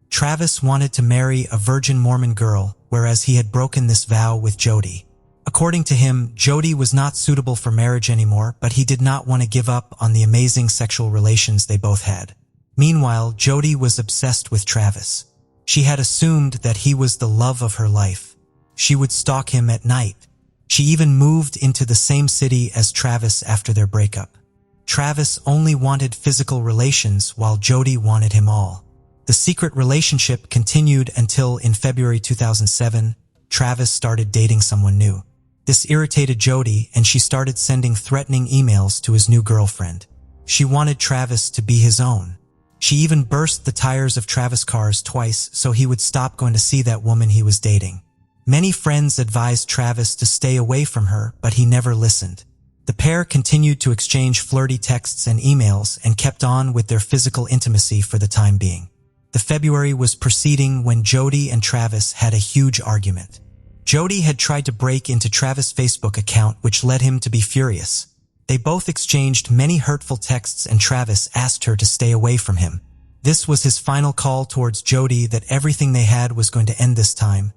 Travis wanted to marry a virgin Mormon girl, whereas he had broken this vow with Jodie. According to him, Jodie was not suitable for marriage anymore, but he did not want to give up on the amazing sexual relations they both had. Meanwhile, Jodie was obsessed with Travis. She had assumed that he was the love of her life. She would stalk him at night. She even moved into the same city as Travis after their breakup. Travis only wanted physical relations while Jodie wanted him all. The secret relationship continued until in February 2007, Travis started dating someone new. This irritated Jodie, and she started sending threatening emails to his new girlfriend. She wanted Travis to be his own. She even burst the tires of Travis' cars twice so he would stop going to see that woman he was dating. Many friends advised Travis to stay away from her, but he never listened. The pair continued to exchange flirty texts and emails and kept on with their physical intimacy for the time being. The February was proceeding when Jodie and Travis had a huge argument. Jodie had tried to break into Travis' Facebook account, which led him to be furious. They both exchanged many hurtful texts and Travis asked her to stay away from him. This was his final call towards Jodie that everything they had was going to end this time,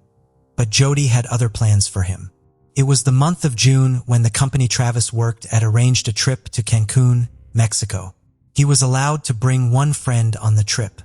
but Jodie had other plans for him. It was the month of June when the company Travis worked at arranged a trip to Cancun, Mexico. He was allowed to bring one friend on the trip.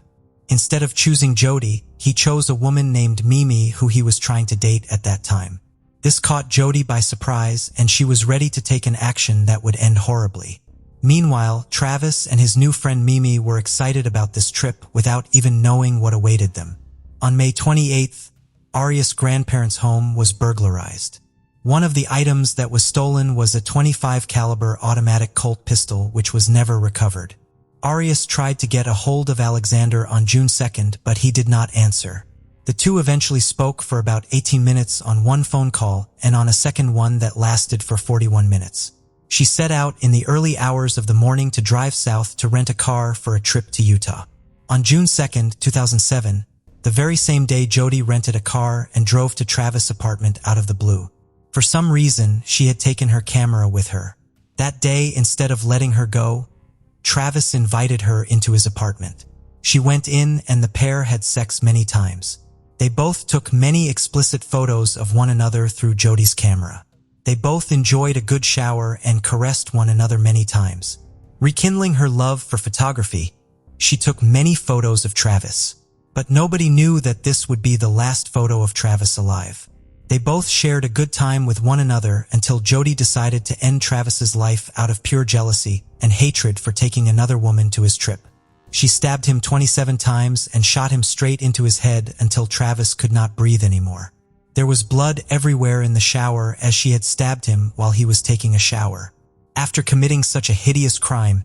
Instead of choosing Jodie, he chose a woman named Mimi who he was trying to date at that time. This caught Jodie by surprise, and she was ready to take an action that would end horribly. Meanwhile, Travis and his new friend Mimi were excited about this trip without even knowing what awaited them. On May 28th, Arias' grandparents' home was burglarized. One of the items that was stolen was a .25 caliber automatic Colt pistol, which was never recovered. Arias tried to get a hold of Alexander on June 2nd, but he did not answer. The two eventually spoke for about 18 minutes on one phone call and on a second one that lasted for 41 minutes. She set out in the early hours of the morning to drive south to rent a car for a trip to Utah. On June 2nd, 2007, the very same day, Jodie rented a car and drove to Travis' apartment out of the blue. For some reason, she had taken her camera with her. That day, instead of letting her go, Travis invited her into his apartment. She went in and the pair had sex many times. They both took many explicit photos of one another through Jodie's camera. They both enjoyed a good shower and caressed one another many times. Rekindling her love for photography, she took many photos of Travis. But nobody knew that this would be the last photo of Travis alive. They both shared a good time with one another until Jodie decided to end Travis's life out of pure jealousy and hatred for taking another woman to his trip. She stabbed him 27 times and shot him straight into his head until Travis could not breathe anymore. There was blood everywhere in the shower as she had stabbed him while he was taking a shower. After committing such a hideous crime,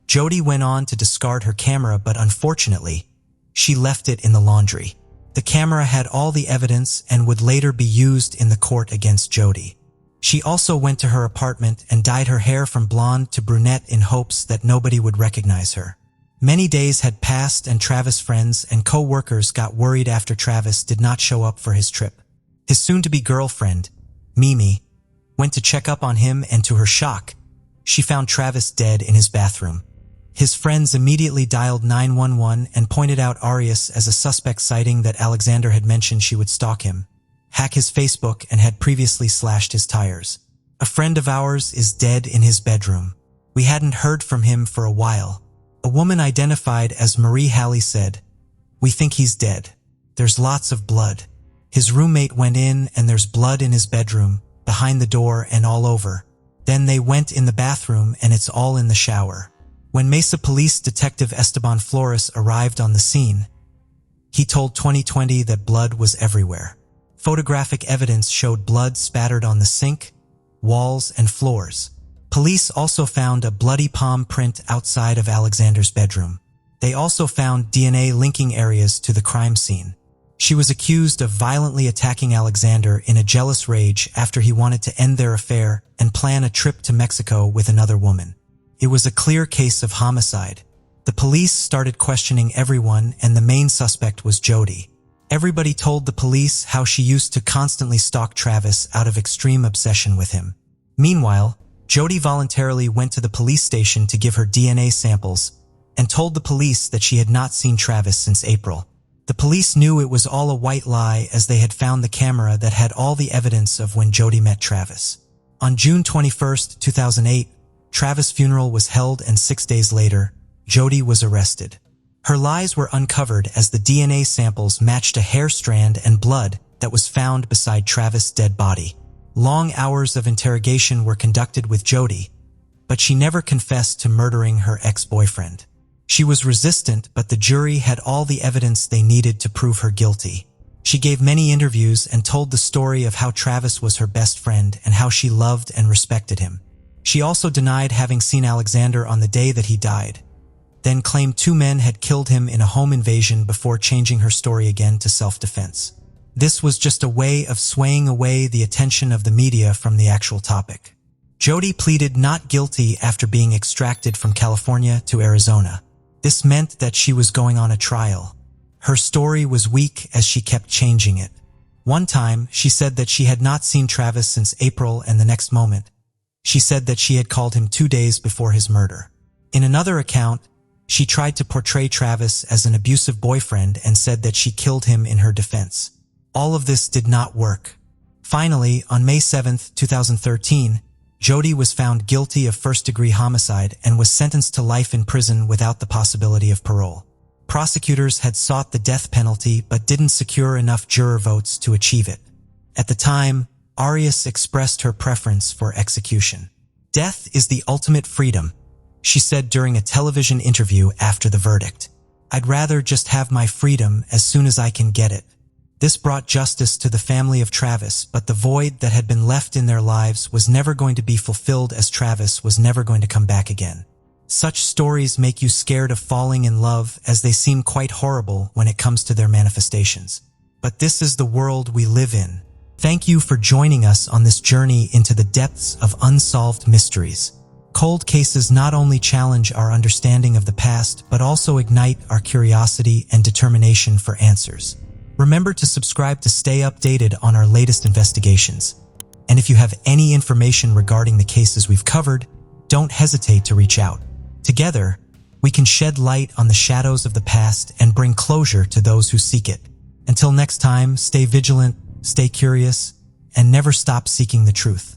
Jodie went on to discard her camera, but unfortunately, she left it in the laundry. The camera had all the evidence and would later be used in the court against Jodie. She also went to her apartment and dyed her hair from blonde to brunette in hopes that nobody would recognize her. Many days had passed and Travis' friends and co-workers got worried after Travis did not show up for his trip. His soon-to-be girlfriend, Mimi, went to check up on him, and to her shock, she found Travis dead in his bathroom. His friends immediately dialed 911 and pointed out Arias as a suspect, citing that Alexander had mentioned she would stalk him, hack his Facebook, and had previously slashed his tires. "A friend of ours is dead in his bedroom. We hadn't heard from him for a while." A woman identified as Marie Halley said, "We think he's dead. There's lots of blood. His roommate went in and there's blood in his bedroom, behind the door and all over. Then they went in the bathroom and it's all in the shower." When Mesa Police Detective Esteban Flores arrived on the scene, he told 2020 that blood was everywhere. Photographic evidence showed blood spattered on the sink, walls, and floors. Police also found a bloody palm print outside of Alexander's bedroom. They also found DNA linking areas to the crime scene. She was accused of violently attacking Alexander in a jealous rage after he wanted to end their affair and plan a trip to Mexico with another woman. It was a clear case of homicide. The police started questioning everyone, and the main suspect was Jodie. Everybody told the police how she used to constantly stalk Travis out of extreme obsession with him. Meanwhile, Jodie voluntarily went to the police station to give her DNA samples and told the police that she had not seen Travis since April. The police knew it was all a white lie, as they had found the camera that had all the evidence of when Jodie met Travis. On June 21, 2008, Travis' funeral was held, and 6 days later, Jodie was arrested. Her lies were uncovered as the DNA samples matched a hair strand and blood that was found beside Travis' dead body. Long hours of interrogation were conducted with Jodie, but she never confessed to murdering her ex-boyfriend. She was resistant, but the jury had all the evidence they needed to prove her guilty. She gave many interviews and told the story of how Travis was her best friend and how she loved and respected him. She also denied having seen Alexander on the day that he died, then claimed 2 men had killed him in a home invasion before changing her story again to self-defense. This was just a way of swaying away the attention of the media from the actual topic. Jodie pleaded not guilty after being extracted from California to Arizona. This meant that she was going on a trial. Her story was weak as she kept changing it. One time, she said that she had not seen Travis since April, and the next moment, she said that she had called him 2 days before his murder. In another account, she tried to portray Travis as an abusive boyfriend and said that she killed him in her defense. All of this did not work. Finally, on May 7, 2013, Jodie was found guilty of first-degree homicide and was sentenced to life in prison without the possibility of parole. Prosecutors had sought the death penalty but didn't secure enough juror votes to achieve it. At the time, Arias expressed her preference for execution. "Death is the ultimate freedom," she said during a television interview after the verdict. "I'd rather just have my freedom as soon as I can get it." This brought justice to the family of Travis, but the void that had been left in their lives was never going to be fulfilled, as Travis was never going to come back again. Such stories make you scared of falling in love, as they seem quite horrible when it comes to their manifestations. But this is the world we live in. Thank you for joining us on this journey into the depths of unsolved mysteries. Cold cases not only challenge our understanding of the past, but also ignite our curiosity and determination for answers. Remember to subscribe to stay updated on our latest investigations. And if you have any information regarding the cases we've covered, don't hesitate to reach out. Together, we can shed light on the shadows of the past and bring closure to those who seek it. Until next time, stay vigilant, stay curious, and never stop seeking the truth.